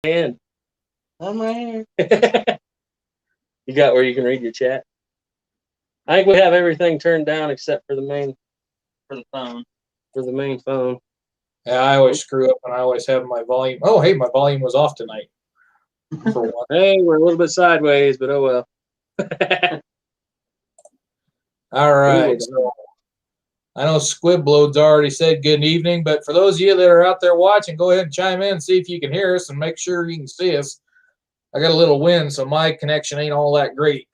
in. I'm right here. You got where you can read your chat? I think we have everything turned down except for the main phone. For the main phone. Yeah, I always screw up and I always have my volume. Oh, hey, my volume was off tonight. For one. Hey, we're a little bit sideways, but oh well. All right. So I know Squibload's already said good evening, but for those of you that are out there watching, go ahead and chime in and see if you can hear us and make sure you can see us. I got a little wind, so my connection ain't all that great.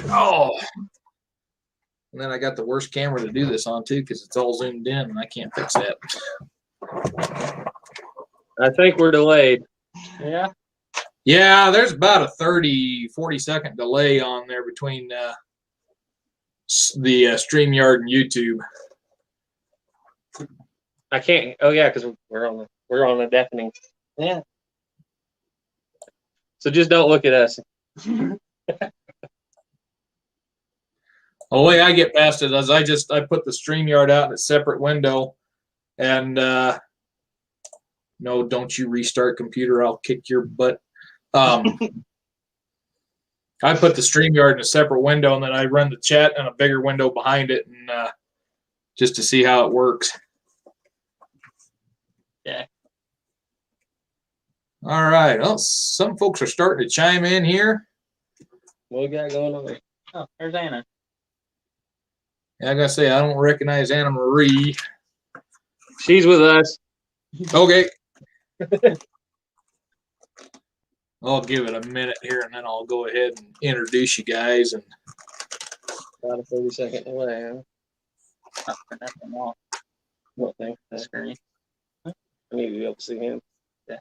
Oh. And then I got the worst camera to do this on, too, because it's all zoomed in, and I can't fix that. I think we're delayed. Yeah. Yeah, there's about a 30, 40-second delay on there between the StreamYard and YouTube. I can't. Oh yeah, because we're on a deafening. Yeah. So just don't look at us. The way I get past it is I put the StreamYard out in a separate window, and no, don't you restart computer? I'll kick your butt. I put the StreamYard in a separate window, and then I run the chat in a bigger window behind it, and just to see how it works. Yeah. All right. Well, some folks are starting to chime in here. What we got going on? Oh, there's Anna. Yeah, I gotta say I don't recognize Anna Marie. She's with us. Okay. I'll give it a minute here, and then I'll go ahead and introduce you guys. And About a 30-second delay. Huh? Turn that thing off. What thing? The screen. I need to be able to see him. Yeah.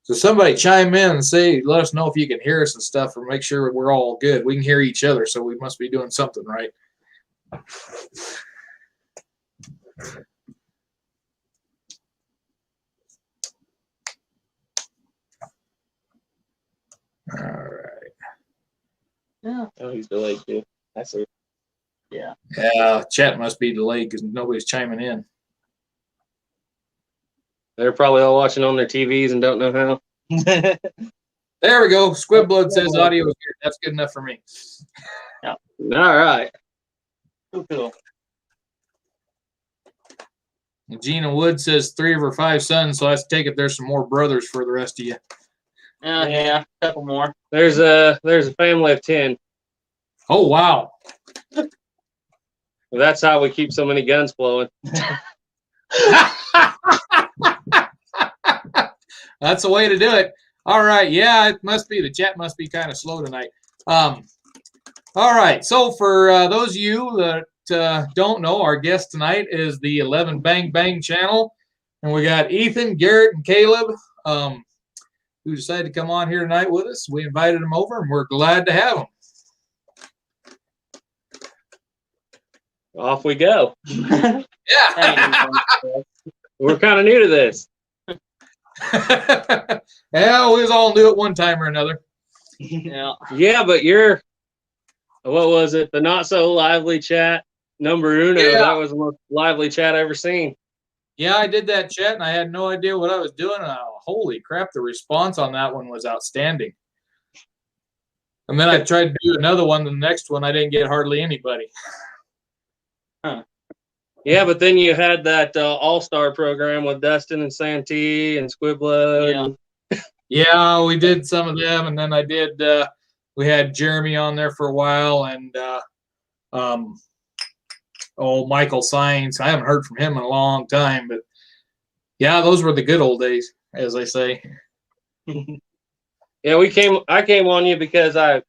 So somebody chime in and say, let us know if you can hear us and stuff, or make sure we're all good. We can hear each other, so we must be doing something right. All right. Yeah. Oh, he's delayed too. I see. Yeah. Yeah, chat must be delayed because nobody's chiming in. They're probably all watching on their TVs and don't know how. There we go. Squibblood says audio is good. That's good enough for me. Yeah. All right. Cool. Gina Wood says 3 of her 5 sons, so I take it there's some more brothers for the rest of you. Yeah, a couple more. There's a family of 10. Oh, wow. That's how we keep so many guns flowing. That's the way to do it. All right. Yeah, it must be. The chat must be kind of slow tonight. All right. So for those of you that don't know, our guest tonight is the 11bangbang channel. And we got Ethan, Garrett, and Caleb who decided to come on here tonight with us. We invited them over, and we're glad to have them. Off we go. Yeah. We're kind of new to this. Yeah, we was all new at one time or another. Yeah. Yeah, but you're, what was it? The not so lively chat number uno. Yeah. That was the most lively chat I ever seen. Yeah, I did that chat, and I had no idea what I was doing. Holy crap, the response on that one was outstanding. And then I tried to do another one. The next one, I didn't get hardly anybody. Huh. Yeah, but then you had that all-star program with Dustin and Santee and Squiblood. Yeah. Yeah, we did some of them, and then I did. We had Jeremy on there for a while, and Michael Sines. I haven't heard from him in a long time, but yeah, those were the good old days, as they say. Yeah, I came on you because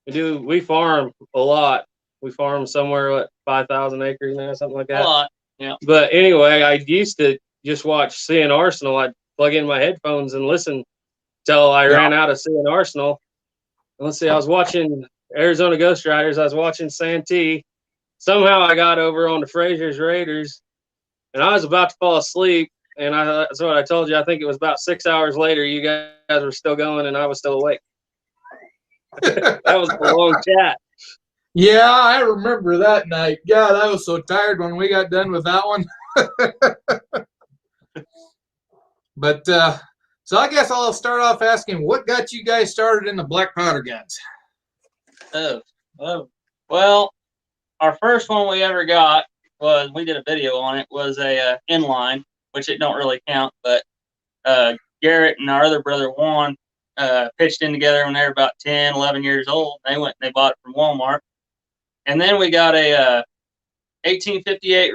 we farm a lot. We farm somewhere what 5,000 acres now, something like that. A lot. Yeah. But anyway, I used to just watch Seeing Arsenal. I'd plug in my headphones and listen till I ran out of Seeing Arsenal. And let's see, I was watching Arizona Ghost Riders. I was watching Santee. Somehow I got over on the Frazier's Raiders, and I was about to fall asleep. And that's what I told you. I think it was about 6 hours later, you guys were still going, and I was still awake. That was a long chat. Yeah, I remember that night. God, I was so tired when we got done with that one. But so I guess I'll start off asking, what got you guys started in the black powder guns? Well, our first one we ever got was, we did a video on it, was a inline, which it don't really count, but Garrett and our other brother Juan pitched in together when they were about 10, 11 years old. They went and they bought it from Walmart. And then we got a 1858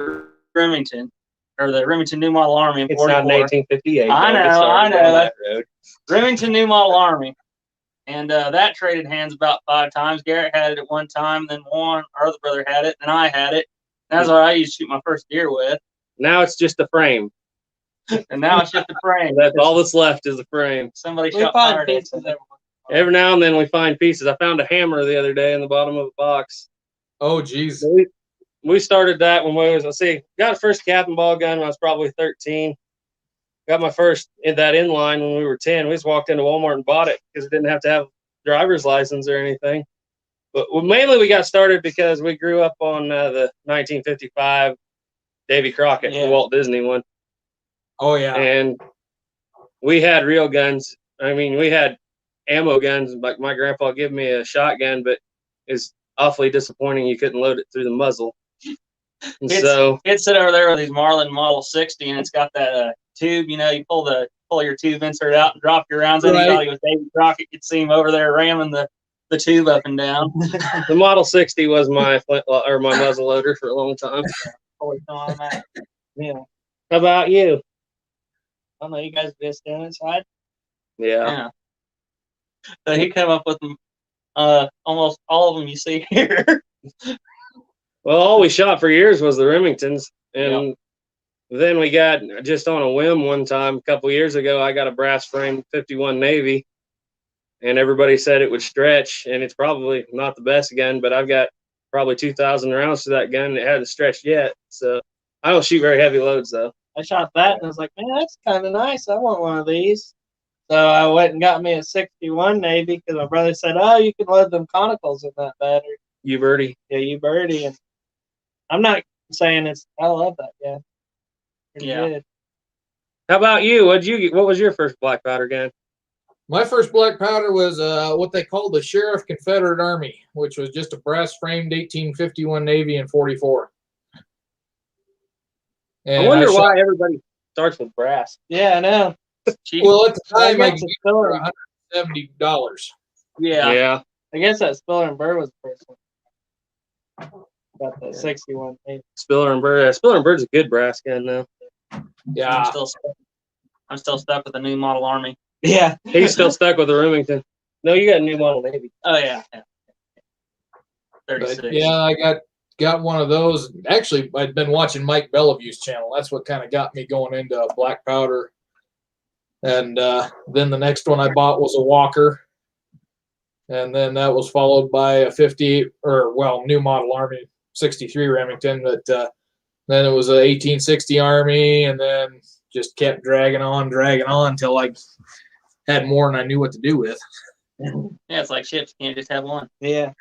Remington, or the Remington New Model Army in 44. It's not an 1858. I Don't get know, started I know. on that road. Remington New Model Army. And that traded hands about 5 times. Garrett had it at one time, then Juan, our other brother, had it, and I had it. That's what I used to shoot my first deer with. Now it's just the frame. And now it's just the frame. That's all that's left is the frame. Somebody shot fire at it. Every now and then we find pieces. I found a hammer the other day in the bottom of a box. Oh, geez. We started that when we was, let's see, got a first cap and ball gun when I was probably 13. Got my first in that inline when we were 10. We just walked into Walmart and bought it because it didn't have to have driver's license or anything. But mainly we got started because we grew up on the 1955 Davy Crockett, the Walt Disney one. Oh, yeah. And we had real guns. I mean, we had ammo guns. Like my grandpa gave me a shotgun, but it's awfully disappointing you couldn't load it through the muzzle. And It's sit over there with these Marlin Model 60, and it's got that tube. You know, you pull your tube insert out and drop your rounds in. Anybody with Davy Crockett could see him over there ramming the tube up and down. The Model 60 was my my muzzle loader for a long time. Yeah. How about you? I don't know. You guys just down inside. Yeah. So he came up with almost all of them you see here. Well, all we shot for years was the Remingtons, and then we got, just on a whim one time a couple years ago, I got a brass frame 51 Navy, and everybody said it would stretch, and it's probably not the best gun, but I've got probably 2,000 rounds to that gun, and it hasn't stretched yet. So I don't shoot very heavy loads though. I shot that and I was like, man, that's kind of nice. I want one of these. So I went and got me a 61 Navy because my brother said, oh, you can load them conicals in that battery. You birdie. Yeah, you birdie. And I'm not saying I love that gun. Pretty good. How about you? What was your first black powder gun? My first black powder was what they called the Sheriff Confederate Army, which was just a brass framed 1851 Navy in 44. And I wonder why everybody starts with brass. Yeah, I know. Well, at the time, I I could guess get it for $170. Yeah. I guess that Spiller and Bird was the first one. Got the 61 Navy. Spiller and Bird. Spiller and Bird's a good brass gun though. Yeah. I'm still stuck with the New Model Army. Yeah. He's still stuck with the Remington. No, you got a New Model Navy. Oh yeah. 36. But, yeah, I got one of those. Actually, I'd been watching Mike Bellevue's channel. That's what kind of got me going into black powder. And then the next one I bought was a Walker. And then that was followed by a 58, New Model Army 63 Remington. But then it was an 1860 Army, and then just kept dragging on until I had more than I knew what to do with. Yeah, it's like ships. You can't just have one. Yeah.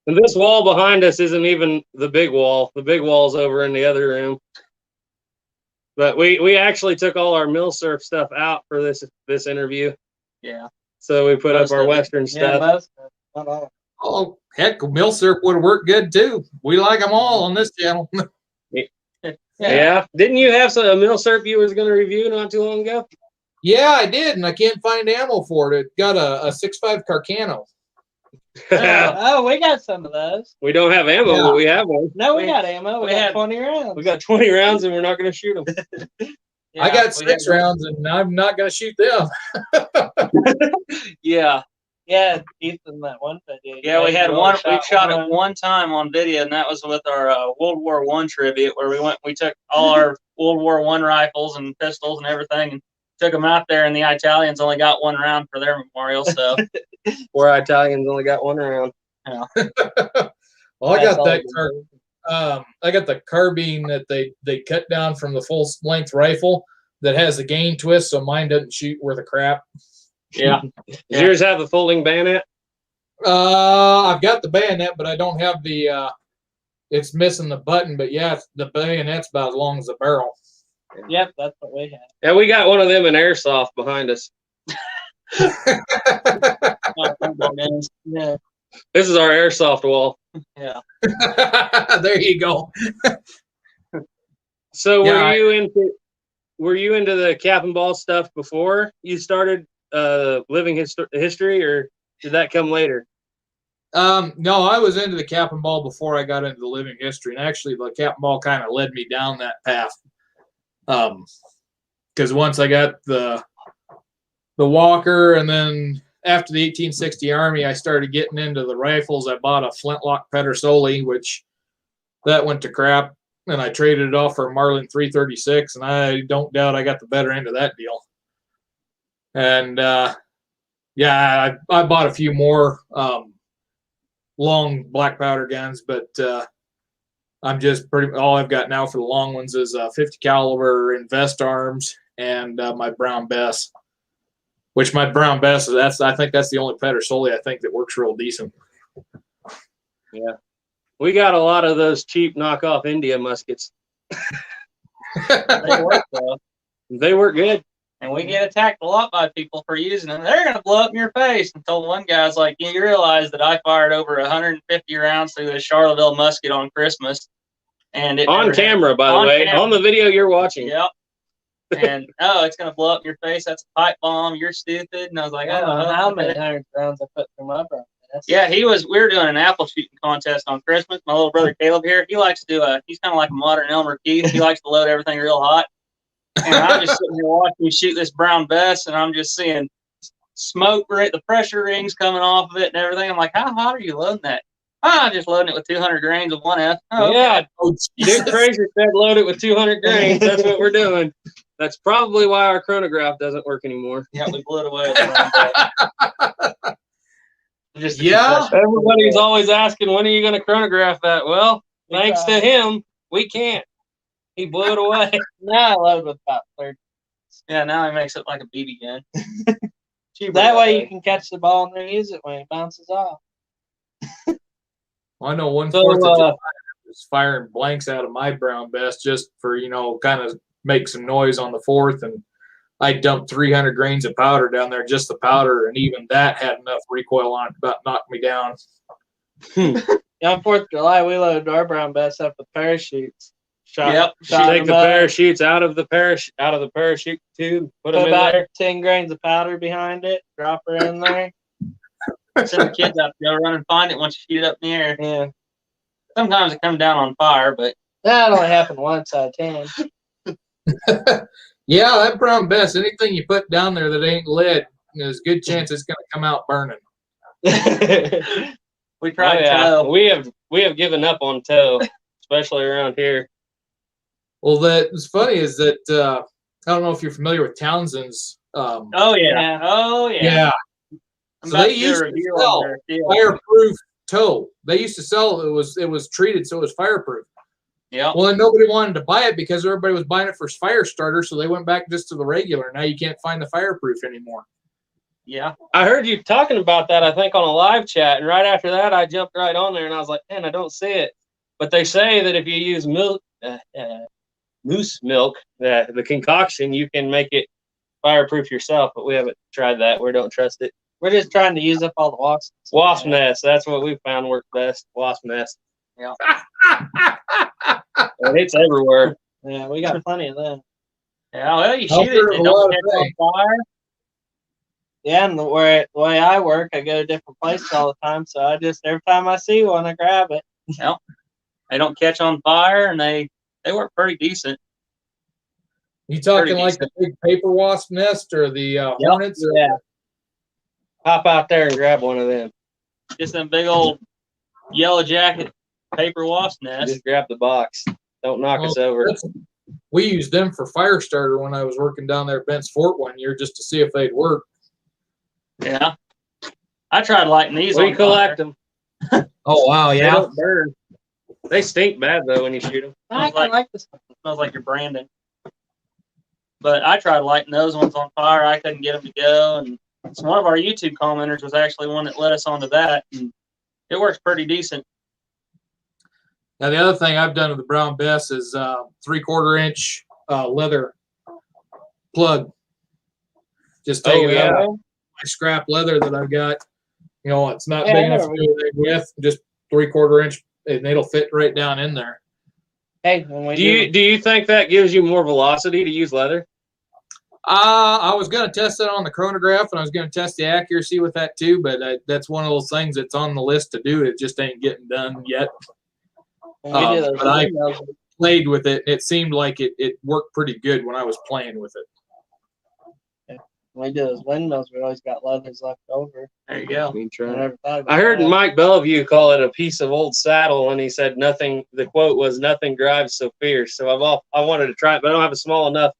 And this wall behind us isn't even the big wall. The big wall's over in the other room. But we actually took all our MilSurf stuff out for this interview. Yeah. So we put up our Western Yeah, stuff. most of it. Not all. Oh, heck, MilSurf would have worked good too. We like them all on this channel. Yeah. Didn't you have a MilSurf you was going to review not too long ago? Yeah, I did, and I can't find ammo for it. It got a 6.5 Carcano. Oh, we got some of those. We don't have ammo, but we have one. No, we got ammo. We got 20 rounds. We got 20 rounds, and we're not going to shoot them. Yeah, I got 6 rounds, and I'm not going to shoot them. Yeah. Yeah, Ethan, that one video. Yeah, we had one. We shot it one time on video, and that was with our World War I tribute, where we took all our World War I rifles and pistols and everything, and took them out there. And the Italians only got 1 round for their memorial. So 4 Italians only got 1 round. Yeah. Well, I got that. I got the carbine that they cut down from the full length rifle that has the gain twist, so mine doesn't shoot worth a crap. Yeah. Does yours have the folding bayonet? I've got the bayonet, but I don't have the. It's missing the button, but yeah, the bayonet's about as long as the barrel. Yep, that's what we have. Yeah, we got one of them in airsoft behind us. Yeah. This is our airsoft wall. Yeah. There you go. So Yeah, were you into the cap and ball stuff before you started living history, or did that come later? No, I was into the cap and ball before I got into the living history, and actually, the cap and ball kind of led me down that path. Because once I got the Walker, and then after the 1860 Army, I started getting into the rifles. I bought a flintlock Pedersoli, which that went to crap, and I traded it off for a Marlin 336, and I don't doubt I got the better end of that deal. And yeah, I bought a few more long black powder guns, but I'm just all I've got now for the long ones is 50 caliber invest arms and my Brown Bess, which my Brown Bess I think that's the only Pedersoli I think that works real decent. Yeah, we got a lot of those cheap knockoff India muskets. They work though. They work good. And we get attacked a lot by people for using them. They're going to blow up in your face. Until one guy's like, you realize that I fired over 150 rounds through this Charlottesville musket on Christmas. And it On camera, by the way. camera. On the video you're watching. Yep. And, oh, it's going to blow up in your face. That's a pipe bomb. You're stupid. And I was like, I don't know oh, how many hundred rounds I put through my Brown Bess. Yeah, we were doing an apple shooting contest on Christmas. My little brother Caleb here, he likes to do he's kind of like a modern Elmer Keith. He likes to load everything real hot. And I'm just sitting here watching you shoot this Brown Bess, and I'm just seeing smoke, the pressure rings coming off of it and everything. I'm like, how hot are you loading that? I'm just loading it with 200 grains of 1F. Oh, yeah. okay. Oh, Duke Frazier said load it with 200 grains. That's what we're doing. That's probably why our chronograph doesn't work anymore. Yeah, we blew it away. Just Yeah. Everybody's always asking, when are you going to chronograph that? Well, thanks to him, we can't. He blew it away. Now I load with about 30. Yeah, now he makes it like a BB gun. That way you can catch the ball and reuse it when it bounces off. I know one So, 4th of July I was firing blanks out of my Brown Bess just for, kind of make some noise on the 4th. And I dumped 300 grains of powder down there, just the powder. And even that had enough recoil on it to about knock me down. Yeah, on 4th of July, we loaded our Brown Bess up with parachutes. Yep. Take the parachutes out of the parachute tube, put them in about there. 10 grains of powder behind it, drop her in there. Send the kids out to go run and find it once you shoot it up in the air. Yeah. Sometimes it comes down on fire, but That only happened once out of 10. Yeah, that Brown Bess, anything you put down there that ain't lead, there's a good chance it's going to come out burning. we tried tow. We have given up on tow, especially around here. Well, what's funny is that I don't know if you're familiar with Townsend's. Oh yeah. Yeah. So they used to sell fireproof tow. They used to sell it was treated so it was fireproof. Yeah. Well, then nobody wanted to buy it because everybody was buying it for fire starter, so they went back just to the regular. Now you can't find the fireproof anymore. Yeah. I heard you talking about that, I think, on a live chat, and right after that, I jumped right on there, and I was like, man, I don't see it. But they say that if you use milk, moose milk, the concoction, you can make it fireproof yourself, but we haven't tried that. We don't trust it. We're just trying to use up all the wasps. Wasp nest. That's what we found works best. Wasp nest. Yeah. And it's everywhere. Yeah, we got plenty of them. Yeah, well, you shoot it, they don't catch on fire. Yeah, and the way I work, I go to different places all the time, so I just, every time I see one, I grab it. Yep. They don't catch on fire, and they work pretty decent. You talking like the big paper wasp nest or the hornets? Yeah. Hop out there and grab one of them. Just them big old yellow jacket paper wasp nest. Just grab the box. Don't knock us over. We used them for fire starter when I was working down there at Bent's Fort one year just to see if they'd work. Yeah. I tried lighting these We collect them. Oh, wow, They yeah. don't burn. They stink bad, though, when you shoot them. I like this. It smells like you're branding. But I tried lighting those ones on fire. I couldn't get them to go, and So one of our YouTube commenters was actually one that led us onto that, and it works pretty decent. Now the other thing I've done with the Brown Bess is 3/4 inch leather plug. Just take it out of my scrap leather that I've got. You know, it's not big enough to do anything with. Just 3/4 inch, and it'll fit right down in there. Hey, when we Do you think that gives you more velocity to use leather? I was going to test it on the chronograph, and I was going to test the accuracy with that too, but that's one of those things that's on the list to do. It just ain't getting done yet. But I played with it. It seemed like it worked pretty good when I was playing with it. When we do those windmills, we always got leathers left over. There you go. I heard Mike Bellevue call it a piece of old saddle, and he said nothing. The quote was, "Nothing drives so fierce." So I wanted to try it, but I don't have a small enough.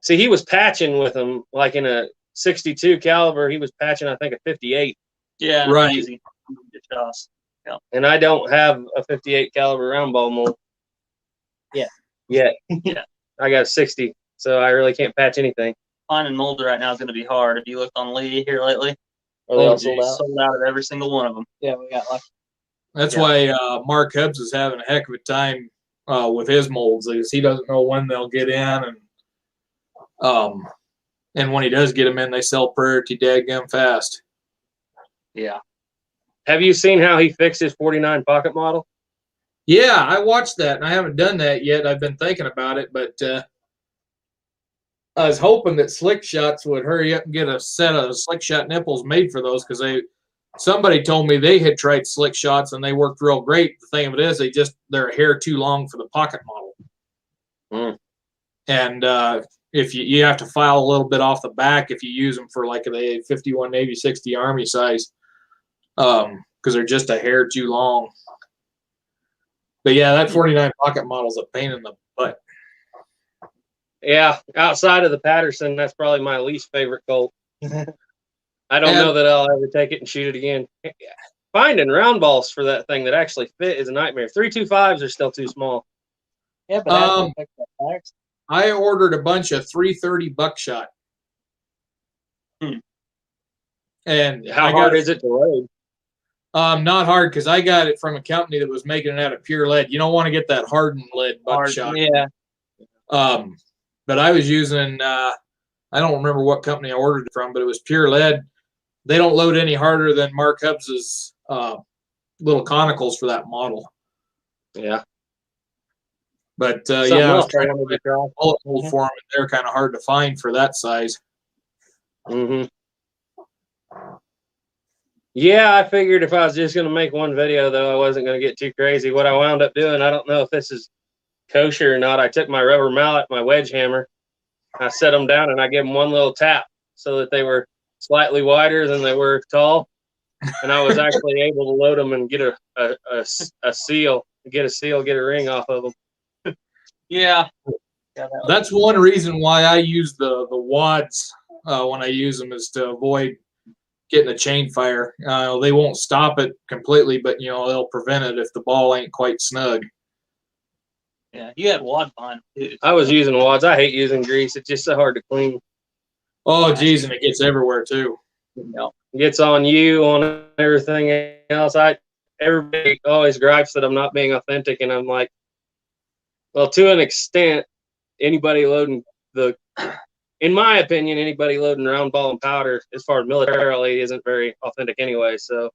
See, he was patching with them like in a 62 caliber. He was patching, I think, a 58. Yeah, right. Easy. Good toss. Yeah. And I don't have a 58 caliber round ball mold. Yeah. Yet. Yeah. I got a 60, so I really can't patch anything. Finding molds right now is going to be hard. Have you looked on Lee here lately? Are they all sold out? Sold out of every single one of them. Yeah, we got lucky. That's why Mark Hubbs is having a heck of a time with his molds. Because he doesn't know when they'll get in, and when he does get them in, they sell pretty daggum fast. Yeah. Have you seen how he fixed his 49 pocket model? Yeah, I watched that, and I haven't done that yet. I've been thinking about it, but I was hoping that Slick Shots would hurry up and get a set of Slick Shot nipples made for those, because somebody told me they had tried Slick Shots and they worked real great. The thing of it is, they're a hair too long for the pocket model. And if you have to file a little bit off the back if you use them for like a 51 Navy 60 Army size, because they're just a hair too long. But yeah, that 49 pocket model is a pain in the butt. Yeah, outside of the Patterson, that's probably my least favorite Colt. I don't know that I'll ever take it and shoot it again. Finding round balls for that thing that actually fit is a nightmare. 325s are still too small. Yeah, but I ordered a bunch of 330 buckshot. And how hard is it to load? Not hard, because I got it from a company that was making it out of pure lead. You don't want to get that hardened lead buckshot. Yeah. But I was using, I don't remember what company I ordered it from, but it was pure lead. They don't load any harder than Mark Hubbs's little conicals for that model. Yeah. But yeah, I was trying to make a bullet mold for them, and they're kind of hard to find for that size. Yeah, I figured if I was just going to make one video, though, I wasn't going to get too crazy. What I wound up doing, I don't know if this is kosher or not. I took my rubber mallet, my wedge hammer, I set them down, and I gave them one little tap so that they were slightly wider than they were tall. And I was actually able to load them and get a seal, get a ring off of them. Yeah. That's one reason why I use the wads when I use them, is to avoid getting a chain fire. They won't stop it completely, but they'll prevent it if the ball ain't quite snug. Yeah, you had wads behind them too. I was using wads. I hate using grease. It's just so hard to clean. Oh, geez, and it gets everywhere too. It gets on you, on everything else. Everybody always gripes that I'm not being authentic, and I'm like, well, to an extent, anybody loading in my opinion, anybody loading round ball and powder, as far as militarily, isn't very authentic anyway. So,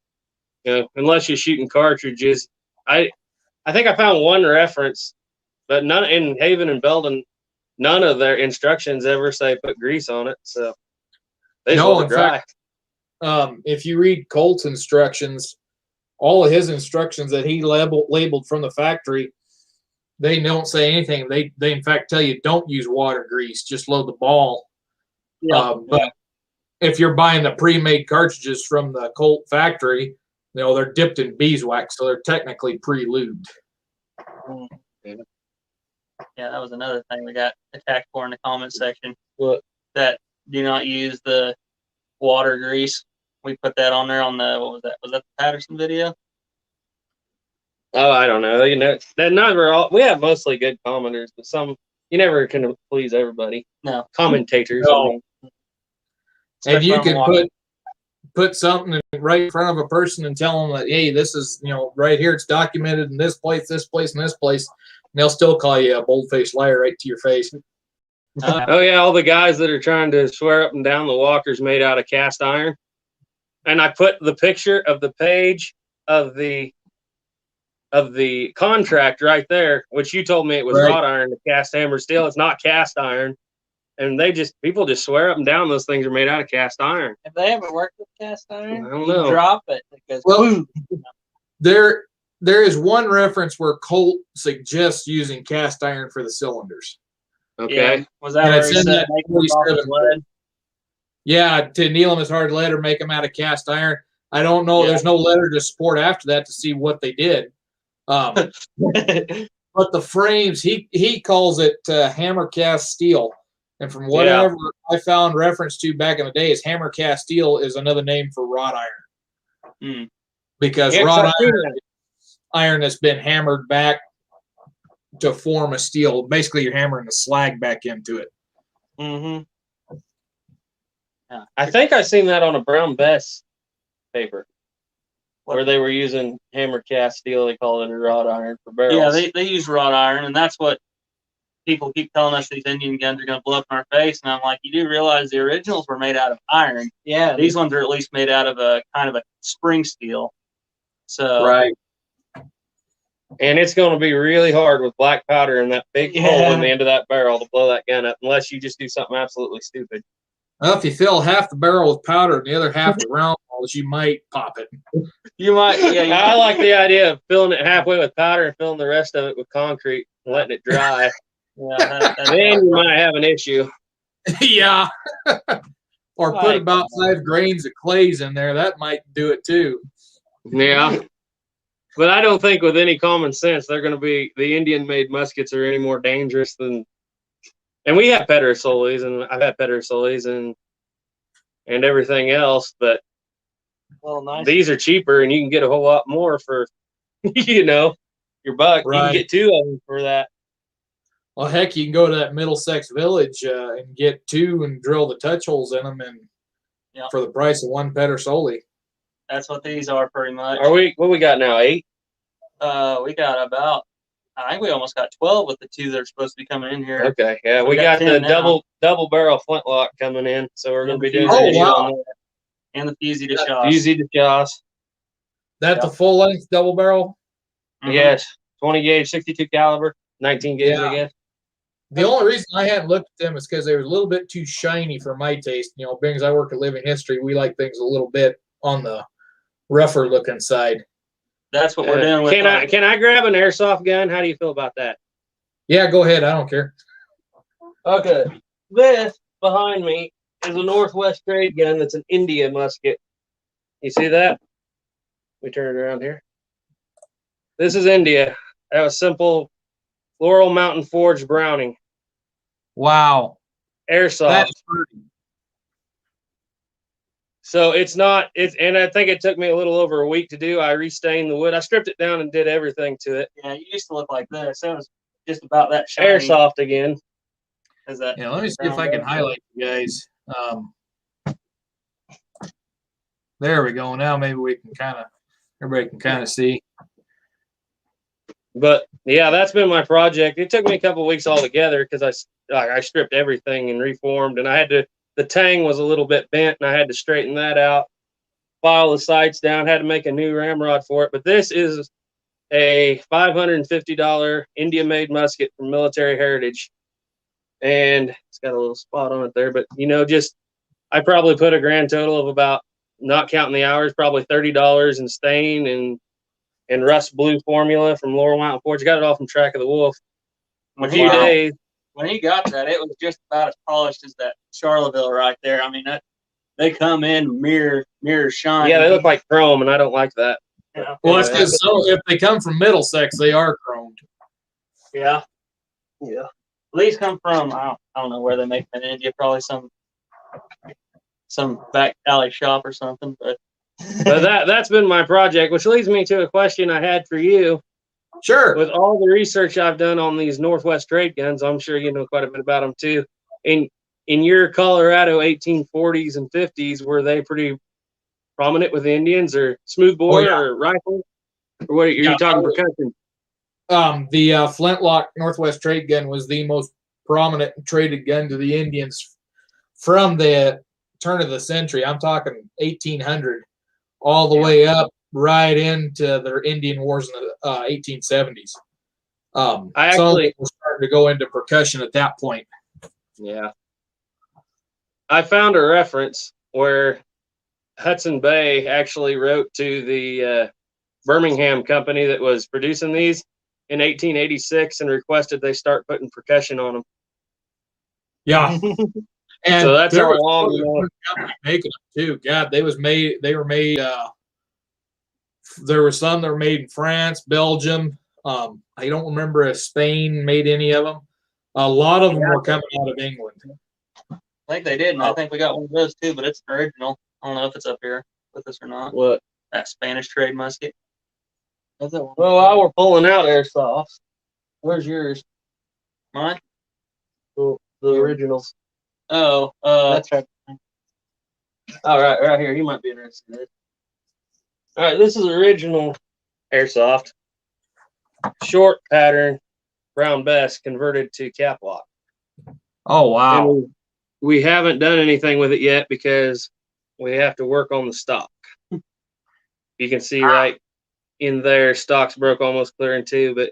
unless you're shooting cartridges, I think I found one reference, but none in Haven and Belden, none of their instructions ever say put grease on it. So they just want it dry. Fact, if you read Colt's instructions, all of his instructions that he labeled from the factory, they don't say anything. They in fact tell you don't use water grease, just load the ball. But if you're buying the pre-made cartridges from the Colt factory, they're dipped in beeswax, so they're technically pre-lubed. Yeah, that was another thing we got attacked for in the comment section. What? That do not use the water grease. We put that on there on the, what was that? Was that the Patterson video? Oh, I don't know. That never all. We have mostly good commenters, but some you never can please everybody. No commentators. No. I mean. And especially you on the can water. put something right in front of a person and tell them that, hey, this is, right here, it's documented in this place, and this place, and they'll still call you a bold-faced liar right to your face. Oh yeah, all the guys that are trying to swear up and down the walker's made out of cast iron. And I put the picture of the page of the contract right there, which you told me it was Right. wrought iron, the cast hammer steel. It's not cast iron. And people just swear up and down those things are made out of cast iron. Have they ever worked with cast iron? I don't You know. drop it. It goes Well, boom. There is one reference where Colt suggests using cast iron for the cylinders. Okay. Yeah, was that And where it's he in said that make them off his 47 lead? Yeah, to anneal them as hard lead or make them out of cast iron. I don't know. Yeah. There's no letter to support after that to see what they did. But the frames, he calls it hammer cast steel. And from whatever I found reference to back in the day, is hammer cast steel is another name for wrought iron. Because Yeah, 'cause wrought I've seen iron has been hammered back to form a steel. Basically, you're hammering the slag back into it. Mm-hmm. Yeah. I think I seen that on a Brown Bess paper where they were using hammer cast steel. They call it a wrought iron for barrels. Yeah, they use wrought iron, and that's what people keep telling us these Indian guns are going to blow up in our face. And I'm like, you do realize the originals were made out of iron. Yeah. These ones are at least made out of a kind of a spring steel. So Right. And it's going to be really hard with black powder and that big hole in the end of that barrel to blow that gun up, unless you just do something absolutely stupid. Well, if you fill half the barrel with powder and the other half with round balls, you might pop it. you might, yeah, I like the idea of filling it halfway with powder and filling the rest of it with concrete and letting it dry. Then you might have an issue. Yeah. Or put about 5 grains of clays in there. That might do it too. Yeah. But I don't think with any common sense they're going to be, the Indian-made muskets are any more dangerous than, and we have Pedersolis, and I've had Pedersolis and everything else, but these are cheaper and you can get a whole lot more for, your buck. Right. You can get 2 of them for that. Well, heck, you can go to that Middlesex Village and get 2 and drill the touch holes in them, and for the price of 1 Pedersoli. That's what these are pretty much. Are we? What we got now? 8? We got about. I think we almost got 12 with the 2 that are supposed to be coming in here. Okay, yeah, So we got the 10 now. double barrel flintlock coming in, so we're going to be doing. Oh, video wow. on that. And the Fusey to Shaw. Fusey to Joss. That's a full length double barrel. Yes, 20 gauge, 62 caliber, 19 gauge, Yeah. I guess. The only reason I hadn't looked at them is because they were a little bit too shiny for my taste. Being as I work at Living History, we like things a little bit on the rougher looking side. That's what we're doing with. Can I grab an airsoft gun? How do you feel about that? Yeah, go ahead. I don't care. Okay, this behind me is a Northwest trade gun that's an India musket. You see that? We turn it around here. This is India. That was simple Laurel Mountain Forge Browning. Wow. Airsoft. That's pretty. So and I think it took me a little over a week to do. I restained the wood. I stripped it down and did everything to it. Yeah, you used to look like this. It was just about that shiny. Airsoft again. Is that? Yeah, let me see if I can highlight you guys. There we go. Now maybe we can everybody can kind of see. But yeah, that's been my project. It took me a couple of weeks altogether because I stripped everything and reformed, and I had to. The tang was a little bit bent, and I had to straighten that out. File the sights down. Had to make a new ramrod for it. But this is a $550 India-made musket from Military Heritage, and it's got a little spot on it there. But I probably put a grand total of about, not counting the hours, probably $30 in stain and rust blue formula from Laurel Mountain Forge. Got it all from Track of the Wolf. A few days. When he got that, it was just about as polished as that Charleville right there. I mean, they come in mirror shine. Yeah, they look like chrome, and I don't like that. Yeah. Well, it's because if they come from Middlesex, they are chromed. Yeah. These come from I don't know where they make them in India. Probably some back alley shop or something. But that's been my project, which leads me to a question I had for you. Sure. With all the research I've done on these Northwest trade guns, I'm sure you know quite a bit about them too. And in your Colorado 1840s and 50s, were they pretty prominent with the Indians, or smoothbore or rifle? Or what are you talking percussion? The flintlock Northwest trade gun was the most prominent traded gun to the Indians from the turn of the century. I'm talking 1800 all the way up right into their Indian wars in the 1870s. I some actually were starting to go into percussion at that point. Yeah. I found a reference where Hudson Bay actually wrote to the Birmingham company that was producing these in 1886 and requested they start putting percussion on them. Yeah. And so that's there how was long company making them too. God, they were made. There were some that were made in France, Belgium. I don't remember if Spain made any of them. A lot of them were coming out of England. I think they did, and I think we got one of those too, but it's an original. I don't know if it's up here with us or not. What? That Spanish trade musket. Well, while we're pulling out airsofts, where's yours? Mine? The originals. Oh, That's right. All right, right here. You might be interested in this. All right, this is original airsoft. Short pattern, Brown Bess converted to cap lock. Oh, wow. And we haven't done anything with it yet because we have to work on the stock. You can see right in there, stock's broke almost clear in two. But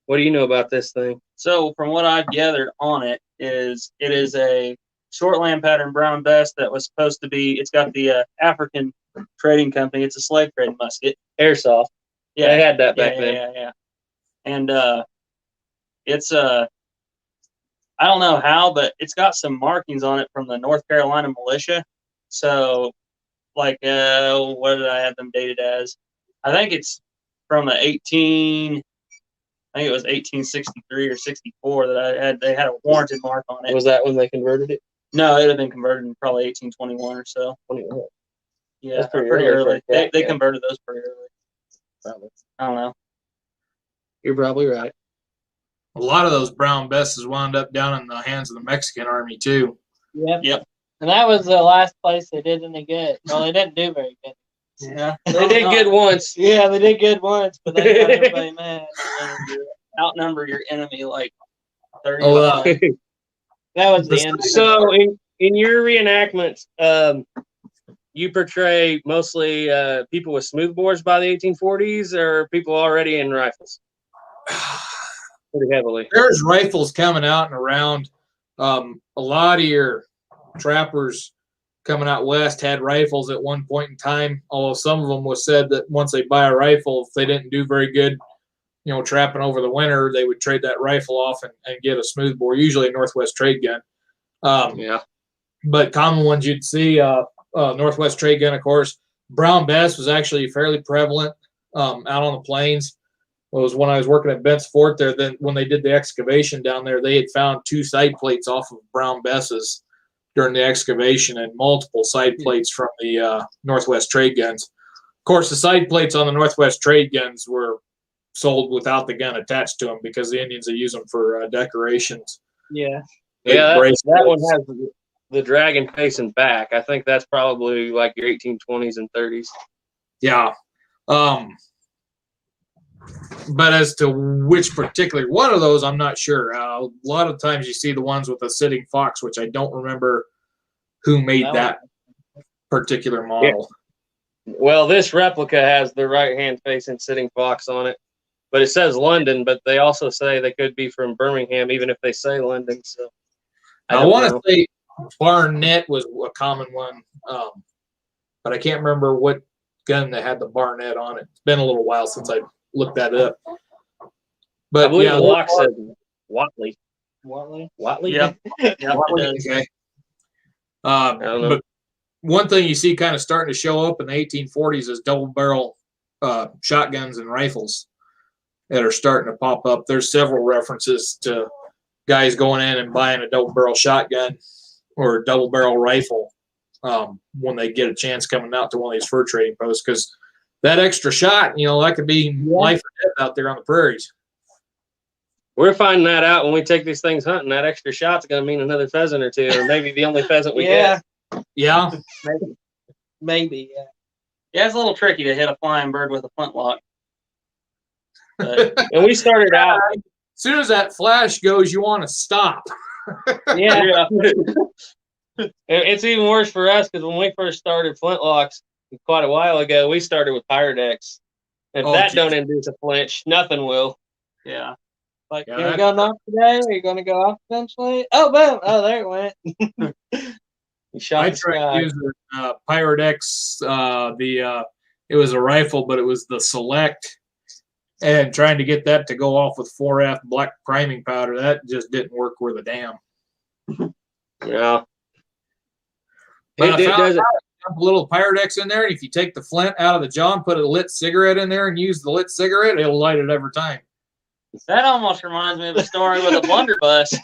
what do you know about this thing? So from what I've gathered on it is a short land pattern Brown Bess that was supposed to be. It's got the African Trading Company. It's a slave trade musket. Airsoft. Yeah, they had that back then. Yeah. And it's I don't know how, but it's got some markings on it from the North Carolina militia. So, like, what did I have them dated as? I think it's from I think it was 1863 or 64 that I had. They had a warranted mark on it. Was that when they converted it? No, it had been converted in probably 1821 or so. 21. Yeah, that's pretty early. They converted those pretty early. Probably. I don't know. You're probably right. A lot of those Brown Besses wound up down in the hands of the Mexican army too. Yep. And that was the last place they did any good. Well, they didn't do very good. Yeah. They did good once. Yeah, they did good once, but they got everybody mad. Outnumber your enemy like 30. That was the end. So in your reenactments, you portray mostly people with smoothbores by the 1840s, or people already in rifles? Pretty heavily. There's rifles coming out and around. A lot of your trappers coming out west had rifles at one point in time, although some of them was said that once they buy a rifle, if they didn't do very good, trapping over the winter, they would trade that rifle off and get a smoothbore, usually a Northwest trade gun. But common ones you'd see, Northwest trade gun, of course. Brown Bess was actually fairly prevalent out on the plains. It was when I was working at Bent's Fort there. Then when they did the excavation down there, they had found 2 side plates off of Brown Besses during the excavation and multiple side plates from the Northwest trade guns. Of course, the side plates on the Northwest trade guns were sold without the gun attached to them because the Indians would use them for decorations. Yeah. Yeah, that one has the dragon facing back. I think that's probably like your 1820s and 30s. Yeah. But as to which particular one of those, I'm not sure. A lot of times you see the ones with a sitting fox, which I don't remember who made that particular model. Yeah. Well, this replica has the right hand facing sitting fox on it, but it says London, but they also say they could be from Birmingham, even if they say London. So I want to say Barnett was a common one, but I can't remember what gun that had the Barnett on it. It's been a little while since I looked that up. But I believe the lock said Watley. Watley? Yep. Watley, okay. I don't know. But one thing you see kind of starting to show up in the 1840s is double barrel shotguns and rifles that are starting to pop up. There's several references to guys going in and buying a double barrel shotgun or a double barrel rifle when they get a chance coming out to one of these fur trading posts, because that extra shot, that could be life or death out there on the prairies. We're finding that out when we take these things hunting. That extra shot's going to mean another pheasant or two, or maybe the only pheasant we get. Yeah. Maybe, yeah. Yeah, it's a little tricky to hit a flying bird with a flintlock. But, And we started out. As soon as that flash goes, you want to stop. Yeah. It's even worse for us because when we first started flintlocks quite a while ago, we started with Pyrodex. If that don't induce a flinch, nothing will. yeah. Like, Yeah, you're going off today? Are you going to go off eventually? Oh, boom. Oh, there it went. You shot I the tried sky. using Pyrodex. It was a rifle, but it was the Select, and trying to get that to go off with 4F black priming powder. That just didn't work worth a damn. Yeah. But It I found doesn't. out, dump a little Pyrodex in there, and if you take the flint out of the jaw and put a lit cigarette in there and use the lit cigarette, it'll light it every time. That almost reminds me of a story with a blunderbuss.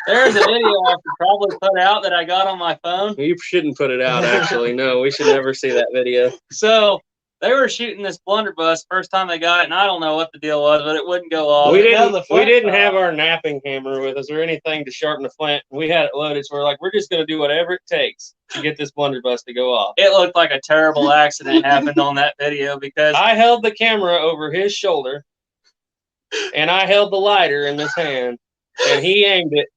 There's a video I could probably put out that I got on my phone. You shouldn't put it out, actually. No, we should never see that video. So they were shooting this blunderbuss first time they got it, and I don't know what the deal was, but it wouldn't go off. We didn't have our napping camera with us or anything to sharpen the flint. We had it loaded, so we're like, we're just going to do whatever it takes to get this blunderbuss to go off. It looked like a terrible accident happened on that video because I held the camera over his shoulder, and I held the lighter in this hand, and he aimed it.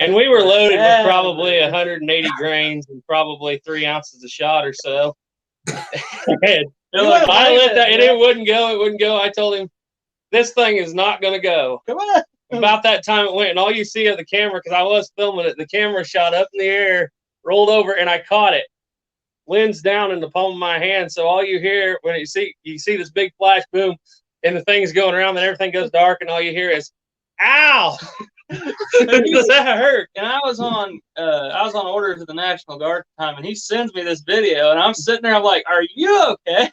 And we were loaded with probably 180 grains and probably 3 ounces of shot or so. And I lit that, and it wouldn't go. It wouldn't go. I told him, this thing is not going to go. Come on. About that time it went, and all you see of the camera, because I was filming it, the camera shot up in the air, rolled over, and I caught it. Lens down in the palm of my hand. So all you hear when you see this big flash, boom, and the thing's going around, and everything goes dark, and all you hear is, "Ow!" That hurt. And I was on order to the National Guard at the time, and he sends me this video, and I'm sitting there, I'm like, "Are you okay?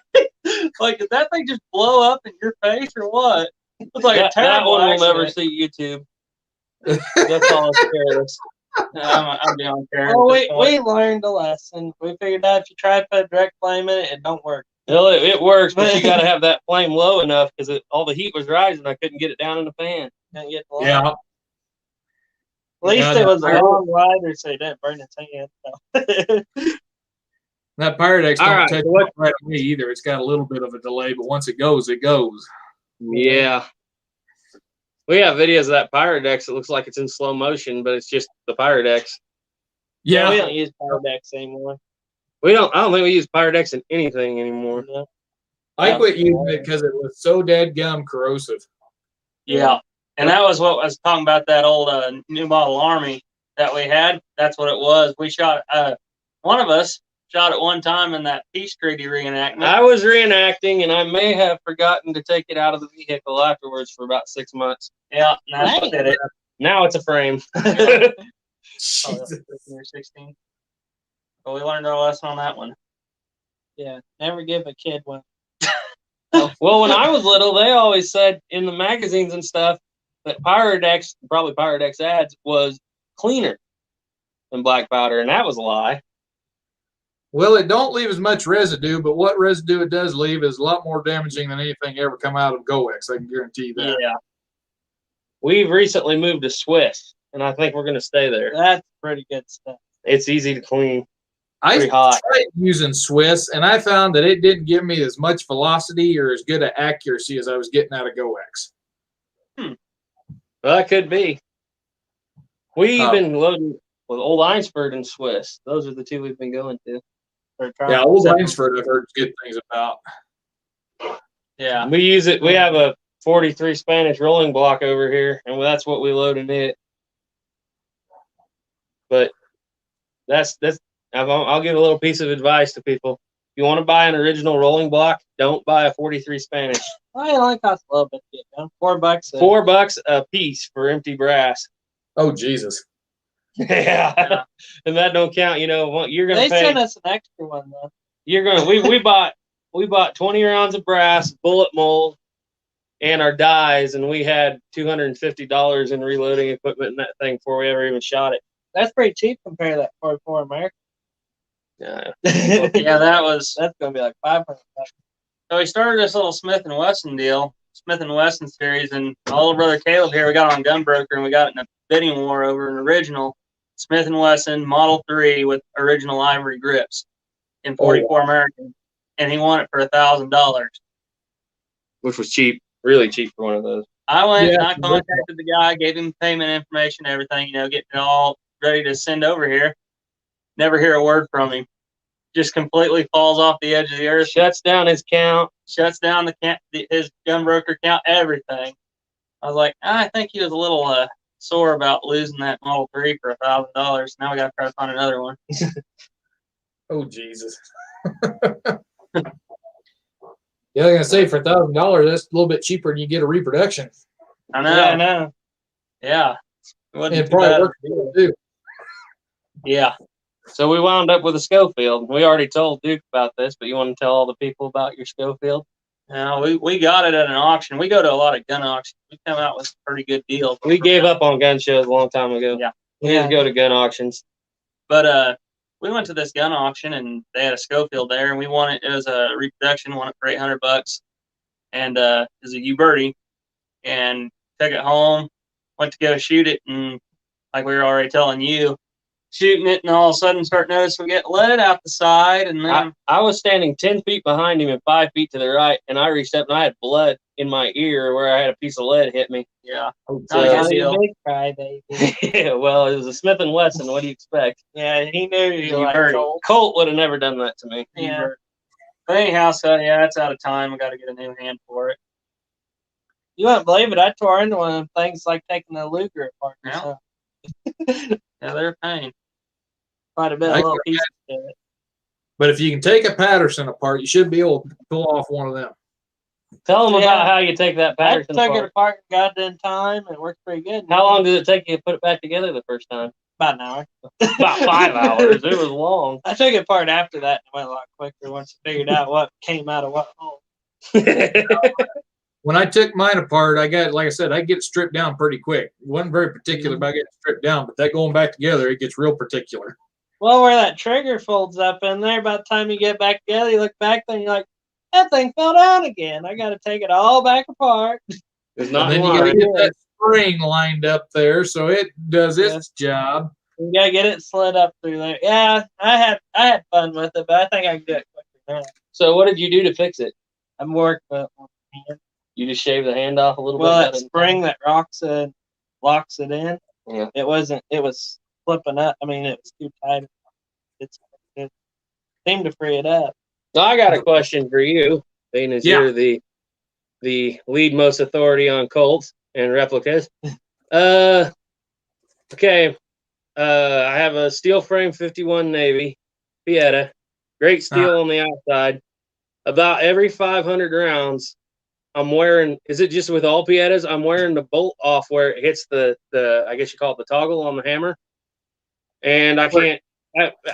Like, did that thing just blow up in your face or what?" It was like a terrible that one accident. will never see YouTube. That's all it's careless. I'm beyond caring. Well, we learned a lesson. We figured out if you try to put a direct flame in it, it don't work. Well, it works, but you got to have that flame low enough because all the heat was rising. I couldn't get it down in the fan. Can't get the light. Yeah. At least it was a long lighter, so it didn't burn its hand. So. That Pyrodex don't right, take what- right away either. It's got a little bit of a delay, but once it goes, it goes. Yeah. We have videos of that Pyrodex. It looks like it's in slow motion, but it's just the Pyrodex. Yeah. We don't use Pyrodex anymore. I don't think we use Pyrodex in anything anymore. No. I quit using it because it was so dead gum corrosive. Yeah. And that was what I was talking about, that old new model Army that we had. That's what it was. We shot, one of us shot it one time in that peace treaty reenactment. I was reenacting, and I may have forgotten to take it out of the vehicle afterwards for about 6 months. Yeah, and that's what did it. Now it's a frame. Probably 15 or 16. But we learned our lesson on that one. Yeah, never give a kid one. Well, when I was little, they always said in the magazines and stuff that Pyrodex, probably Pyrodex ads, was cleaner than black powder, and that was a lie. Well, it don't leave as much residue, but what residue it does leave is a lot more damaging than anything ever come out of Goex. I can guarantee you that. Yeah. We've recently moved to Swiss, and I think we're going to stay there. That's pretty good stuff. It's easy to clean. I Pretty hot. tried using Swiss, and I found that it didn't give me as much velocity or as good an accuracy as I was getting out of Goex. Well, that could be. We've been loading with Old Einsford and Swiss. Those are the two we've been going to. Yeah, Old Einsford I've heard good things about. Yeah. We use it. We have a 43 Spanish rolling block over here, and that's what we load in it. But I'll give a little piece of advice to people. If you want to buy an original rolling block, don't buy a 43 Spanish. Well, it only costs a little bit to get done. $4. $4 a piece for empty brass. Oh, Jesus. Yeah. And that don't count. You know, you're going to They pay. sent us an extra one, though. You're going to, we bought 20 rounds of brass, bullet mold, and our dies, and we had $250 in reloading equipment in that thing before we ever even shot it. That's pretty cheap compared to that 44 American. Yeah. Yeah, that was. That's going to be like $500. So we started this little Smith & Wesson deal, Smith & Wesson series, and my older brother Caleb here, we got on Gun Broker, and we got in a bidding war over an original Smith & Wesson Model 3 with original ivory grips in 44 American, and he won it for $1,000. Which was cheap, really cheap for one of those. I went Yeah, and I contacted the guy, gave him payment information, everything, you know, getting it all ready to send over here. Never hear a word from him. Just completely falls off the edge of the earth. Shuts down his count. Shuts down his gun broker account, everything. I was like, I think he was a little sore about losing that Model 3 for $1,000. Now we got to try to find another one. Oh, Jesus. Yeah, I'm gonna say for $1,000, that's a little bit cheaper than you get a reproduction. I know. Yeah, I know. Yeah. It wasn't And it too probably bad. works well, too. Yeah. So we wound up with a Schofield. We already told Duke about this, but you want to tell all the people about your Schofield? No, we got it at an auction. We go to a lot of gun auctions. We come out with pretty good deals. We gave up on gun shows a long time ago. Yeah. We just go to gun auctions. But we went to this gun auction, and they had a Schofield there, and we won it. It was a reproduction, won it for $800, and it was a U-Birdie, and took it home, went to go shoot it, and like we were already telling you, shooting it, and all of a sudden start noticing we get lead out the side, and then I was standing 10 feet behind him and 5 feet to the right, and I reached up and I had blood in my ear where I had a piece of lead hit me. yeah, So, Not a good deal. Big cry, baby. yeah, well, it was a Smith & Wesson. What do you expect? Yeah, he knew you You like heard it. Colt. Colt would have never done that to me. Yeah. But anyhow, so yeah, it's out of time. We got to get a new hand for it. You wouldn't believe it. I tore into one of them things like taking a Luger apart. Yeah. So Yeah, they're a pain. quite a bit of little pieces to it. But if you can take a Patterson apart, you should be able to pull off one of them. Tell them Yeah. about how you take that I Patterson took it apart. apart and got it in time. It worked pretty good. How long did it take you to put it back together the first time? About an hour. About 5 hours. It was long. I took it apart after that and it went a lot quicker once I figured out what came out of what hole. When I took mine apart, I got, like I said, I get it stripped down pretty quick. It wasn't very particular about getting it stripped down, but that going back together, it gets real particular. Well, where that trigger folds up in there, by the time you get back together, you look back there and you're like, that thing fell down again. I got to take it all back apart. It's not And then in you got to line. get that spring lined up there so it does its job. You got to get it slid up through there. Yeah, I had fun with it, but I think I can do it quicker now. So what did you do to fix it? I'm working with one hand. You just shaved the hand off a little Well, bit? that spring that locks it in. Yeah. It was flipping up. I mean, it was too tight. It seemed to free it up. So I got a question for you, being as you're the lead most authority on Colts and replicas. Okay. I have a steel frame 51 Navy Pieta. Great steel on the outside. About every 500 rounds, I'm wearing, is it just with all Pietas? I'm wearing the bolt off where it hits the I guess you call it the toggle on the hammer. And I can't,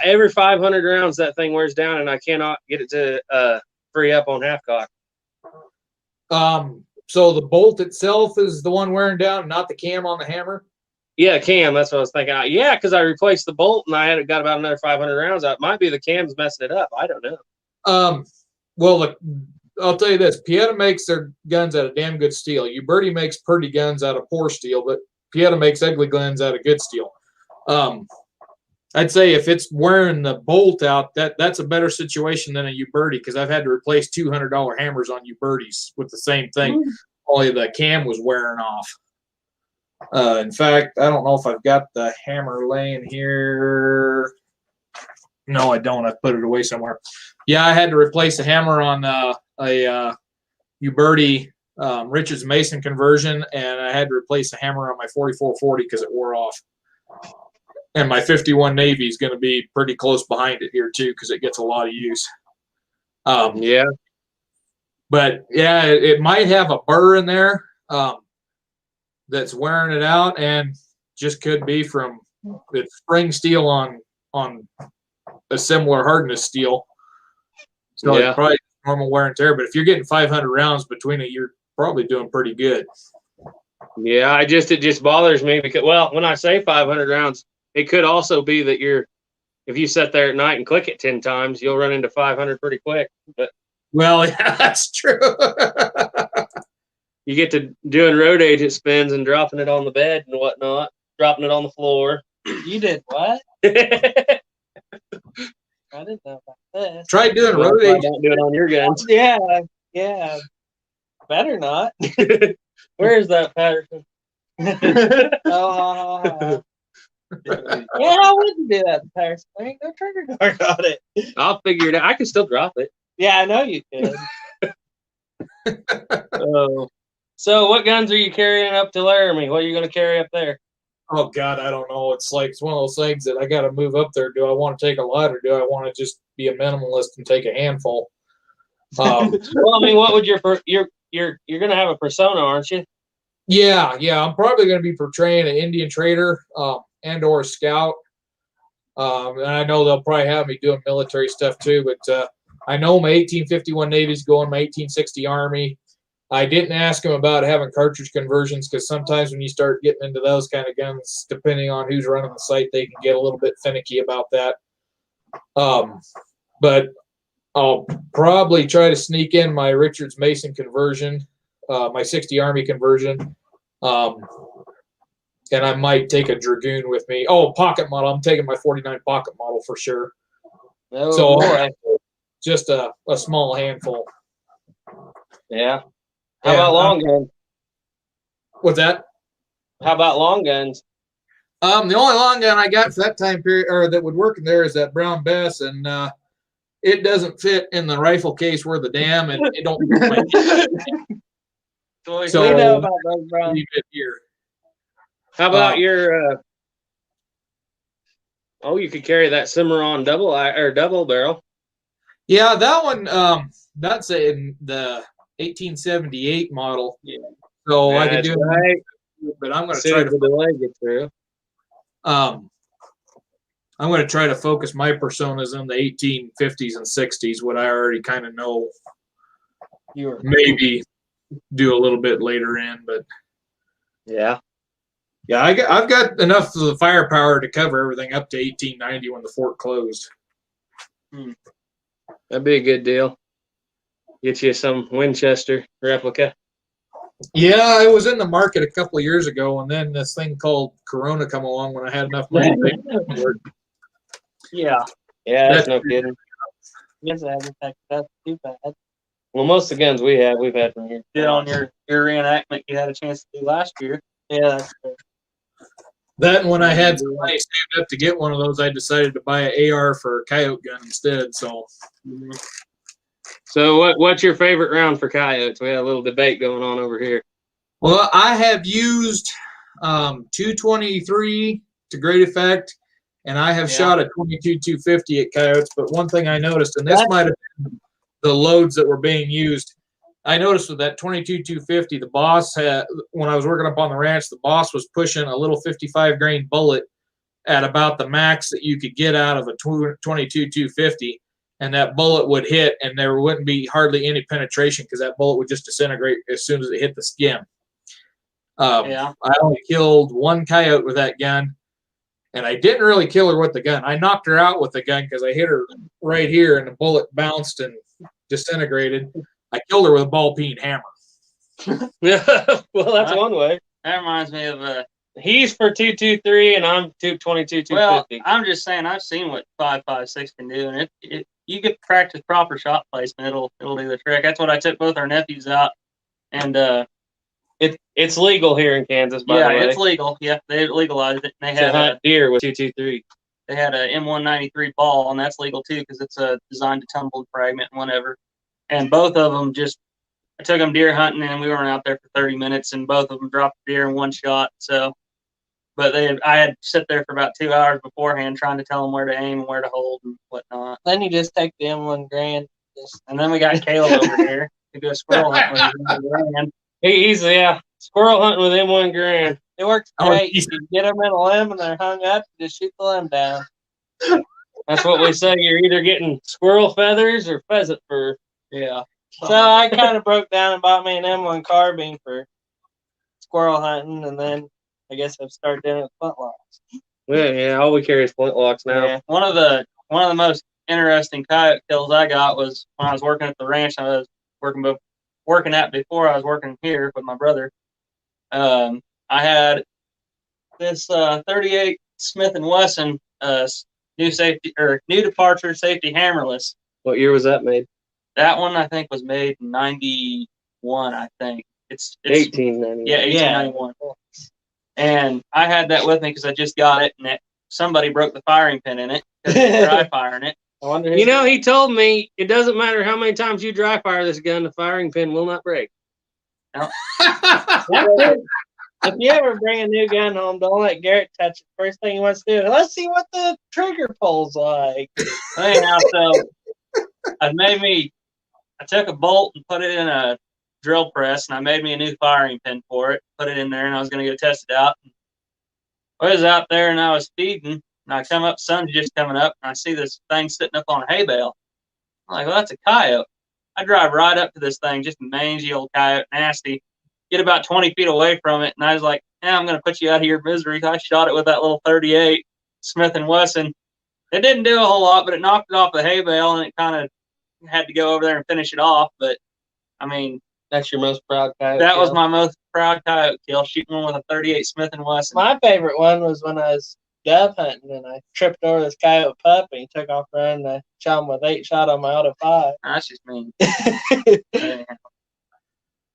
every 500 rounds that thing wears down and I cannot get it to free up on half cock. So the bolt itself is the one wearing down, not the cam on the hammer? Yeah, cam, that's what I was thinking. Yeah, because I replaced the bolt and I got about another 500 rounds out. Might be the cam's messing it up. I don't know. Well, look, I'll tell you this. Pieta makes their guns out of damn good steel. Uberti makes pretty guns out of poor steel, but Pieta makes ugly guns out of good steel. I'd say if it's wearing the bolt out, that's a better situation than a Uberti, because I've had to replace $200 hammers on Ubertis with the same thing. Only the cam was wearing off. In fact, I don't know if I've got the hammer laying here. No, I don't. I've put it away somewhere. Yeah, I had to replace a hammer on a Uberti Richards Mason conversion, and I had to replace a hammer on my 4440 because it wore off. And my 51 Navy is going to be pretty close behind it here too, because it gets a lot of use. Yeah. But yeah, it might have a burr in there that's wearing it out, and just could be from the spring steel on a similar hardness steel. So Yeah. it's probably normal wear and tear. But if you're getting 500 rounds between it, you're probably doing pretty good. Yeah, it just bothers me because, well, when I say 500 rounds, it could also be that if you sit there at night and click it 10 times, you'll run into 500 pretty quick. But Well, yeah, that's true. you get to doing road agent spins and dropping it on the bed and whatnot, dropping it on the floor. You did what? Well, I didn't know about this. Tried doing I road agent. don't do it on your guns. Yeah, yeah. Better not. Where is that, Patterson? Oh. Yeah, I wouldn't do that, Paris. There ain't no trigger guard on it. I'll figure it out. I can still drop it. Yeah, I know you could. So what guns are you carrying up to Laramie? What are you going to carry up there? Oh God, I don't know. It's like it's one of those things that I got to move up there. Do I want to take a lot, or do I want to just be a minimalist and take a handful? Well, I mean, what would you're going to have a persona, aren't you? Yeah. I'm probably going to be portraying an Indian trader and or a scout. And I know they'll probably have me doing military stuff too. But I know my 1851 Navy's going, my 1860 Army. I didn't ask them about having cartridge conversions because sometimes when you start getting into those kind of guns, depending on who's running the site, they can get a little bit finicky about that. But I'll probably try to sneak in my Richards Mason conversion, my 60 Army conversion. And I might take a Dragoon with me. Oh, pocket model. I'm taking my 49 pocket model for sure. Oh, So boy. just a small handful. Yeah. How about long guns? What's that? How about long guns? The only long gun I got for that time period, or that would work in there, is that Brown Bess, and it doesn't fit in the rifle case where the dam, and it don't. So we know about those, bro. leave it here. How about your? You could carry that Cimarron double barrel. Yeah, that one. That's in the 1878 model. Yeah. So I could do right. it, but I'm going to As try soon as the delay gets through. I'm going to try to focus my personas in the 1850s and 60s, what I already kind of know. Maybe do a little bit later in, but yeah, I've got enough of the firepower to cover everything up to 1890 when the fort closed. That'd be a good deal. Get you some Winchester replica. Yeah, I was in the market a couple of years ago, and then this thing called Corona come along when I had enough money to pay for it. Yeah, that's no kidding. Yes, that's too bad. Well, most of the guns we've had from here. Did on your reenactment you had a chance to do last year. Yeah, that's true. That and when I had some money saved up to get one of those, I decided to buy an AR for a coyote gun instead. So what's your favorite round for coyotes? We had a little debate going on over here. Well, I have used 223 to great effect, and I have shot a 22-250 at coyotes. But one thing I noticed, and this might have been the loads that were being used, I noticed with that 22-250, the boss had, when I was working up on the ranch, the boss was pushing a little 55 grain bullet at about the max that you could get out of a 22-250. And that bullet would hit, and there wouldn't be hardly any penetration because that bullet would just disintegrate as soon as it hit the skin. I only killed one coyote with that gun, and I didn't really kill her with the gun. I knocked her out with the gun because I hit her right here, and the bullet bounced and disintegrated. I killed her with a ball-peen hammer. Yeah, well, that's one way. That reminds me of He's for 223, and I'm 222-250. Well, I'm just saying I've seen what 5.56 can do, and it you get practice proper shot placement, it'll do the trick. That's what I took both our nephews out, and it's legal here in Kansas. By the way, it's legal. Yeah, they legalized it. And they had hunt deer with 223. They had a M193 ball, and that's legal too because it's designed to tumble and fragment and whatever. And both of them I took them deer hunting, and we weren't out there for 30 minutes, and both of them dropped the deer in one shot. So. But I had to sit there for about 2 hours beforehand trying to tell them where to aim and where to hold and whatnot. Then you just take the M1 Grand. And then we got Caleb over here to do a squirrel hunt with M1 Grand. He's squirrel hunting with M1 Grand. It works great. You get them in a limb and they're hung up, you just shoot the limb down. That's what we say. You're either getting squirrel feathers or pheasant fur. Yeah. So I kind of broke down and bought me an M1 carbine for squirrel hunting, and then I guess I've started doing it with flintlocks. Yeah, all we carry is flintlocks now. Yeah. One of the most interesting coyote kills I got was when I was working at the ranch. I was working working at before I was working here with my brother. I had this 38 Smith and Wesson new departure safety hammerless. What year was that made? That one I think was made in 91. I think it's 1891. Yeah, 1891. And I had that with me because I just got it, and somebody broke the firing pin in it because they were dry firing it. I wonder You know, he told me it doesn't matter how many times you dry fire this gun, the firing pin will not break. if you ever bring a new gun home, don't let Garrett touch it. First thing he wants to do, let's see what the trigger pull's like. Anyhow, so I took a bolt and put it in a drill press, and I made me a new firing pin for it, put it in there, and I was going to go test it out. I was out there, and I was feeding, and I come up, sun's just coming up, and I see this thing sitting up on a hay bale. I'm like, well, that's a coyote. I drive right up to this thing, just a mangy old coyote, nasty. Get about 20 feet away from it, and I was like, I'm going to put you out of your misery. I shot it with that little 38 Smith & Wesson. It didn't do a whole lot, but it knocked it off the hay bale, and it kind of had to go over there and finish it off. But, I mean, that's your most proud coyote that kill? was my most proud coyote kill, shooting one with a 38 Smith & Wesson. My favorite one was when I was dove hunting, and I tripped over this coyote pup, and he took off running. And I shot him with 8 shot on my auto 5. That's just mean.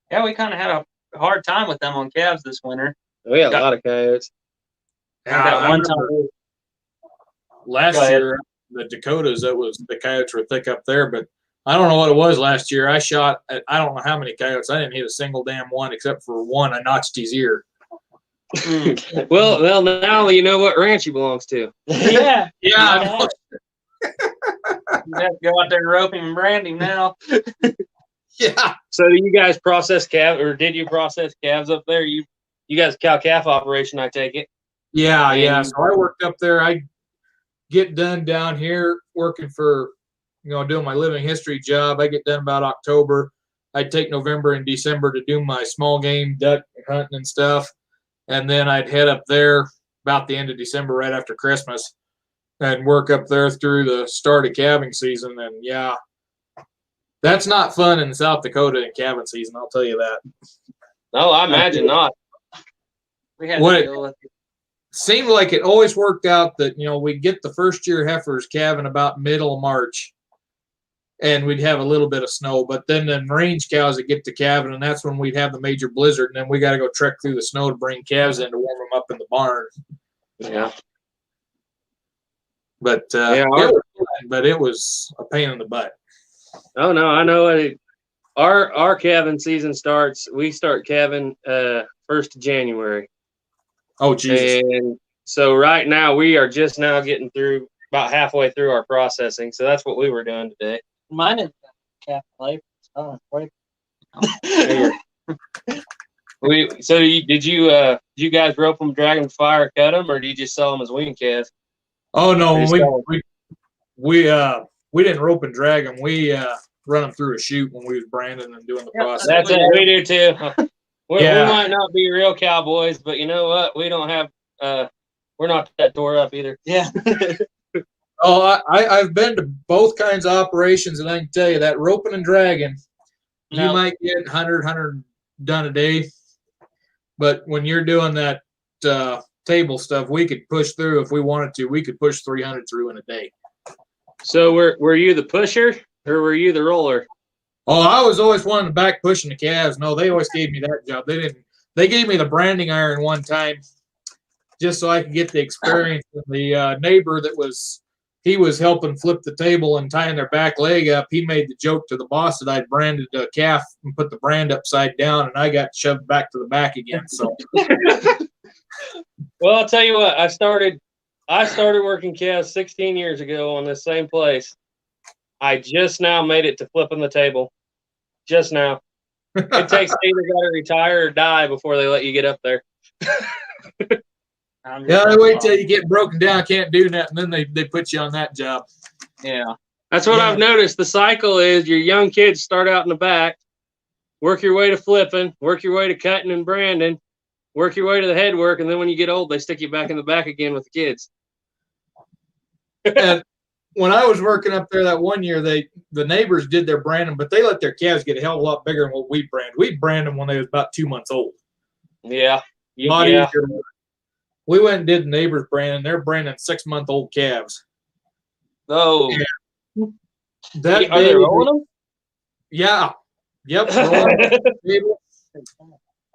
Yeah, we kind of had a hard time with them on calves this winter. We had a lot of coyotes. That one time. Last year, the Dakotas, the coyotes were thick up there, but I don't know what it was last year. I shot at, I don't know how many coyotes. I didn't hit a single damn one except for one. I notched his ear. Well, now you know what ranch he belongs to. Yeah. Yeah. You have to go out there and rope him and brand him now. Yeah. So do you guys process calves, or did you process calves up there? You guys cow-calf operation, I take it. Yeah. So I worked up there. I get done down here working for, doing my living history job. I get done about October. I'd take November and December to do my small game duck hunting and stuff. And then I'd head up there about the end of December, right after Christmas, and work up there through the start of calving season. And yeah, that's not fun in South Dakota in calving season, I'll tell you that. No, I imagine not. We had to deal with it. Seemed like it always worked out that, we'd get the first year heifers calving about middle of March, and we'd have a little bit of snow. But then the range cows that get to calving, and that's when we'd have the major blizzard, and then we got to go trek through the snow to bring calves in to warm them up in the barn. Yeah. But it was fun, but it was a pain in the butt. Oh no, I know. Our calving season starts. We start calving 1st of January. Oh Jesus! And so right now we are just now getting through about halfway through our processing. So that's what we were doing today. Mine is calf labor. Oh, wait. Did you guys rope them, drag them, fire, cut them, or do you just sell them as wean calves? Oh no, we didn't rope and drag them. We run them through a chute when we was branding and doing the process. That's it. We do too. We might not be real cowboys, but you know what? We don't have. We're not that tore up either. Yeah. Oh, I've been to both kinds of operations, and I can tell you that roping and dragging, you might get 100 done a day, but when you're doing that table stuff, we could push through if we wanted to. We could push 300 through in a day. So were you the pusher or were you the roller? Oh, I was always one in the back pushing the calves. No, they always gave me that job. They didn't. They gave me the branding iron one time, just so I could get the experience. The neighbor he was helping flip the table and tying their back leg up. He made the joke to the boss that I'd branded a calf and put the brand upside down, and I got shoved back to the back again. So, well, I'll tell you what. I started working calves 16 years ago on this same place. I just now made it to flipping the table. Just now. It takes either got to retire or die before they let you get up there. Yeah, they wait till you get broken down, can't do nothing, and then they put you on that job. Yeah. That's what I've noticed. The cycle is your young kids start out in the back, work your way to flipping, work your way to cutting and branding, work your way to the head work, and then when you get old, they stick you back in the back again with the kids. And when I was working up there that one year, the neighbors did their branding, but they let their calves get a hell of a lot bigger than what we brand. We brand them when they was about 2 months old. Yeah. A lot Yeah. easier. We went and did the neighbors branding. They're branding 6-month-old calves. Oh. Yeah. That Are they rolling them? Yeah. Yep. Rolling.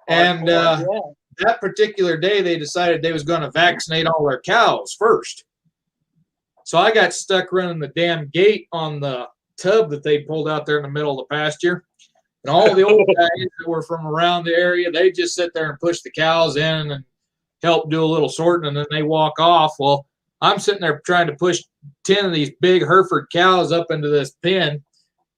And that particular day, they decided they was going to vaccinate all their cows first. So I got stuck running the damn gate on the tub that they pulled out there in the middle of the pasture. And all the old guys that were from around the area, they just sit there and push the cows in and help do a little sorting, and then they walk off. Well, I'm sitting there trying to push 10 of these big Hereford cows up into this pen.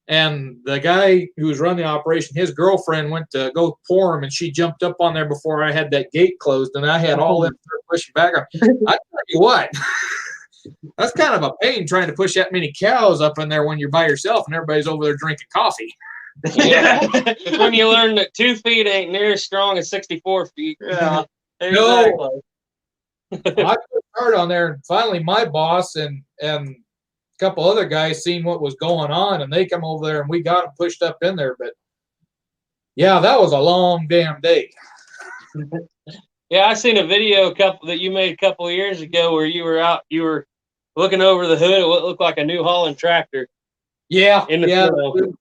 And the guy who was running the operation, his girlfriend went to go pour him, and she jumped up on there before I had that gate closed, and I had all them pushing back. I tell you what, that's kind of a pain trying to push that many cows up in there when you're by yourself and everybody's over there drinking coffee. Yeah. It's when you learn that 2 feet ain't near as strong as 64 feet. Yeah, exactly. No. I put hard on there, and finally my boss and a couple other guys seen what was going on, and they come over there and we got them pushed up in there. But yeah, that was a long damn day. Yeah, I seen a video that you made a couple of years ago where you were looking over the hood of what looked like a New Holland tractor. Yeah, in the field.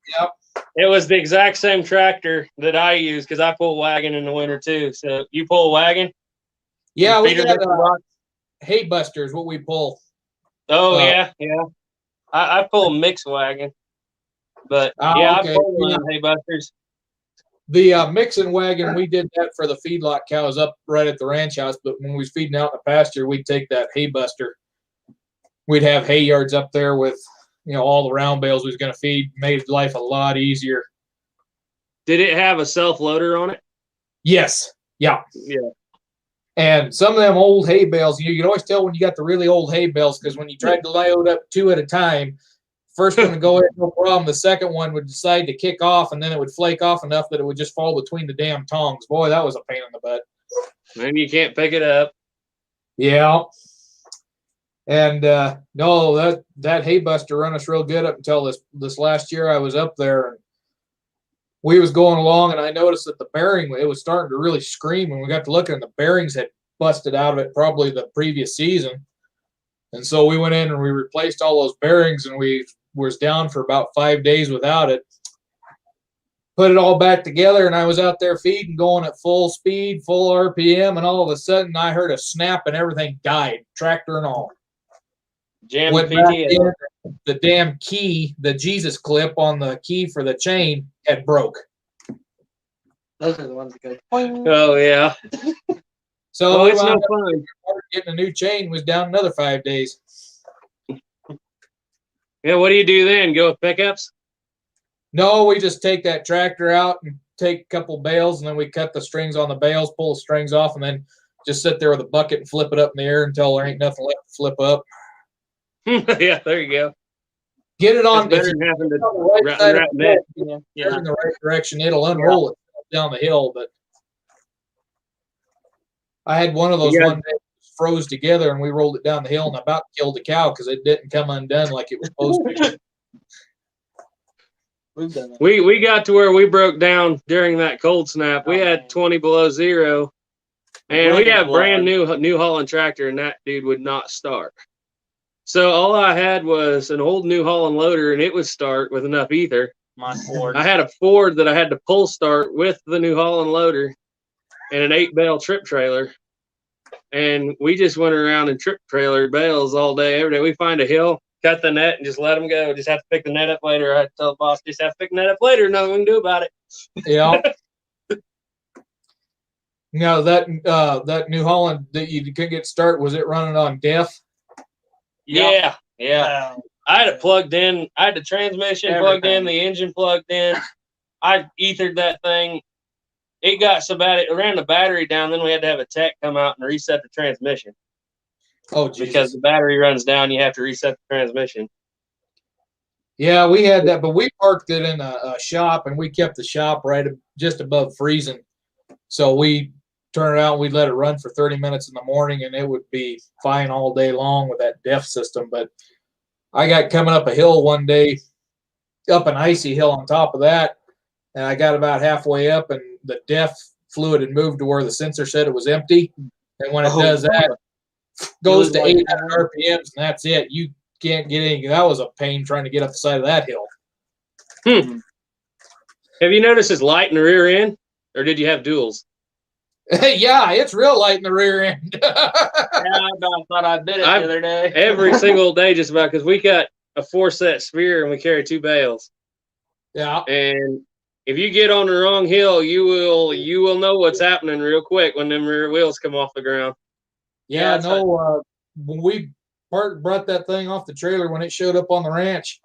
It was the exact same tractor that I use because I pull wagon in the winter too. So you pull wagon? Yeah, we got hay busters, what we pull. Oh yeah. I pull a mixed wagon, but I pull hay busters. The mixing wagon, we did that for the feedlot cows up right at the ranch house. But when we was feeding out in the pasture, we'd take that hay buster. We'd have hay yards up there with, all the round bales we was going to feed. Made life a lot easier. Did it have a self-loader on it? Yes. Yeah. Yeah. And some of them old hay bales, you can always tell when you got the really old hay bales, because when you tried to load up 2 at a time, first one would go in, no problem. The second one would decide to kick off, and then it would flake off enough that it would just fall between the damn tongs. Boy, that was a pain in the butt. And you can't pick it up. Yeah. And no, that hay buster run us real good up until this last year I was up there, and we was going along, and I noticed that the bearing, it was starting to really scream. When we got to looking, and the bearings had busted out of it probably the previous season. And so we went in and we replaced all those bearings, and we was down for about 5 days without it. Put it all back together, and I was out there feeding, going at full speed, full RPM, and all of a sudden I heard a snap and everything died, tractor and all. Went back in, the damn key, the Jesus clip on the key for the chain had broke. Those are the ones that go. Oh yeah. So it's no fun. Getting a new chain was down another 5 days. Yeah, what do you do then? Go with pickups? No, we just take that tractor out and take a couple bales, and then we cut the strings on the bales, pull the strings off, and then just sit there with a bucket and flip it up in the air until there ain't nothing left to flip up. Yeah, there you go. Get it on. Better than having to wrap net. In the right direction, it'll unroll it down the hill. But I had one of those one day froze together, and we rolled it down the hill, and about killed the cow because it didn't come undone like it was supposed to. We got to where we broke down during that cold snap. We had 20 below zero, and we had brand new New Holland tractor, and that dude would not start. So all I had was an old New Holland loader, and it would start with enough ether. My Ford. I had a Ford that I had to pull start with the New Holland loader and an 8-bale trip trailer. And we just went around and trip trailer bales all day, every day. We find a hill, cut the net, and just let them go. Just have to pick the net up later. I tell the boss, just have to pick the net up later. Nothing we can do about it. Yeah. Now that New Holland that you couldn't get start, was it running on DEF? Yeah. I had it plugged in. I had the transmission plugged in, the engine plugged in. I ethered that thing. It got so bad it ran the battery down. Then we had to have a tech come out and reset the transmission. Oh, Jesus. Because the battery runs down, you have to reset the transmission. Yeah, we had that, but we parked it in a shop, and we kept the shop right just above freezing. So we turn it out, we'd let it run for 30 minutes in the morning, and it would be fine all day long with that DEF system. But I got coming up a hill one day, up an icy hill on top of that, and I got about halfway up, and the DEF fluid had moved to where the sensor said it was empty. And when it does that, goes to 800 RPMs, and that's it. You can't get any. That was a pain trying to get up the side of that hill. Have you noticed it's light in the rear end, or did you have duals? Yeah, it's real light in the rear end. Yeah, I about thought I bit it the other day. Every single day, just about, because we got a 4-set sphere and we carry 2 bales. Yeah. And if you get on the wrong hill, you will know what's happening real quick when them rear wheels come off the ground. Yeah, no. When we brought that thing off the trailer, when it showed up on the ranch,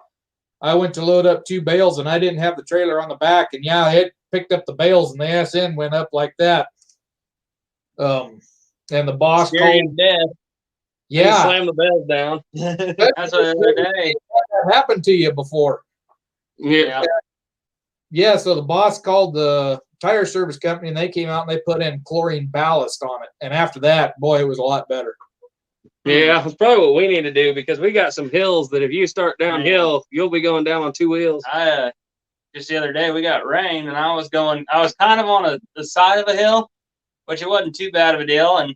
I went to load up 2 bales, and I didn't have the trailer on the back, and yeah, it picked up the bales, and the ass end went up like that. And the boss called. Yeah, slam the bales down. That's what the other day. That happened to you before. Yeah. Yeah, so the boss called the tire service company, and they came out and they put in chlorine ballast on it. And after that, boy, it was a lot better. Yeah, it's probably what we need to do, because we got some hills that if you start downhill, you'll be going down on 2 wheels. Just the other day we got rain, and I was kind of on the side of a hill, which it wasn't too bad of a deal. And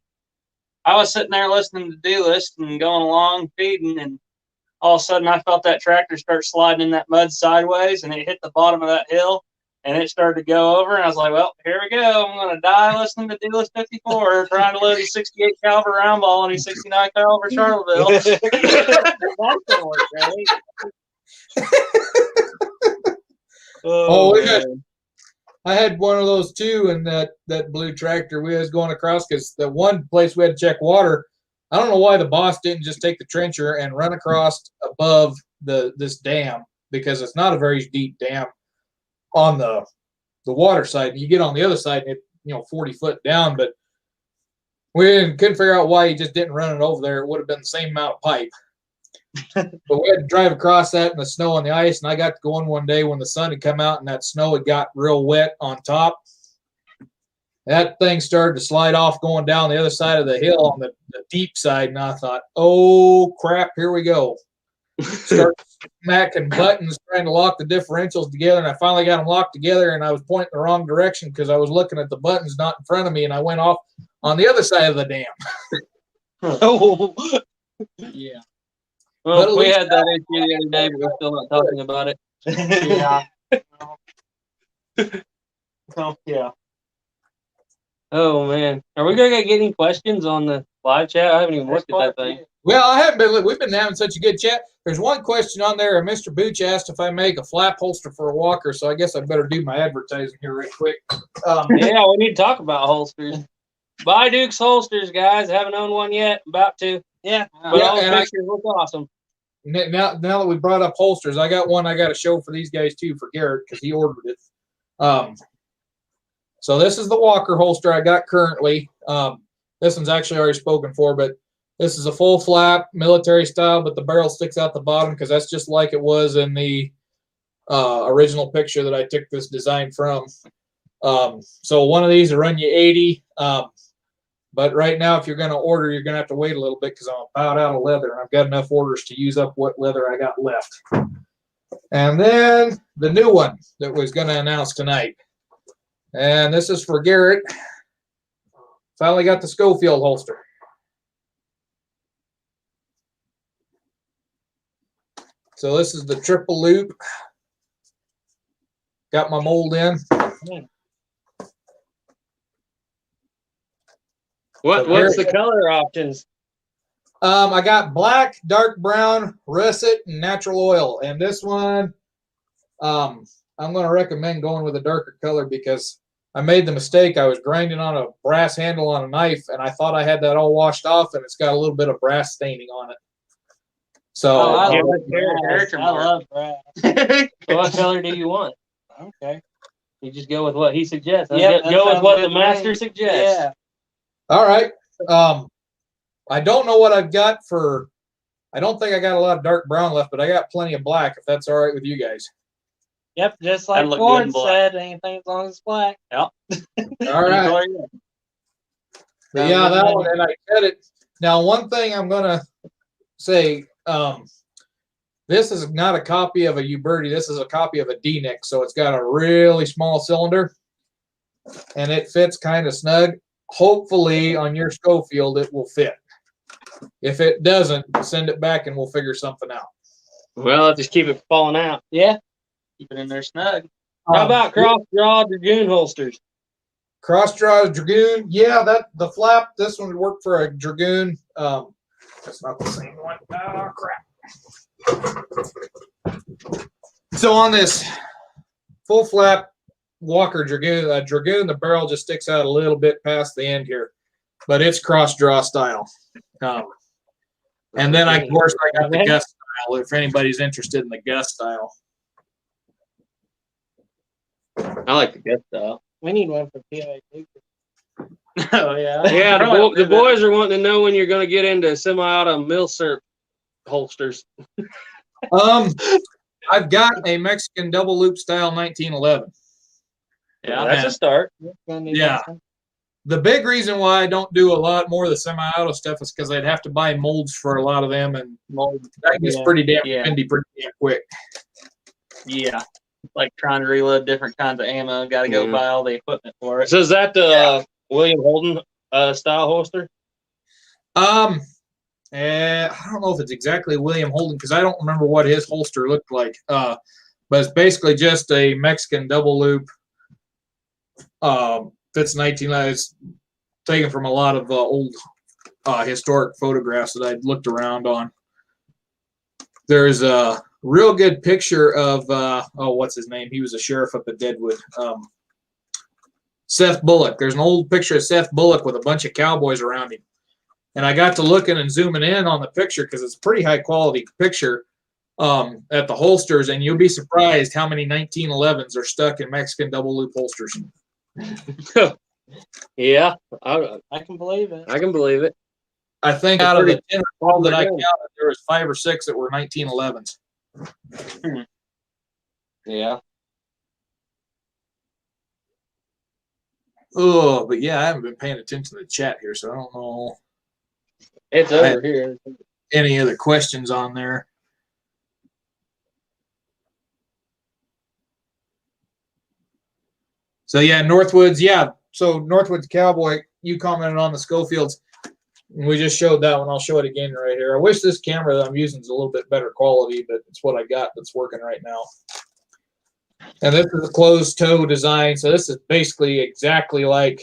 I was sitting there listening to Do List and going along feeding, and all of a sudden I felt that tractor start sliding in that mud sideways, and it hit the bottom of that hill, and it started to go over. And I was like, well, here we go. I'm going to die listening to Do List 54, trying to load a 68 caliber round ball on a 69 caliber Charlottesville. That's gonna work, right? I had one of those too, and that blue tractor we was going across, because the one place we had to check water, I don't know why the boss didn't just take the trencher and run across above this dam, because it's not a very deep dam on the water side. You get on the other side and it 40 foot down, but we couldn't figure out why he just didn't run it over there. It would have been the same amount of pipe. But we had to drive across that in the snow and the ice, and I got to go in one day when the sun had come out and that snow had got real wet on top. That thing started to slide off going down the other side of the hill on the deep side, and I thought, oh crap, here we go. Start smacking buttons trying to lock the differentials together, and I finally got them locked together, and I was pointing the wrong direction because I was looking at the buttons not in front of me, and I went off on the other side of the dam. Oh, Yeah. Well, we had that issue the other day, but we're still not talking about it. yeah. Oh, yeah. Oh, man. Are we going to get any questions on the live chat? I haven't even looked at that thing. Well, I haven't been. We've been having such a good chat. There's one question on there. Mr. Booch asked if I make a flap holster for a walker, so I guess I better do my advertising here right quick. Yeah, we need to talk about holsters. Buy Duke's holsters, guys. Haven't owned one yet. About to. Yeah. But all the pictures look awesome. Now that we brought up holsters, I got one I got to show for these guys too, for Garrett, because he ordered it. So this is the walker holster I got currently. This one's actually already spoken for, but this is a full flap military style, but the barrel sticks out the bottom because that's just like it was in the original picture that I took this design from. So one of these will run you 80. But right now, if you're going to order, you're going to have to wait a little bit because I'm about out of leather, and I've got enough orders to use up what leather I got left. And then the new one that was going to announce tonight. And this is for Garrett. Finally got the Schofield holster. So this is the triple loop. Got my mold in. What's the color options? I got black, dark brown, russet, and natural oil. And this one, I'm going to recommend going with a darker color because I made the mistake. I was grinding on a brass handle on a knife, and I thought I had that all washed off, and it's got a little bit of brass staining on it. So I love brass. What color do you want? Okay. You just go with what he suggests. Yeah, go with what the master suggests. Yeah. all right. I don't know what I've got for. I don't think I got a lot of dark brown left, but I got plenty of black. If that's all right with you guys. Yep, just like That'd look Ford good in black. said, anything as long as it's black. All right. But yeah, that one, and I said it. Now, one thing I'm gonna say, This is not a copy of a Uberti. This is a copy of a D-Nick, so it's got a really small cylinder, and it fits kind of snug. Hopefully, on your Schofield, it will fit. If it doesn't, send it back, and we'll figure something out. Well, I'll just keep it falling out. Yeah. Keep it in there snug. How about cross-draw Dragoon holsters? Cross draws Dragoon? Yeah, the flap. This one would work for a Dragoon. That's not the same one. Oh crap! So on this full flap Walker Dragoon, the barrel just sticks out a little bit past the end here, but it's cross draw style. And then of course I got the Gus style. If anybody's interested in the Gus style. I like the Gus style. We need one for PI. Oh yeah. Yeah, the boys are wanting to know when you're going to get into semi-auto milsurp holsters. I've got a Mexican double loop style 1911. Yeah, that's a start. Yeah. The big reason why I don't do a lot more of the semi-auto stuff is because I'd have to buy molds for a lot of them, and that gets pretty damn spendy pretty damn quick. Yeah. Like trying to reload different kinds of ammo. Got to go buy all the equipment for it. So is that the William Holden style holster? I don't know if it's exactly William Holden because I don't remember what his holster looked like. But it's basically just a Mexican double loop. Fits 19. It's taken from a lot of old historic photographs that I'd looked around on. There's a real good picture of what's his name? He was a sheriff up at Deadwood. Seth Bullock. There's an old picture of Seth Bullock with a bunch of cowboys around him. And I got to looking and zooming in on the picture because it's a pretty high quality picture at the holsters, and you'll be surprised how many 1911s are stuck in Mexican double loop holsters. Yeah, I can believe it. I can believe it. I think out of the 10 or 12 that I counted, there was 5 or 6 that were 1911s. Yeah. Oh, but yeah, I haven't been paying attention to the chat here, so I don't know. It's over here. Any other questions on there? So yeah, Northwoods, yeah. So Northwoods Cowboy, you commented on the Schofields. We just showed that one. I'll show it again right here. I wish this camera that I'm using is a little bit better quality, but it's what I got that's working right now. And this is a closed toe design. So this is basically exactly like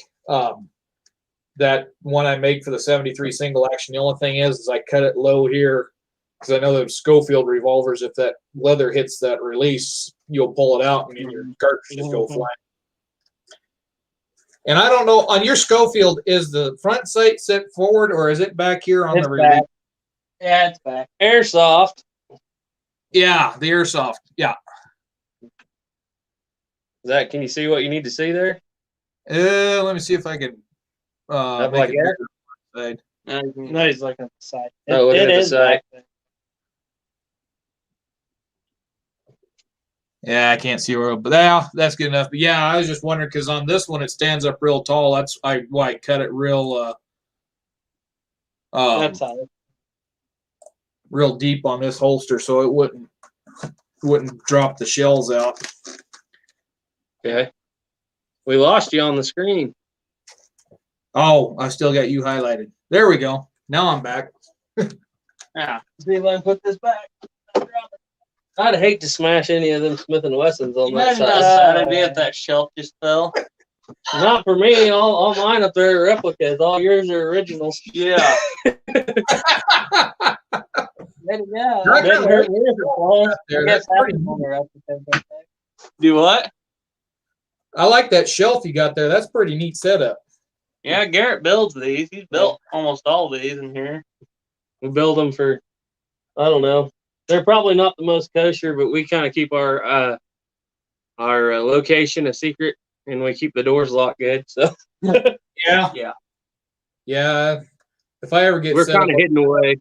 that one I make for the 73 single action. The only thing is I cut it low here because I know the Schofield revolvers, if that leather hits that release, you'll pull it out and then your cartridges go flying. And I don't know, on your Schofield, is the front sight set forward or is it back here on the release? Back. Yeah, it's back. Airsoft. Yeah, the airsoft. Yeah. Can you see what you need to see there? Let me see if I can Up make like it that? side. No, he's looking at the side. Oh, looking at the side. back there. Yeah, I can't see where, but yeah, that's good enough. But yeah, I was just wondering because on this one it stands up real tall. That's why I cut it real That's solid. real deep on this holster so it wouldn't drop the shells out. Okay. We lost you on the screen. Oh, I still got you highlighted. There we go. Now I'm back. Yeah. See if I can put this back. I'd hate to smash any of them Smith & Wessons on that Imagine how side. sad it'd be if that shelf just fell. Not for me. All mine up there are replicas. All yours are originals. Yeah. There you go. That Didn't kinda hurt me if it falls. there. I guess That's pretty that's on the replica. Do what? I like that shelf you got there. That's a pretty neat setup. Yeah, Garrett builds these. He's built almost all these in here. We build them for, I don't know. They're probably not the most kosher, but we kind of keep our location a secret, and we keep the doors locked good. So Yeah. Yeah. Yeah. If I ever get we're set kind of up, hidden away.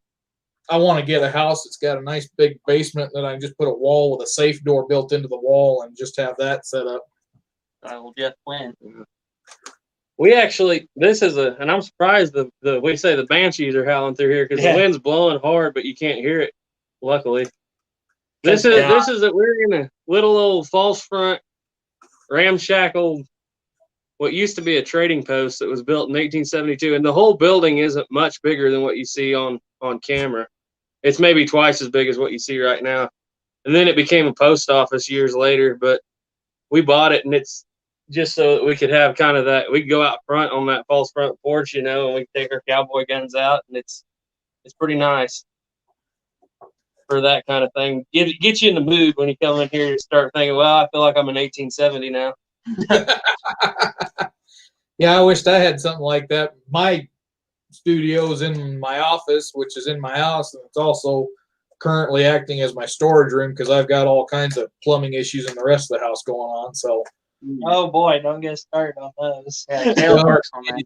I want to get a house that's got a nice big basement that I can just put a wall with a safe door built into the wall and just have that set up. I will just win. We actually, and I'm surprised we say the banshees are howling through here because Yeah. the wind's blowing hard, but you can't hear it. Luckily, This is we're in a little old false front, ramshackle, what used to be a trading post that was built in 1872, and the whole building isn't much bigger than what you see on camera. It's maybe twice as big as what you see right now. And then it became a post office years later, but we bought it, and it's just so that we could have kind of that. We could go out front on that false front porch, you know, and we can take our cowboy guns out, and it's pretty nice for that kind of thing. Get you in the mood when you come in here and start thinking, well, I feel like I'm in 1870 now. Yeah, I wished I had something like that. My studio is in my office, which is in my house, and it's also currently acting as my storage room because I've got all kinds of plumbing issues in the rest of the house going on. So, oh boy, don't get started on those. Yeah, Caleb works on that.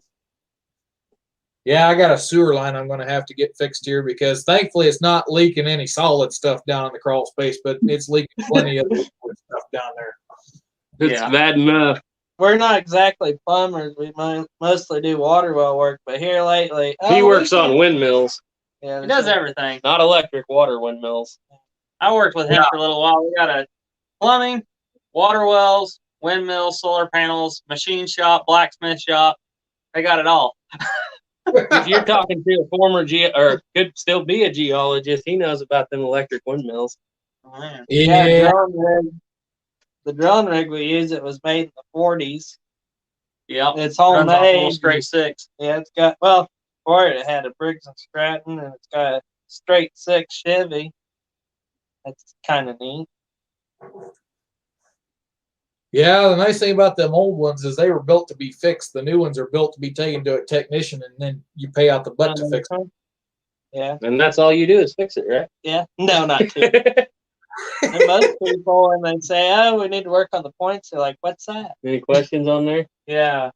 yeah, I got a sewer line I'm going to have to get fixed here because thankfully it's not leaking any solid stuff down in the crawl space, but it's leaking plenty of liquid stuff down there. It's bad enough. We're not exactly plumbers. We mostly do water well work, but here lately, He works on windmills, Yeah, He does everything. not electric water windmills. I worked with him for a little while. We got a plumbing, water wells, windmills, solar panels, machine shop, blacksmith shop. They got it all. If you're talking to a former or could still be a geologist, he knows about them electric windmills. Oh, man. Yeah. The drilling rig we use, it was made in the 40s. Yep. It's Runs off a homemade. little straight six. Yeah, it's got, well, for it had a Briggs and Stratton, and it's got a straight six Chevy. That's kind of neat. Yeah, the nice thing about them old ones is they were built to be fixed. The new ones are built to be taken to a technician, and then you pay out the butt to fix them. Yeah. And that's all you do is fix it, right? Yeah. No, not to. And most people, when they say, oh, we need to work on the points, they're like, what's that? Any questions on there? Yeah.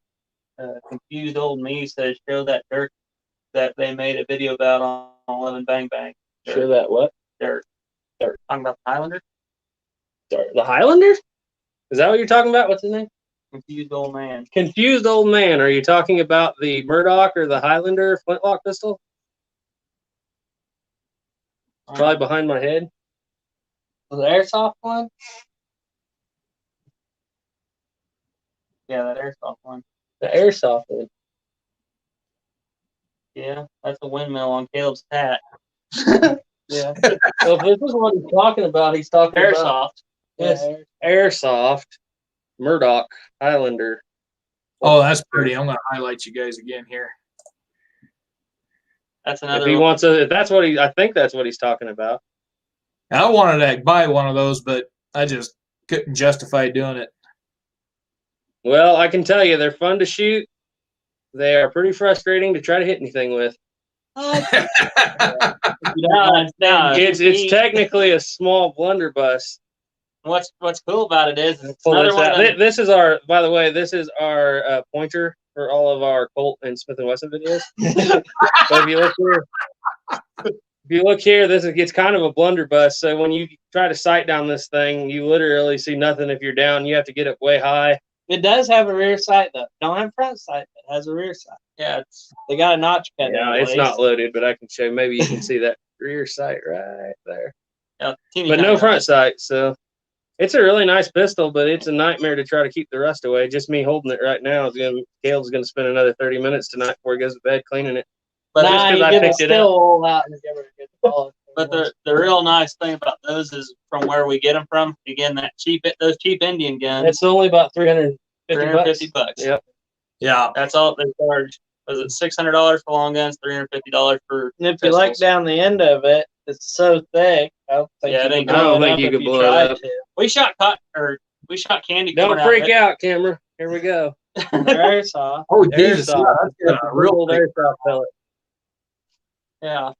Confused old me says show that dirt that they made a video about on 11bangbang. Sure that what? Dirt. Talking about the Highlander? The Highlanders? Is that what you're talking about? What's his name? Confused old man. Confused old man. Are you talking about the Murdoch or the Highlander flintlock pistol? Probably behind my head. The airsoft one? Yeah, that airsoft one. The airsoft one. Yeah, that's a windmill on Caleb's hat. Yeah. So if this is what he's talking about, he's talking about Airsoft. yes, airsoft, Murdoch, Highlander. Oh, that's pretty. I'm going to highlight you guys again here. That's If another he one. wants to, if that's what he, I think that's what he's talking about. I wanted to buy one of those, but I just couldn't justify doing it. Well, I can tell you, they're fun to shoot. They are pretty frustrating to try to hit anything with. It's technically a small blunderbuss. What's cool about it is it's Pull another this one. out. Of them, This is our, by the way, this is our pointer for all of our Colt and Smith & Wesson videos. So if you look here, this gets kind of a blunderbuss. So when you try to sight down this thing, you literally see nothing if you're down. You have to get up way high. It does have a rear sight, though. Don't have front sight, but it has a rear sight. yeah, They got a notch cut. Yeah, in it's place. not loaded, but I can show. Maybe you can see that rear sight right there. teeny But tiny no front one. sight. So it's a really nice pistol, but it's a nightmare to try to keep the rust away. Just me holding it right now Caleb's gonna spend another 30 minutes tonight before he goes to bed cleaning it. But just Nah, 'cause you I get a picked it still up. roll out and give it a good polish. But the real nice thing about those is from where we get them from. Again, those cheap Indian guns. It's only about $350. $350. Yep. Yeah. That's all they charge. Was it $600 for long guns? $350 for And if you like pistols. down the end of it, it's so thick. I don't think Yeah, you it ain't can I don't blow it think up you if could blow it tried up. to. We shot candy corn Don't out freak of it. out, camera. Here we go. They're airsoft. Oh, Jesus. Airsoft. Yeah, that's got a real old big- airsoft pellet. Yeah.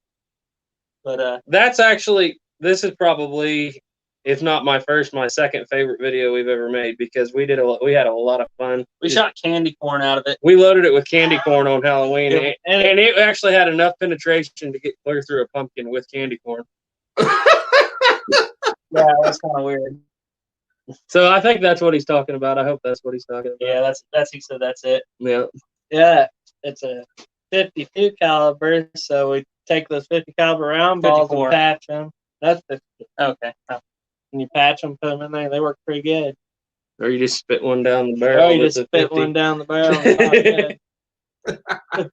But That's actually, this is probably, if not my first, my second favorite video we've ever made because we had a lot of fun. we shot candy corn out of it. We loaded it with candy corn on Halloween, Yeah, and it actually had enough penetration to get clear through a pumpkin with candy corn. Yeah, that's kind of weird. So I think that's what he's talking about. I hope that's what he's talking about. Yeah, that's he said that's it. Yeah. Yeah, it's a 52 caliber, so we take those 50 caliber round balls 54. and patch them. That's 50. Okay. Oh. and you patch them, put them in there. They work pretty good. Or you just spit one down the barrel. Or you with just the spit 50. one down the barrel. And talk good.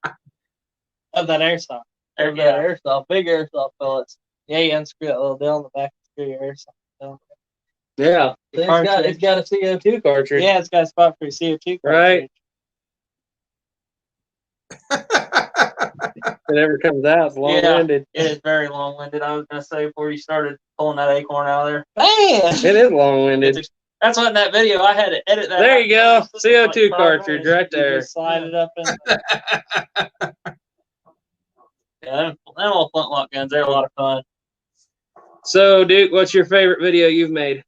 Of that airsoft. Of that airsoft, big airsoft bullets. Yeah, you unscrew that little deal in the back and screw your airsoft down. Yeah. The It's got a CO2 cartridge. Yeah, it's got a spot for your CO2 cartridge. Right. It never comes out. It's long-winded. It is very long-winded. I was gonna say before you started pulling that acorn out of there. Man! It is long-winded. That's what in that video I had to edit that. There out. you go. CO2 Like cartridge right You there. just slide it up in. Yeah, them little flintlock guns, they're a lot of fun. So, Duke, what's your favorite video you've made?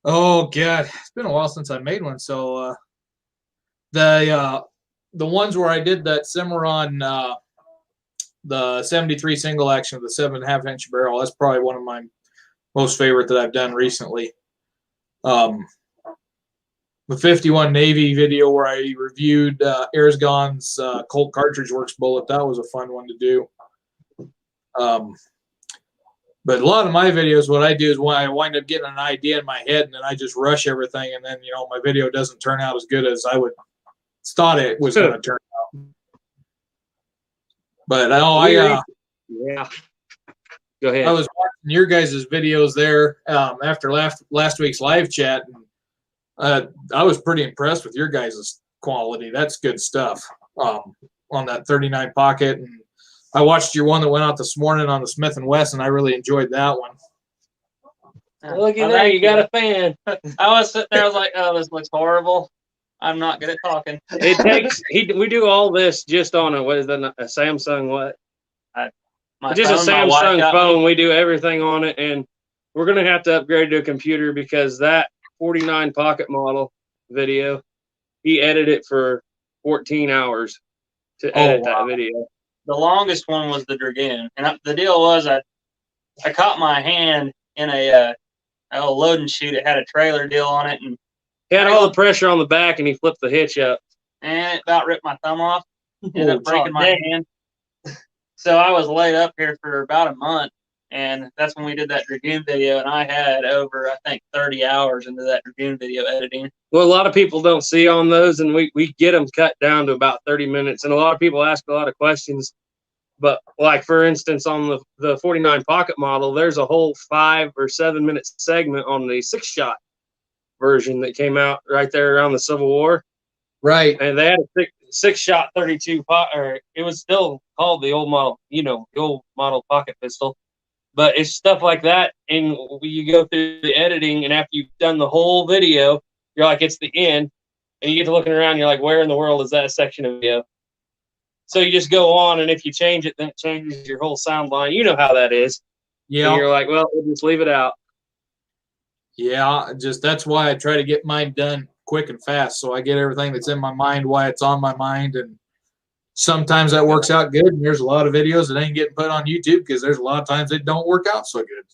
Oh God, it's been a while since I made one. So the ones where I did that Cimarron, the 73 single action of the 7.5-inch barrel, that's probably one of my most favorite that I've done recently. The 51 Navy video where I reviewed Air's-Gone's Colt Cartridge Works bullet, that was a fun one to do. But a lot of my videos, what I do is when I wind up getting an idea in my head and then I just rush everything, and then, you know, my video doesn't turn out as good as I would thought it was going to turn out. But yeah. Go ahead. I was watching your guys' videos there after last week's live chat, and I was pretty impressed with your guys' quality. That's good stuff on that 39 pocket. And I watched your one that went out this morning on the Smith & Wesson. I really enjoyed that one. Look at there, you got a fan. I was sitting there, I was like, oh, this looks horrible. I'm not good at talking. It takes we do all this just on a Samsung what? Just a Samsung phone. We do everything on it, and we're gonna have to upgrade to a computer because that 49 pocket model video, he edited it for 14 hours to edit that video. The longest one was the Dragoon, and the deal was I caught my hand in a loading chute. It had a trailer deal on it, and he had all the pressure on the back, and he flipped the hitch up, and it about ripped my thumb off. Ended up breaking my hand. So I was laid up here for about a month, and that's when we did that Dragoon video, and I had over, I think, 30 hours into that Dragoon video editing. Well, a lot of people don't see on those, and we get them cut down to about 30 minutes, and a lot of people ask a lot of questions. But, like, for instance, on the 49 pocket model, there's a whole 5 or 7 minute segment on the 6-shot version that came out right there around the Civil War. Right. And they had a 6-shot 32 or it was still called the old model, the old model pocket pistol. But it's stuff like that, and you go through the editing, and after you've done the whole video, you're like, it's the end, and you get to looking around, and you're like, where in the world is that section of video? So you just go on, and if you change it, then it changes your whole sound line. You know how that is. Yeah. And you're like, well, we'll just leave it out. Yeah, that's why I try to get mine done quick and fast, so I get everything that's in my mind while it's on my mind. And sometimes that works out good, and there's a lot of videos that ain't getting put on YouTube because there's a lot of times it don't work out so good.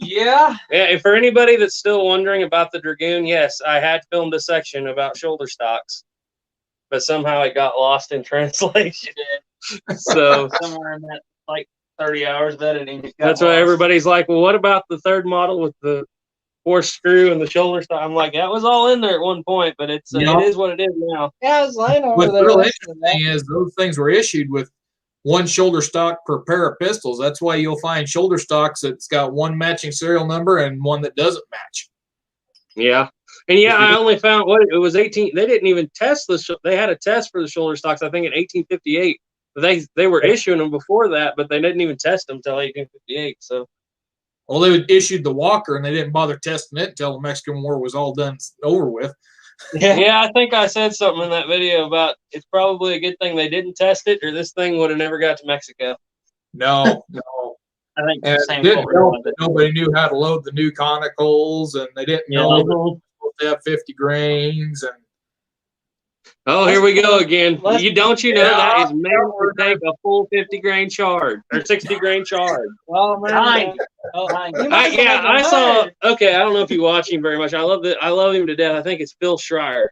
Yeah. And for anybody that's still wondering about the Dragoon, yes, I had filmed a section about shoulder stocks, but somehow it got lost in translation. So somewhere in that, like, 30 hours of editing. That's why everybody's like, well, what about the third model with the 4-screw and the shoulder stock? I'm like, that was all in there at one point, but it is what it is now. Yeah, I was lying over What's there. real interesting is those things were issued with one shoulder stock per pair of pistols. That's why you'll find shoulder stocks that's got one matching serial number and one that doesn't match. Yeah. And yeah, I only found it was 18. They didn't even test they had a test for the shoulder stocks, I think, in 1858. They were issuing them before that, but they didn't even test them until 1858. So, well, they issued the Walker, and they didn't bother testing it until the Mexican War was all done over with. Yeah, I think I said something in that video about it's probably a good thing they didn't test it, or this thing would have never got to Mexico. No. I think nobody knew how to load the new conicals, and they didn't know they were supposed to have 50 grains. And oh, here we go again. That is meant to take a full 50 grain charge or 60 grain charge. Well, man. I saw. Okay, I don't know if you watch him very much. I love him to death. I think it's Phil Schreier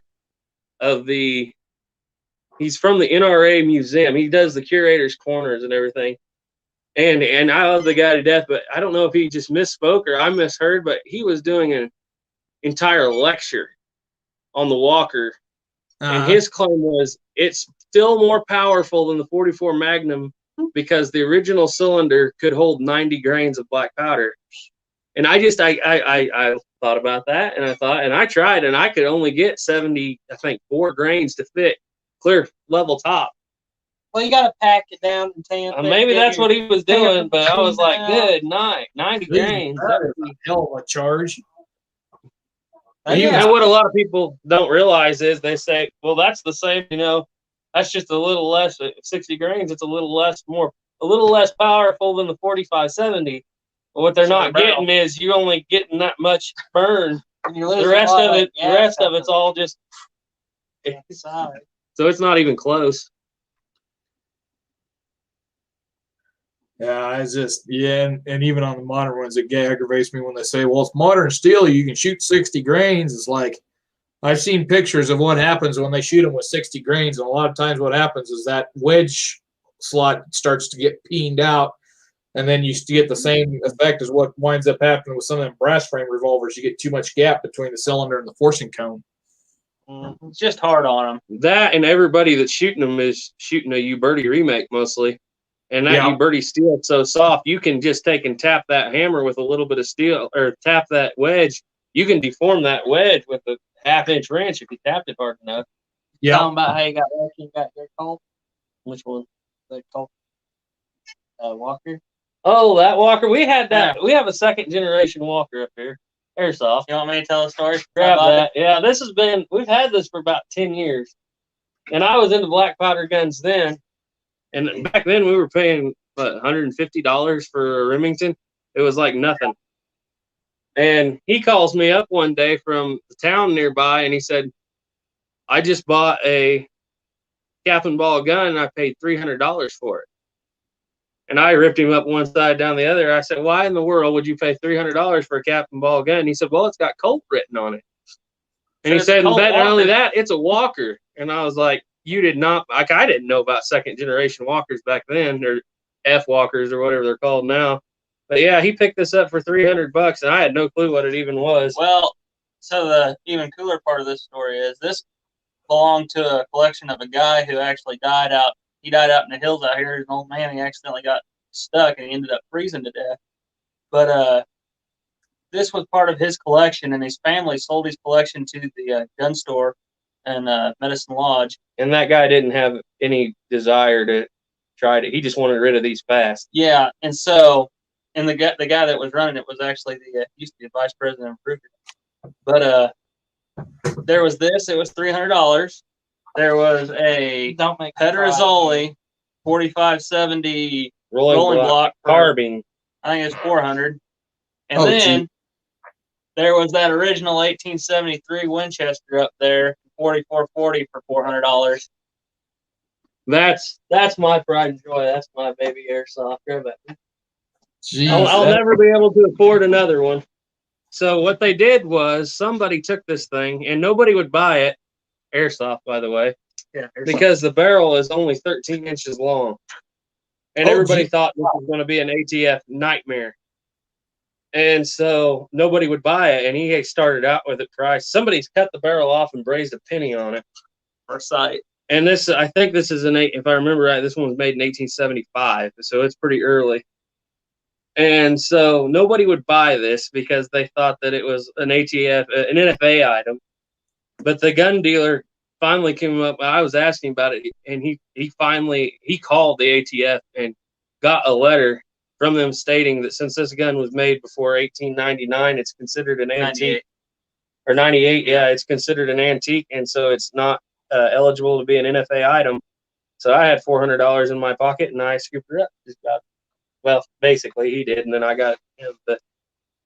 he's from the NRA museum. He does the curator's corners and everything. And I love the guy to death, but I don't know if he just misspoke or I misheard, but he was doing an entire lecture on the Walker, and his claim was it's still more powerful than the 44 Magnum because the original cylinder could hold 90 grains of black powder. And I thought about that, and I tried, and I could only get 70, I think, 4 grains to fit clear level top. Well, you got to pack it down and tan. Maybe that's what he was doing, but I was like, good night, 90 grains. Hell of a charge. And what a lot of people don't realize is they say, well, that's the same, that's just a little less, 60 grains, it's a little less powerful than the 4570. But what they're not getting is you only getting that much burn. The rest of it's all just, so it's not even close. Yeah, and even on the modern ones, it aggravates me when they say, well, it's modern steel, you can shoot 60 grains. It's like, I've seen pictures of what happens when they shoot them with 60 grains, and a lot of times what happens is that wedge slot starts to get peened out, and then you get the same effect as what winds up happening with some of them brass frame revolvers. You get too much gap between the cylinder and the forcing cone. It's just hard on them. That and everybody that's shooting them is shooting a Uberti remake mostly. And that Uberti steel is so soft, you can just take and tap that hammer with a little bit of steel, or tap that wedge. You can deform that wedge with a half-inch wrench if you tapped it hard enough. Yeah. Talking about how you got your Colt. Which one? The Colt Walker? Oh, that Walker. We had that. Yeah. We have a second-generation Walker up here. Airsoft. You want me to tell a story? Grab that. Yeah, we've had this for about 10 years. And I was into black powder guns then. And back then we were paying $150 for a Remington. It was like nothing. And he calls me up one day from the town nearby, and he said, I just bought a cap and ball gun, and I paid $300 for it. And I ripped him up one side, down the other. I said, why in the world would you pay $300 for a cap and ball gun? And he said, well, it's got Colt written on it. And he said, not only that, it's a Walker. And I was like, you did not, like, I didn't know about second generation Walkers back then, or F Walkers or whatever they're called now. But yeah, he picked this up for $300, and I had no clue what it even was. Well, so the even cooler part of this story is this belonged to a collection of a guy who actually died out. He died out in the hills out here. He's an old man. He accidentally got stuck and he ended up freezing to death. But this was part of his collection, and his family sold his collection to the gun store in Medicine Lodge. And that guy didn't have any desire to try to. He just wanted rid of these fast. Yeah, and so, and the guy that was running it was actually used to be the vice president of Ruger. But there was this. It was $300. There was a Pedersoli 4570 rolling block carbine. I think it's $400. And then there was that original 1873 Winchester up there, 4440 for $400. That's my pride and joy. That's my baby airsoft. Jeez, I'll never be able to afford another one. So what they did was somebody took this thing, and nobody would buy it. Airsoft, by the way. Yeah. Because the barrel is only 13 inches long. And everybody thought this was going to be an ATF nightmare. And so nobody would buy it, and he started out with it priced. Somebody's cut the barrel off and brazed a penny on it for sight. And this, I think this is if I remember right, this one was made in 1875, so it's pretty early. And so nobody would buy this because they thought that it was an ATF, an NFA item. But the gun dealer finally came up. I was asking about it, and he called the ATF and got a letter from them stating that since this gun was made before 1899, it's considered an antique. 98. Or 98, yeah, it's considered an antique, and so it's not eligible to be an NFA item. So I had $400 in my pocket, and I scooped her up. Well, basically he did, and then I got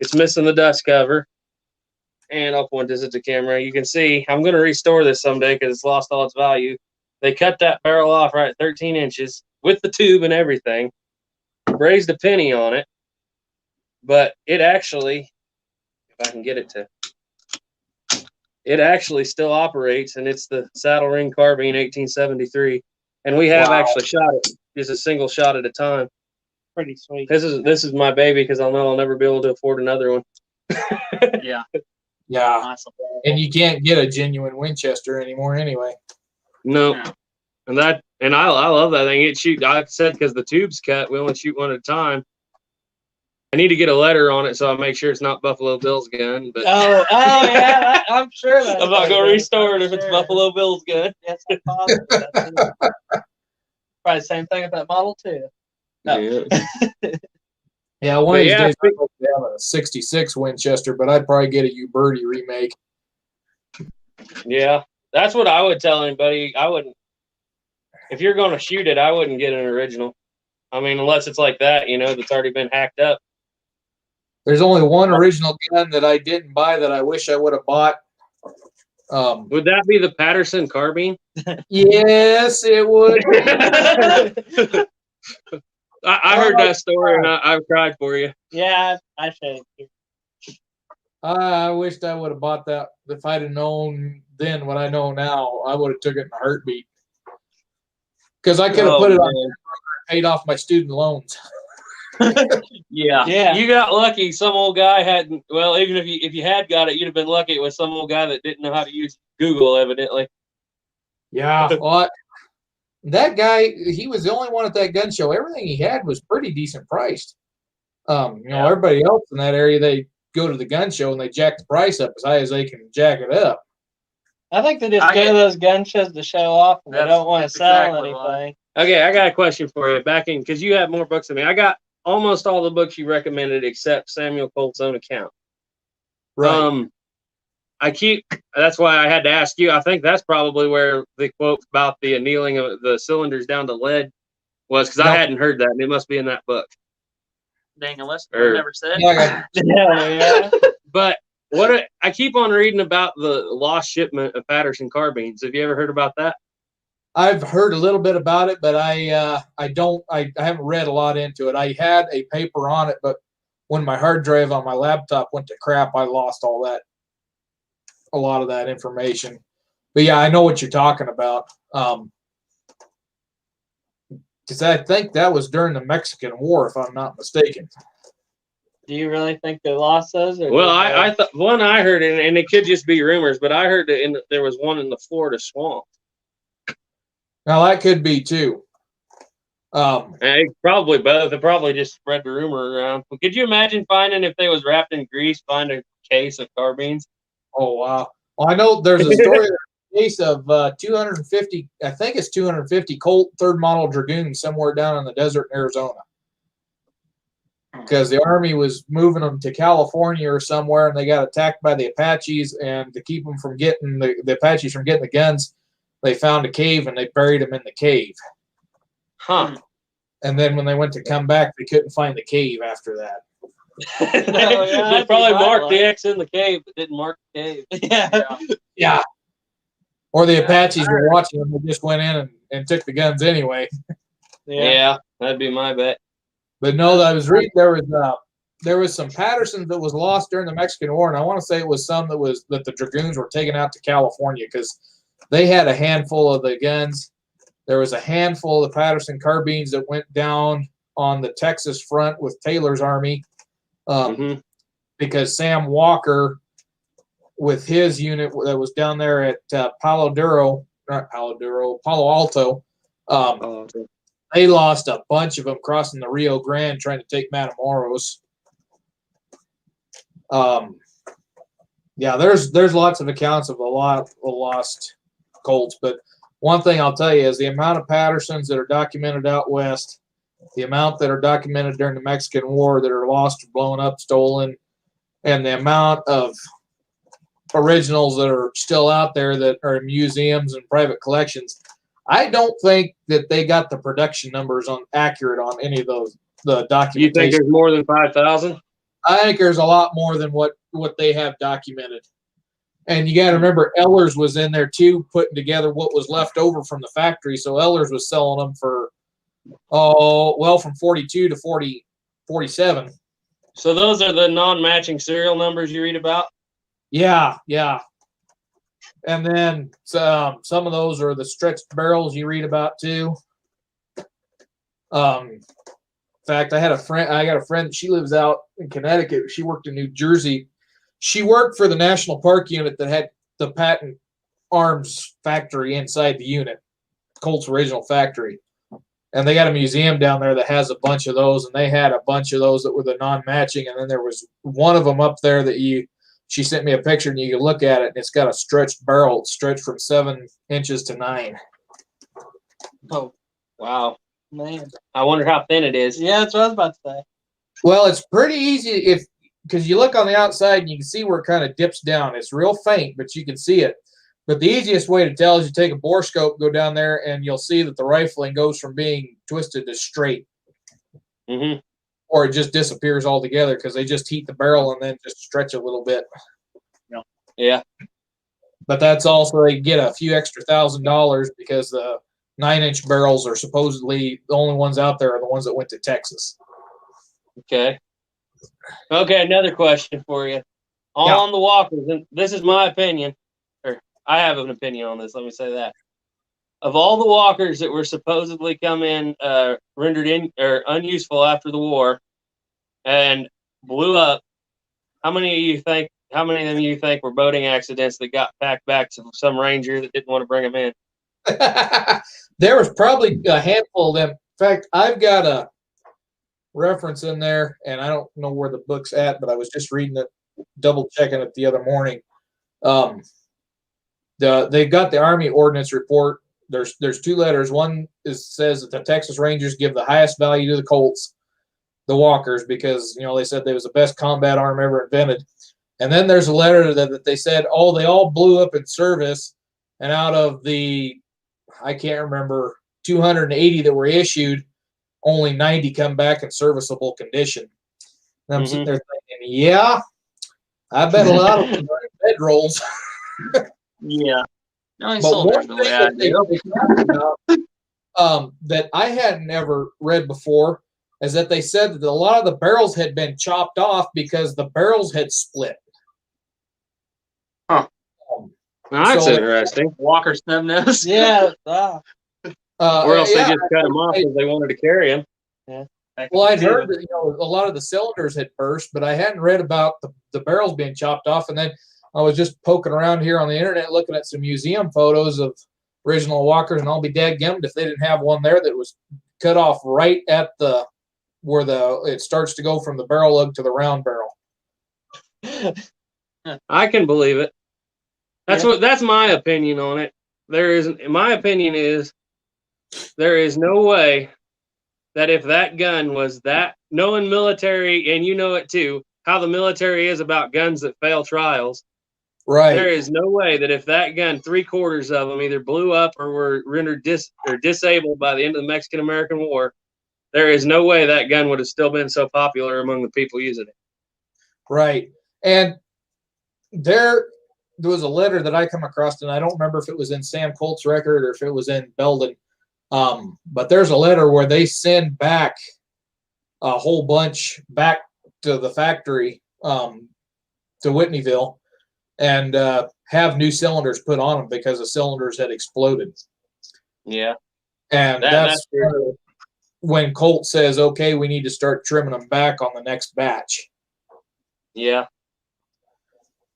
it's missing the dust cover. And I'll point this at the camera. You can see I'm going to restore this someday because it's lost all its value. They cut that barrel off right at 13 inches with the tube and everything. Brazed a penny on it. But it actually, if I can get it to, it actually still operates, and it's the Saddle Ring Carbine 1873. And we have actually shot it just a single shot at a time. pretty sweet. This is my baby because I know I'll never be able to afford another one. Yeah. Yeah. Nice. And you can't get a genuine Winchester anymore anyway. No. Yeah. And I love that thing. I said because the tube's cut, we only shoot one at a time. I need to get a letter on it so I make sure it's not Buffalo Bill's gun. But Oh yeah, I'm sure that. I'm not gonna restore it if it's Buffalo Bill's gun. Yes, I'm positive. That's it. Probably the same thing with that Model 2. No. Yeah. Yeah, one of these yeah, days I'd hope to have a 66 Winchester, but I'd probably get a Uberti remake. Yeah, that's what I would tell anybody. I wouldn't. If you're going to shoot it, I wouldn't get an original. I mean, unless it's like that, that's already been hacked up. There's only one original gun that I didn't buy that I wish I would have bought. Would that be the Patterson carbine? Yes, it would. I heard that story and I cried for you. Yeah, I should. I wished I would have bought that. If I'd have known then what I know now, I would have took it in a heartbeat. Because I could have put it on and paid off my student loans. Yeah. You got lucky. Some old guy hadn't. Well, even if you had got it, you'd have been lucky. It was some old guy that didn't know how to use Google, evidently. Yeah. Well, that guy, he was the only one at that gun show. Everything he had was pretty decent priced. Everybody else in that area, they go to the gun show and they jack the price up as high as they can jack it up. I think they just go to those gun shows to show off and they don't want to sell exactly anything. Okay, I got a question for you. Because you have more books than me. I got almost all the books you recommended except Samuel Colt's own account. Right. That's why I had to ask you. I think that's probably where the quote about the annealing of the cylinders down to lead was, because I hadn't heard that, and it must be in that book. Dang, unless I never said. Yeah. But I keep on reading about the lost shipment of Patterson carbines. Have you ever heard about that? I've heard a little bit about it, but I haven't read a lot into it. I had a paper on it, but when my hard drive on my laptop went to crap, I lost a lot of that information. But yeah, I know what you're talking about. Because I think that was during the Mexican War, if I'm not mistaken. Do you really think they lost those? Well, I thought one I heard, and it could just be rumors, but I heard that there was one in the Florida swamp. Now that could be too. Probably both. They probably just spread the rumor around. But could you imagine finding, if they was wrapped in grease, find a case of carbines? Oh wow! Well, I know there's a story, a case of 250. I think it's 250 Colt third model Dragoons somewhere down in the desert in Arizona. Because the Army was moving them to California or somewhere, and they got attacked by the Apaches. And to keep them from getting the Apaches from getting the guns, they found a cave and they buried them in the cave. Huh. And then when they went to come back, they couldn't find the cave after that. They probably marked the X in the cave, but didn't mark the cave. Yeah. Or the Apaches were watching them. They just went in and took the guns anyway. Yeah, that'd be my bet. But no, I was reading there was some Pattersons that was lost during the Mexican War, and I want to say it was some that the Dragoons were taken out to California because they had a handful of the guns. There was a handful of the Patterson carbines that went down on the Texas front with Taylor's army, because Sam Walker, with his unit that was down there at Palo Alto, they lost a bunch of them crossing the Rio Grande trying to take Matamoros. There's lots of accounts of a lot of lost Colts, but one thing I'll tell you is the amount of Pattersons that are documented out west, the amount that are documented during the Mexican War that are lost, blown up, stolen, and the amount of originals that are still out there that are in museums and private collections. I don't think that they got the production numbers accurate on any of the documentation. You think there's more than 5,000? I think there's a lot more than what they have documented. And you got to remember, Ehlers was in there too, putting together what was left over from the factory. So Ehlers was selling them for, from 42 to 47. So those are the non-matching serial numbers you read about? Yeah. And then some of those are the stretched barrels you read about too. fact, I got a friend, she lives out in Connecticut. She worked in New Jersey. She worked for the National Park unit that had the patent arms factory inside the unit, Colt's original factory. And they got a museum down there that has a bunch of those, and they had a bunch of those that were the non-matching. And then there was one of them up there that she sent me a picture, and you can look at it, and it's got a stretched barrel. It's stretched from 7 inches to 9. Oh, wow. Man. I wonder how thin it is. Yeah, that's what I was about to say. Well, it's pretty easy because you look on the outside and you can see where it kind of dips down. It's real faint, but you can see it. But the easiest way to tell is you take a bore scope, go down there, and you'll see that the rifling goes from being twisted to straight. Mm-hmm. Or it just disappears altogether because they just heat the barrel and then just stretch a little bit. Yeah. But that's also, they get a few extra $1,000 because the 9-inch barrels are supposedly the only ones out there are the ones that went to Texas. Okay. Okay, another question for you. On the walkers, and this is my opinion, or I have an opinion on this, let me say that. Of all the walkers that were supposedly come in rendered in or unuseful after the war and blew up, how many of them you think were boating accidents that got packed back to some ranger that didn't want to bring them in? There was probably a handful of them. In fact, I've got a reference in there, and I don't know where the book's at, but I was just reading it, double checking it the other morning. They've got the Army Ordnance Report. There's 2 letters. One says that the Texas Rangers give the highest value to the Colts, the walkers, because they said they was the best combat arm ever invented. And then there's a letter that they said, they all blew up in service, and out of the, I can't remember, 280 that were issued, only 90 come back in serviceable condition. And I'm sitting there thinking, yeah, I bet a lot of them are in bedrolls. Yeah. No, But one thing that I hadn't ever read before is that they said that a lot of the barrels had been chopped off because the barrels had split. Huh. Now, that's interesting. Walker snub nose. Yeah. Wow. Or else they just cut them off because they wanted to carry them. Yeah. Well, I'd heard that a lot of the cylinders had burst, but I hadn't read about the barrels being chopped off. And then I was just poking around here on the internet looking at some museum photos of original walkers, and I'll be dadgummed if they didn't have one there that was cut off right at where it starts to go from the barrel lug to the round barrel. I can believe it. That's my opinion on it. My opinion is there is no way that if that gun was that, knowing military, and you know it too, how the military is about guns that fail trials. Right. There is no way that if that gun, 3/4 of them either blew up or were rendered disabled by the end of the Mexican-American War, there is no way that gun would have still been so popular among the people using it. Right. And there was a letter that I come across, and I don't remember if it was in Sam Colt's record or if it was in Belden. But there's a letter where they send back a whole bunch back to the factory, to Whitneyville, and have new cylinders put on them because the cylinders had exploded. Yeah. And that's when Colt says, okay, we need to start trimming them back on the next batch. Yeah.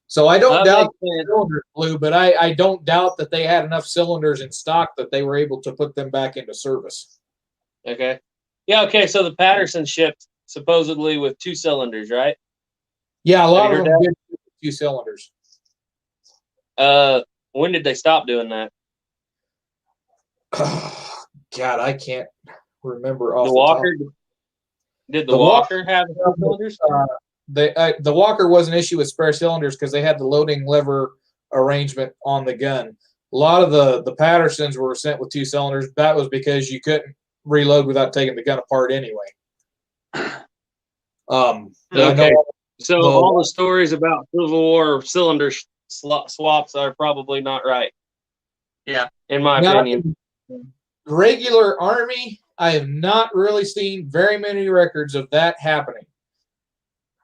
So I don't doubt the cylinders blew, but I don't doubt that they had enough cylinders in stock that they were able to put them back into service. Okay. Yeah, okay, so the Patterson shipped supposedly with 2 cylinders, right? Yeah, a lot of them did 2 cylinders. When did they stop doing that? God, I can't remember off The Walker? Did the Walker have 2 cylinders? The Walker was an issue with spare cylinders because they had the loading lever arrangement on the gun. A lot of the Pattersons were sent with 2 cylinders. That was because you couldn't reload without taking the gun apart anyway. Okay. So all the stories about Civil War cylinder swaps are probably not right. Yeah. In my opinion. Regular Army, I have not really seen very many records of that happening.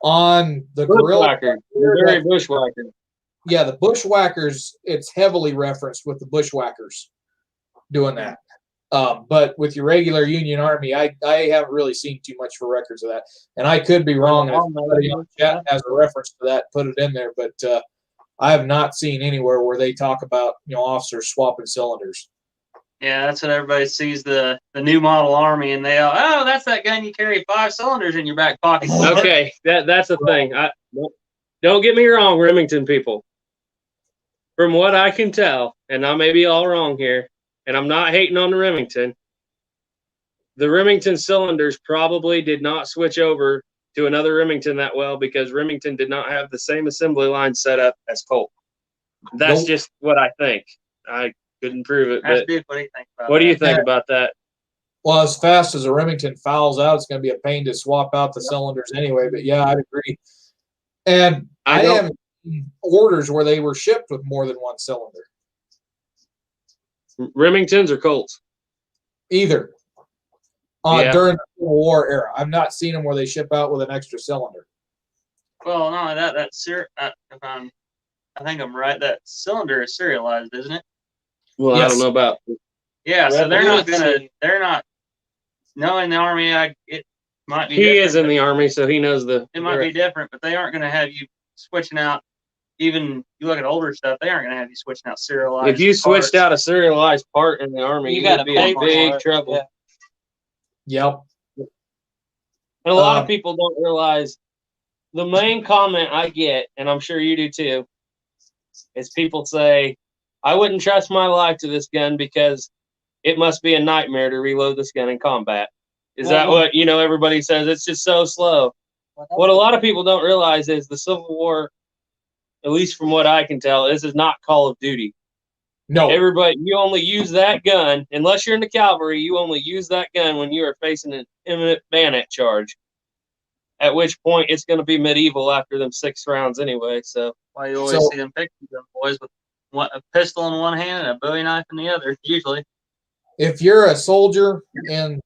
On the Bushwhackers, very bushwhacker. Yeah, the Bushwhackers, it's heavily referenced with the Bushwhackers doing that. But with your regular Union Army, I haven't really seen too much for records of that. And I could be wrong. If somebody on chat has a reference to that, put it in there. But I have not seen anywhere where they talk about, officers swapping cylinders. Yeah, that's what everybody sees the new model Army, and they all, oh, that's that gun you carry 5 cylinders in your back pocket. Okay, that's the thing. Don't get me wrong, Remington people. From what I can tell, and I may be all wrong here, and I'm not hating on the Remington cylinders probably did not switch over to another Remington that well because Remington did not have the same assembly line set up as Colt. That's just what I think. I couldn't prove it, but Duke, what do you think about what do you think about that? Well, as fast as a Remington fouls out, it's going to be a pain to swap out the cylinders anyway. But yeah, I'd agree. And I haven't seen orders where they were shipped with more than one cylinder. Remingtons or Colts? Either. During the Civil War era, I've not seen them where they ship out with an extra cylinder. Well, not only that, I think I'm right. That cylinder is serialized, isn't it? Well, yes. I don't know about. Yeah, so they're not. Knowing the Army, it might be. He is in the Army, so he knows It might be different, but they aren't going to have you switching out. Even you look at older stuff, they aren't going to have you switching out serialized. If you switched out a serialized part in the Army, you got to be in big trouble. Yeah. Yep. And a lot of people don't realize the main comment I get, and I'm sure you do too, is people say, I wouldn't trust my life to this gun because it must be a nightmare to reload this gun in combat. Is that what, everybody says? It's just so slow. What a lot of people don't realize is the Civil War, at least from what I can tell, this is not Call of Duty. No. Everybody, you only use that gun, unless you're in the cavalry, you only use that gun when you are facing an imminent bayonet charge. At which point, it's going to be medieval after them 6 rounds anyway. So why you always see them pictures of boys with a pistol in one hand and a Bowie knife in the other, usually. If you're a soldier in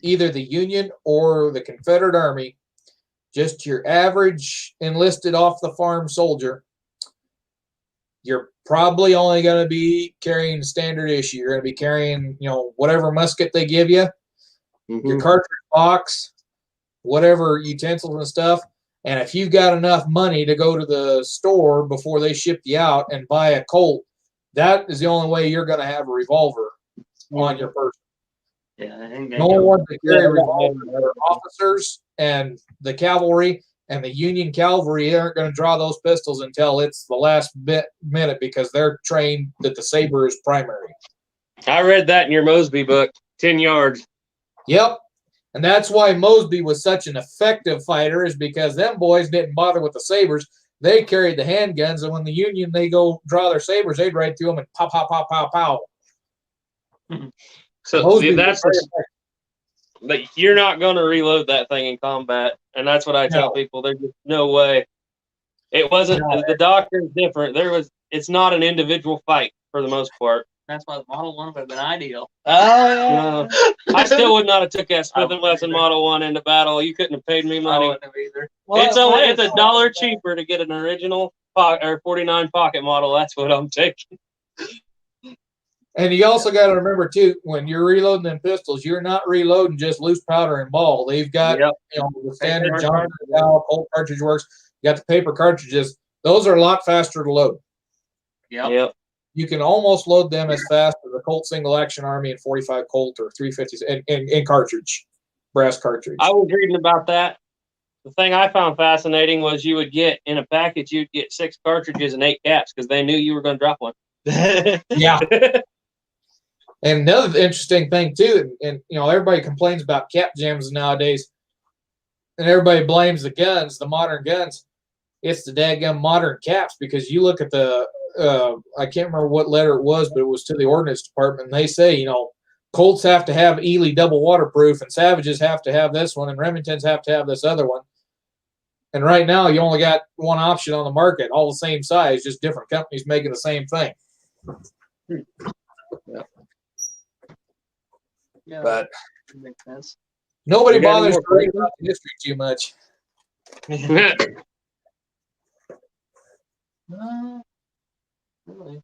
either the Union or the Confederate Army, just your average enlisted off-the-farm soldier, you're probably only going to be carrying standard issue. You're going to be carrying, whatever musket they give you, your cartridge box, whatever utensils and stuff. And if you've got enough money to go to the store before they ship you out and buy a Colt, that is the only way you're going to have a revolver on your person. Yeah, no one wants to carry a revolver. Their officers and the cavalry and the Union cavalry aren't going to draw those pistols until it's the last minute because they're trained that the saber is primary. I read that in your Mosby book, 10 yards. Yep. And that's why Mosby was such an effective fighter, is because them boys didn't bother with the sabers. They carried the handguns, and when the Union, they go draw their sabers, they'd right through them and pow, pow, pow, pow, pow. So that's but you're not going to reload that thing in combat, and that's what I tell people. There's just no way. It wasn't. The doctrine's different. It's not an individual fight for the most part. That's why the Model 1 would have been ideal. I still would not have took that Smith & Wesson Model 1 into battle. You couldn't have paid me money. I wouldn't have either. It's $1 cheaper to get an original 49 pocket model. That's what I'm taking. And you also got to remember too, when you're reloading them pistols, you're not reloading just loose powder and ball. They've got the standard Johnson Colt cartridge works. You got the paper cartridges. Those are a lot faster to load. Yep. You can almost load them as fast as a Colt single action Army and 45 Colt or 350s in cartridge, brass cartridge. I was reading about that. The thing I found fascinating was you would get in a package, you'd get 6 cartridges and 8 caps because they knew you were going to drop one. Yeah. And another interesting thing too, and everybody complains about cap jams nowadays, and everybody blames the guns, the modern guns. It's the daggum modern caps, because you look at the I can't remember what letter it was, but it was to the Ordnance Department, and they say, Colts have to have Ely double waterproof, and Savages have to have this one, and Remingtons have to have this other one. And right now, you only got one option on the market, all the same size, just different companies making the same thing. Yeah, but that makes sense. Nobody bothers to read about the history too much. Really?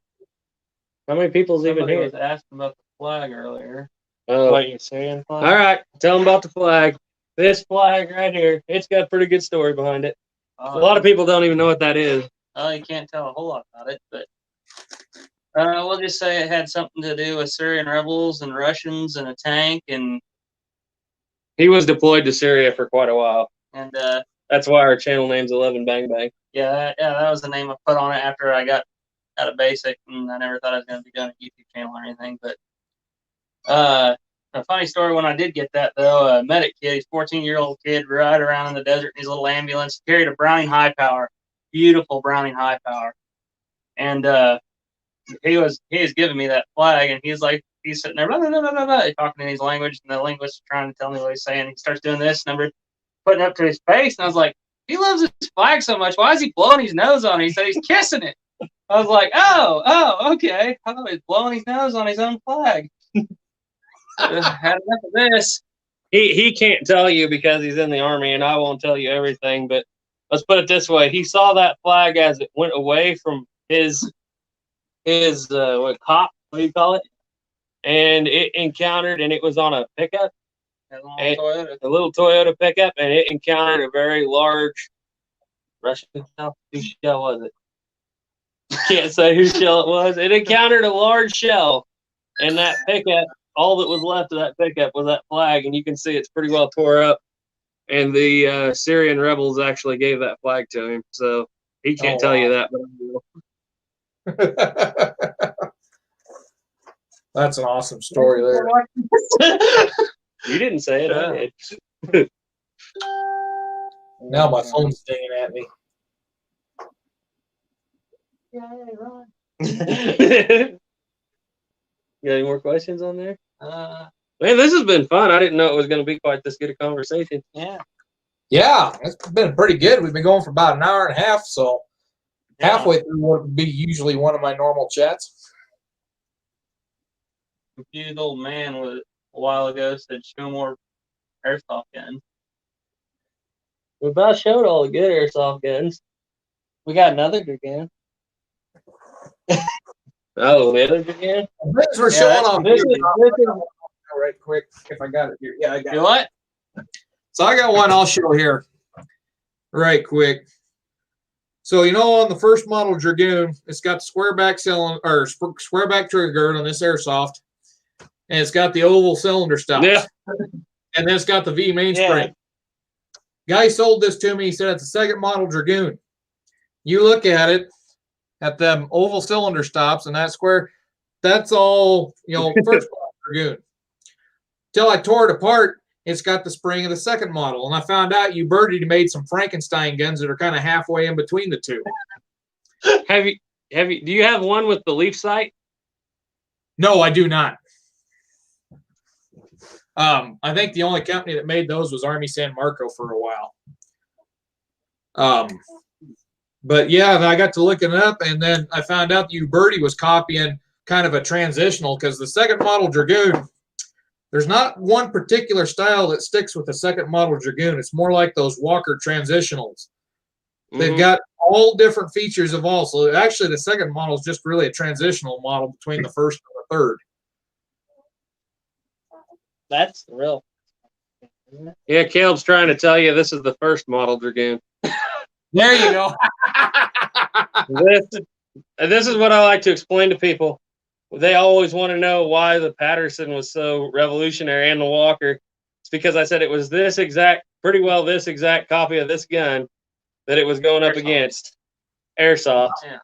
How many people's even here? Was asking about the flag earlier. Oh, What, your Syrian flag? all right. Tell them about the flag. This flag right here. It's got a pretty good story behind it. A lot of people don't even know what that is. You can't tell a whole lot about it, but we'll just say it had something to do with Syrian rebels and Russians and a tank and He was deployed to Syria for quite a while. and That's why our channel name's 11bangbang. yeah, that was the name I put on it after I got out of basic, and I never thought I was going to be doing a YouTube channel or anything. But a funny story when I did get that though, a medic kid, he's a 14-year-old kid, ride around in the desert in his little ambulance, carried a Browning high power, beautiful Browning high power, and he was giving me that flag, and he's sitting there, blah, blah, blah, blah, blah, talking in his language, and the linguist trying to tell me what he's saying. He starts doing this, and I'm putting it up to his face, and I was like, he loves his flag so much. Why is he blowing his nose on it? He said he's kissing it. I was like, oh, okay. I thought he was blowing his nose on his own flag. Had enough of this. He can't tell you because he's in the army, and I won't tell you everything. But let's put it this way: he saw that flag as it went away from his cop, what do you call it? And it encountered, and it was on a pickup, a little Toyota pickup, and it encountered a very large Russian shell. Whose shell was it? Can't say whose shell it was. It encountered a large shell, and that pickup, all that was left of that pickup was that flag, and you can see it's pretty well tore up. And the Syrian rebels actually gave that flag to him, so he can't tell you that, but I will. That's an awesome story there. You didn't say it, I did. Now my phone's dinging at me. You got any more questions on there? Man, this has been fun. I didn't know it was going to be quite this good a conversation. Yeah. Yeah, it's been pretty good. We've been going for about an hour and a half, so halfway through what would be usually one of my normal chats. Confused old man was a while ago said show more airsoft guns. We about showed all the good airsoft guns. We got another again. Oh, the other again? Things we're showing off. This is Right quick, if I got it here. Yeah, I got You it. what? So I got one I'll show here right quick. So, you know, on the first model Dragoon, it's got the square back cylinder or square back trigger guard on this airsoft, and it's got the oval cylinder stops. Yeah. And then it's got the V mainspring. Guy sold this to me. He said it's a second model Dragoon. You look at it, at them oval cylinder stops and that square, that's all, you know, first model Dragoon. Till I tore it apart, it's got the spring of the second model. And I found out you Birdie made some Frankenstein guns that are kind of halfway in between the two. Do you have one with the leaf sight? No, I do not. I think the only company that made those was Army San Marco for a while. But yeah, I got to looking it up, and then I found out that Birdie was copying kind of a transitional, because the second model Dragoon, there's not one particular style that sticks with the second model Dragoon. It's more like those Walker transitionals. They've got all different features of all. So actually, the second model is just really a transitional model between the first and the third. That's the real. Yeah, Caleb's trying to tell you this is the first model Dragoon. There you go. This is what I like to explain to people. They always want to know why the Patterson was so revolutionary and the Walker. It's because I said it was this exact copy of this gun that it was going up against. Airsoft. Yeah.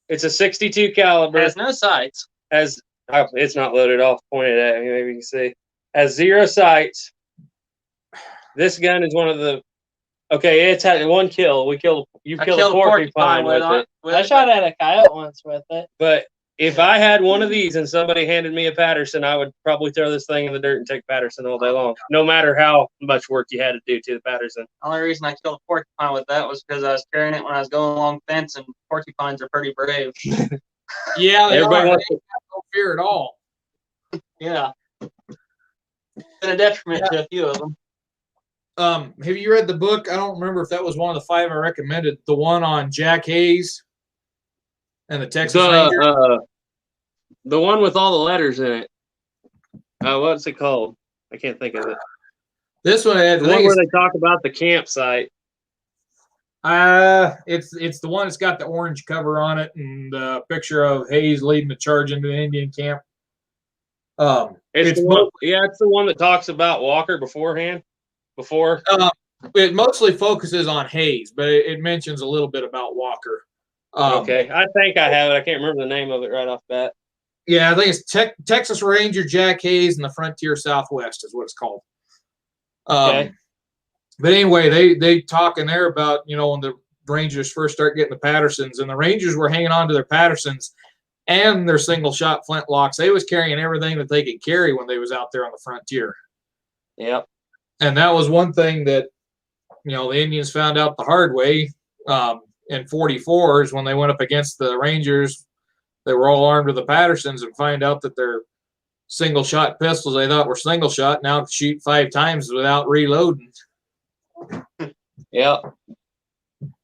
It's a 62 caliber. It has no sights. It's not loaded off, pointed at me, maybe you can see. Has 0 sights. This gun is one of the it's had one kill. You killed a porcupine with it. I shot at a coyote once with it. But if I had one of these and somebody handed me a Patterson, I would probably throw this thing in the dirt and take Patterson all day long, no matter how much work you had to do to the Patterson. The only reason I killed a porcupine with that was because I was carrying it when I was going along the fence, and porcupines are pretty brave. Yeah, Everybody wants to no fear at all. Yeah. Been a detriment to a few of them. Have you read the book? I don't remember if that was one of the 5 I recommended. The one on Jack Hayes and the Texas Ranger. The one with all the letters in it. What's it called? I can't think of it. This one, I The one think where they talk about the campsite. it's the one that's got the orange cover on it and a picture of Hayes leading the charge into the Indian camp. It's the one, it's the one that talks about Walker beforehand. It mostly focuses on Hayes, but it mentions a little bit about Walker. Okay, I think I have it. I can't remember the name of it right off the bat. Yeah, I think it's Texas Ranger Jack Hayes and the Frontier Southwest is what it's called. Okay. But anyway, they talk in there about, you know, when the Rangers first start getting the Pattersons, and the Rangers were hanging on to their Pattersons and their single shot flintlocks. They was carrying everything that they could carry when they was out there on the frontier. Yep. And that was one thing that, you know, the Indians found out the hard way in 44 is when they went up against the Rangers. They were all armed with the Pattersons and find out that their single shot pistols they thought were single shot now could shoot 5 times without reloading. Yep.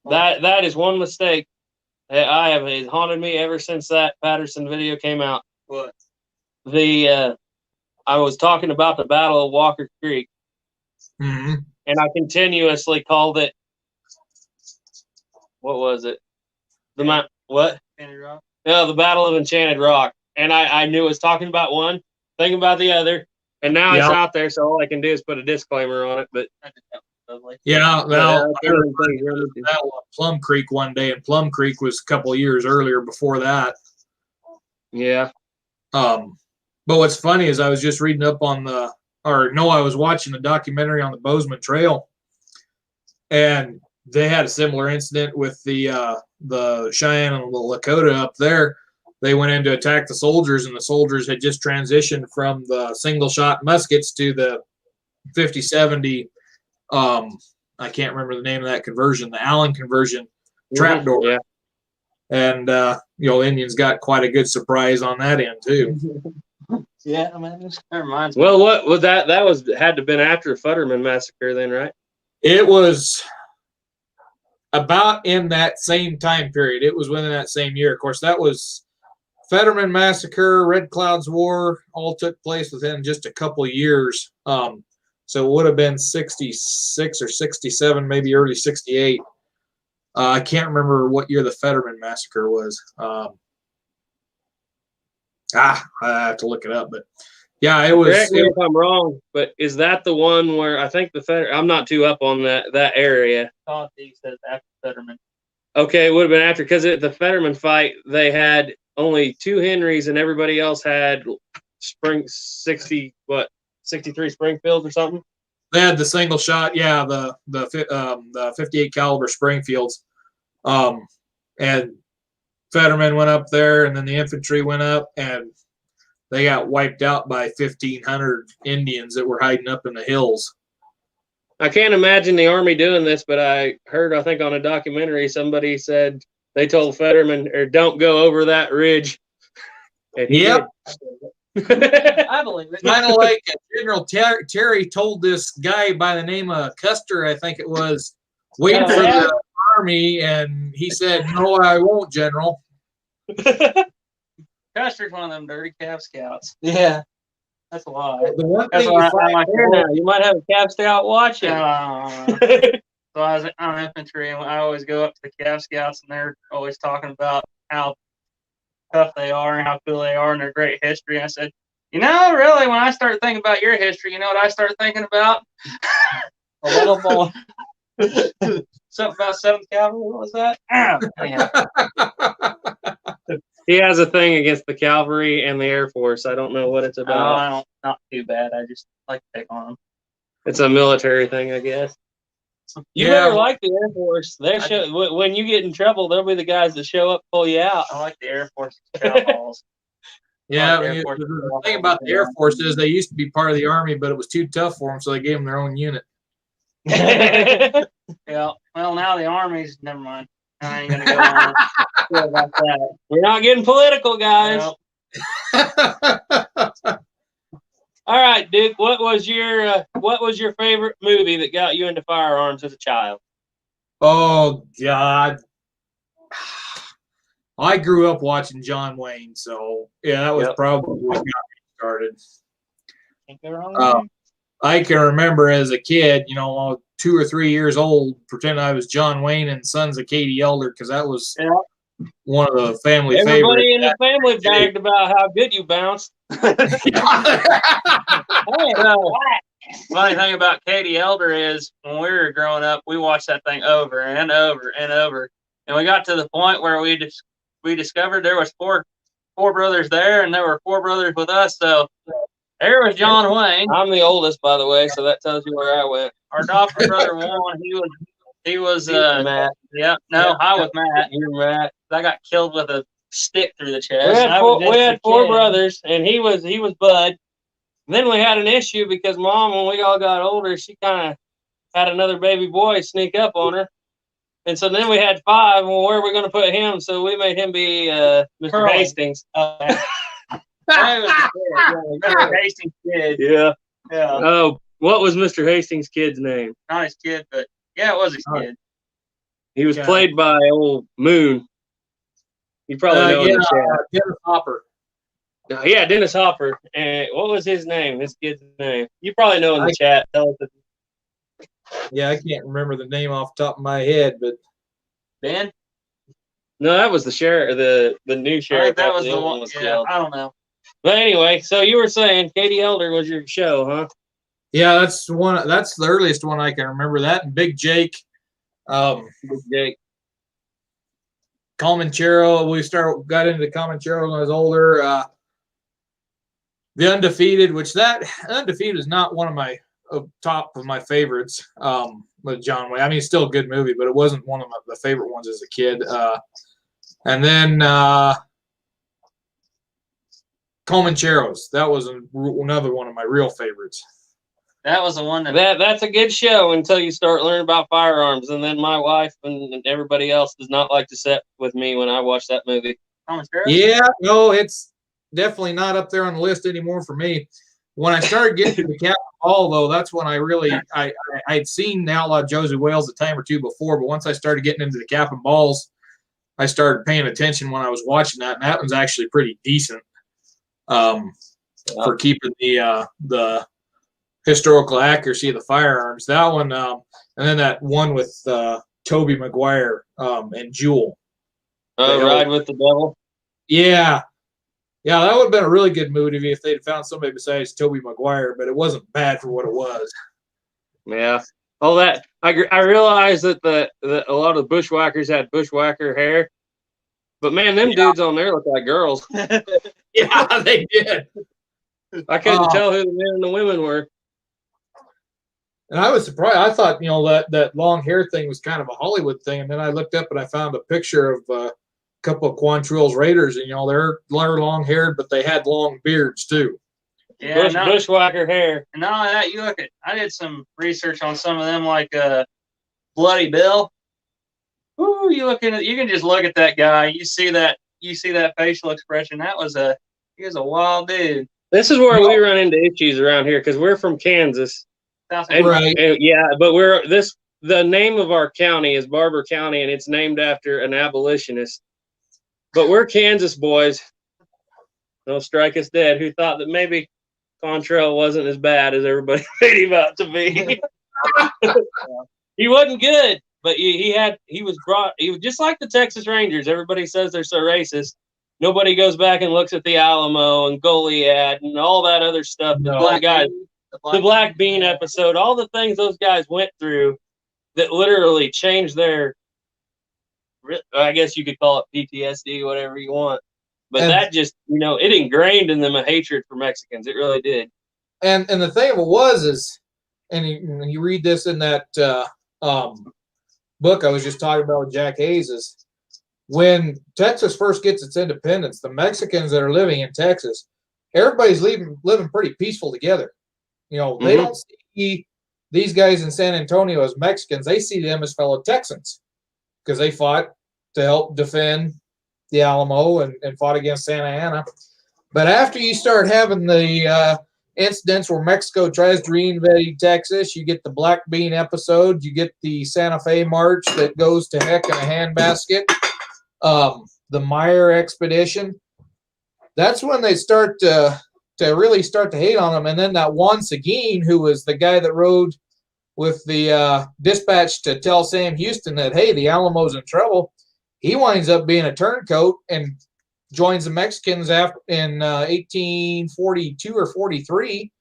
That is one mistake I have. It haunted me ever since that Patterson video came out. What? I was talking about the Battle of Walker Creek, Mm-hmm. and I continuously called it. What was it? What? Enchanted Rock? Yeah, the Battle of Enchanted Rock. And I knew it was talking about one, thinking about the other, and now it's out there, so all I can do is put a disclaimer on it. But yeah, well, I heard the Battle of Plum Creek one day, and Plum Creek was a couple of years earlier before that. Yeah. But what's funny is I was just reading up on I was watching the documentary on the Bozeman Trail, and they had a similar incident with the Cheyenne and the Lakota up there. They went in to attack the soldiers, and the soldiers had just transitioned from the single shot muskets to the 50-70. I can't remember the name of that conversion, the Allen conversion trapdoor. Yeah. And you know, Indians got quite a good surprise on that end too. Yeah, man, that reminds me. Well, what was that? That had to have been after the Futterman massacre, then, right? It was about in that same time period. It was within that same year. Of course, that was Fetterman Massacre, Red Cloud's War, all took place within just a couple of years. So it would have been 66 or 67, maybe early 68. I can't remember what year the Fetterman Massacre was. I have to look it up, but yeah, it was. Correct me if I'm wrong, but is that the one where I think I'm not too up on that area. He says after Fetterman. Okay, it would have been after, because at the Fetterman fight, they had only 2 Henrys and everybody else had 63 Springfields or something. They had the single shot, yeah, the 58 caliber Springfields, and Fetterman went up there, and then the infantry went up, and they got wiped out by 1,500 Indians that were hiding up in the hills. I can't imagine the Army doing this, but I think on a documentary, somebody said they told Fetterman, or don't go over that ridge. And he Yep. did. I believe it. Kind of like General Terry told this guy by the name of Custer, I think it was, waiting for the Army, and he said, "No, I won't, General." Custer's one of them dirty Cav Scouts. Yeah. That's a lie. The one That's thing what you I find like. You might have a Cav Scout watching. So I was on infantry, and I always go up to the Cav Scouts, and they're always talking about how tough they are and how cool they are and their great history. And I said, really, when I start thinking about your history, you know what I start thinking about? A little more. Something about 7th Cavalry. What was that? Anyhow. He has a thing against the cavalry and the Air Force. I don't know what it's about. Not too bad. I just like to pick on them. It's a military thing, I guess. You better like the Air Force. When you get in trouble, they'll be the guys that show up, pull you out. I like the Air Force chow halls. Yeah, Like Air Force. the thing about the Air Force is they used to be part of the Army, but it was too tough for them, so they gave them their own unit. Yeah. Well, now the Army's, never mind. I ain't gonna go on about that. We're not getting political, guys. All right, Duke. What was your favorite movie that got you into firearms as a child? Oh God, I grew up watching John Wayne, so yeah, that was probably what got me started. Can't go wrong there. I can remember as a kid, 2 or 3 years old, pretending I was John Wayne and Sons of Katie Elder because that was one of the family Everybody favorites. in the family bragged about how good you bounced. Funny thing about Katie Elder is when we were growing up, we watched that thing over and over and over, and we got to the point where we discovered there was four brothers there, and there were 4 brothers with us. So there was John Wayne. I'm the oldest, by the way, so that tells you where I went. Our adopted brother Juan, he was Matt. Yeah, no, I was Matt. You're Matt. I got killed with a stick through the chest. We had 4 brothers, and he was Bud. Then we had an issue because Mom, when we all got older, she kind of had another baby boy sneak up on her. And so then we had 5. Well, where are we going to put him? So we made him be Mr. Curly. Hastings. Mr. Hastings' kid. Yeah. Yeah. Oh, what was Mr. Hastings' kid's name? Not his kid, but yeah, it was his kid. He was played by old Moon. You probably know him. Dennis Hopper. Yeah, Dennis Hopper. And what was his name? His kid's name. You probably know in the chat. Tell us Yeah, I can't remember the name off the top of my head, but Ben? No, that was the sheriff, the new I sheriff. think that was the other one. was Yeah, killed. I don't know. But anyway, so you were saying Katie Elder was your show, huh? yeah, that's one. That's the earliest one I can remember. That and Big Jake, Big Jake. Comanchero. Got into Comanchero when I was older. The Undefeated, which that Undefeated is not one of my top of my favorites. With John Wayne. I mean, it's still a good movie, but it wasn't one of the favorite ones as a kid. And then Comancheros. That was another one of my real favorites. That was the one That's a good show until you start learning about firearms, and then my wife and everybody else does not like to sit with me when I watch that movie. Yeah, no, it's definitely not up there on the list anymore for me. When I started getting to the Captain Ball, though, that's when I really I'd seen Outlaw Josie Wales a time or two before, but once I started getting into the Captain Balls, I started paying attention when I was watching that, and that one's actually pretty decent for keeping the historical accuracy of the firearms. That one, and then that one with Tobey Maguire and Jewel. Oh, Ride with the Devil. Yeah. Yeah, that would have been a really good movie if they'd found somebody besides Tobey Maguire, but it wasn't bad for what it was. Yeah. All that I realized that a lot of the bushwhackers had bushwhacker hair, but man, them dudes on there look like girls. Yeah, they did. I couldn't tell who the men and the women were. And I was surprised. I thought, that long hair thing was kind of a Hollywood thing, and then I looked up and I found a picture of couple of Quantrill's Raiders, and they're long haired, but they had long beards too. Yeah, bushwhacker hair. And not only that, you look at. I did some research on some of them, like Bloody Bill. Ooh, you can just look at that guy. You see that facial expression. He was a wild dude. This is where we run into issues around here because we're from Kansas. Right. Yeah, but the name of our county is Barber County, and it's named after an abolitionist. But we're Kansas boys. Don't strike us dead. Who thought that maybe Quantrill wasn't as bad as everybody made him out to be? He wasn't good, but he was just like the Texas Rangers. Everybody says they're so racist. Nobody goes back and looks at the Alamo and Goliad and all that other stuff. The Black Bean episode, all the things those guys went through that literally changed their, I guess you could call it PTSD, whatever you want. But that just, it ingrained in them a hatred for Mexicans. It really did. And the thing of it was, and you read this in that book I was just talking about with Jack Hayes, is when Texas first gets its independence, the Mexicans that are living in Texas, everybody's living pretty peaceful together. They don't see these guys in San Antonio as Mexicans. They see them as fellow Texans because they fought to help defend the Alamo and fought against Santa Anna. But after you start having the incidents where Mexico tries to reinvade Texas, you get the Black Bean episode, you get the Santa Fe March that goes to heck in a handbasket, the Meyer expedition. That's when they start to to really start to hate on him. And then that Juan Seguin, who was the guy that rode with the dispatch to tell Sam Houston that, hey, the Alamo's in trouble, he winds up being a turncoat and joins the Mexicans after in 1842 or 43.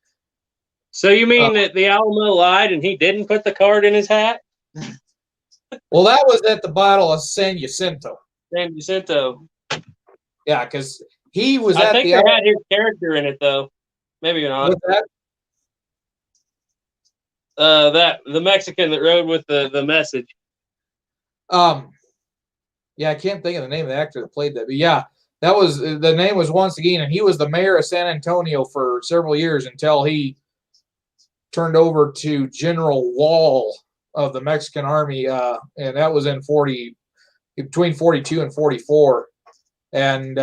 So you mean that the Alamo lied and he didn't put the card in his hat? Well, that was at the Battle of San Jacinto. San Jacinto. Yeah, because he was I at think the. they had his character in it though. Maybe not. What's that? That the Mexican that rode with the message. Yeah, I can't think of the name of the actor that played that, but yeah, that was the name was Juan Seguin, and he was the mayor of San Antonio for several years until he turned over to General Wall of the Mexican Army, and that was in between 42 and 44, and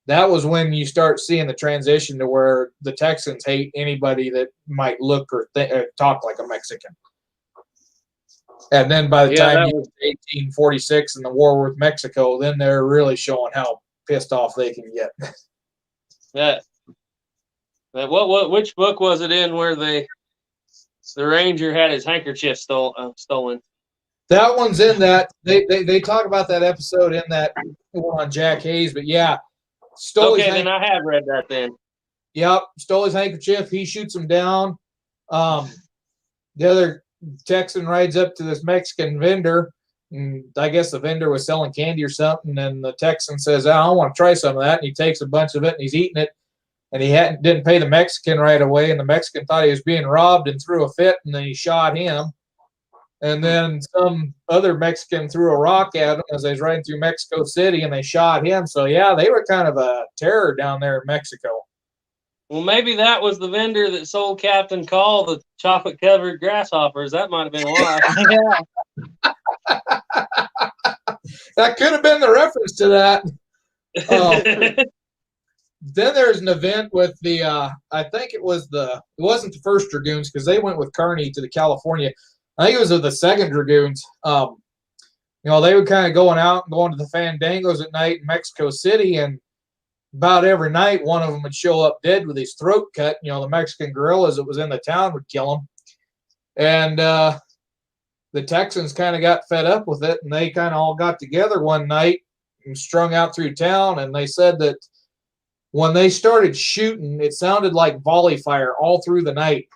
that was when you start seeing the transition to where the Texans hate anybody that might look or talk like a Mexican. And then by the time you get to 1846 and the war with Mexico, then they're really showing how pissed off they can get. Which book was it in where the ranger had his handkerchief stolen? That one's in that. They talk about that episode in that one on Jack Hayes, but yeah. Then I have read that then. Yep, stole his handkerchief. He shoots him down. The other Texan rides up to this Mexican vendor, and I guess the vendor was selling candy or something, and the Texan says, I want to try some of that, and he takes a bunch of it, and he's eating it, and he didn't pay the Mexican right away, and the Mexican thought he was being robbed and threw a fit, and then he shot him. And then some other Mexican threw a rock at him as they was riding through Mexico City, and they shot him. So, yeah, they were kind of a terror down there in Mexico. Well, maybe that was the vendor that sold Captain Call the chocolate-covered grasshoppers. That might have been why. That could have been the reference to that. Then there's an event with the, I think it wasn't the 1st Dragoons because they went with Kearney to the California. I think it was with the 2nd Dragoons. They were kind of going out and going to the Fandangos at night in Mexico City, and about every night, one of them would show up dead with his throat cut. The Mexican guerrillas that was in the town would kill him. And the Texans kind of got fed up with it, and they kind of all got together one night and strung out through town, and they said that when they started shooting, it sounded like volley fire all through the night.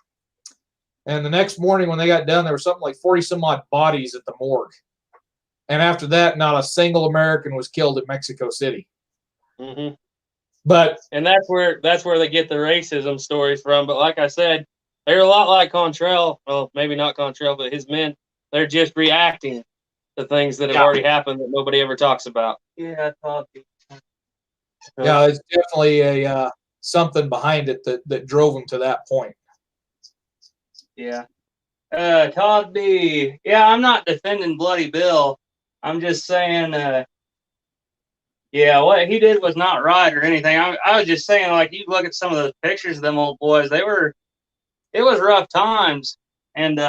And the next morning when they got done, there were something like 40-some-odd bodies at the morgue. And after that, not a single American was killed in Mexico City. Mm-hmm. And that's where they get the racism stories from. But like I said, they're a lot like Contrell. Well, maybe not Contrell, but his men. They're just reacting to things that have already happened that nobody ever talks about. Yeah, yeah, it's definitely a something behind it that drove them to that point. Yeah. Todd B. Yeah, I'm not defending Bloody Bill. I'm just saying, what he did was not right or anything. I was just saying, like, you look at some of the pictures of them old boys, it was rough times. And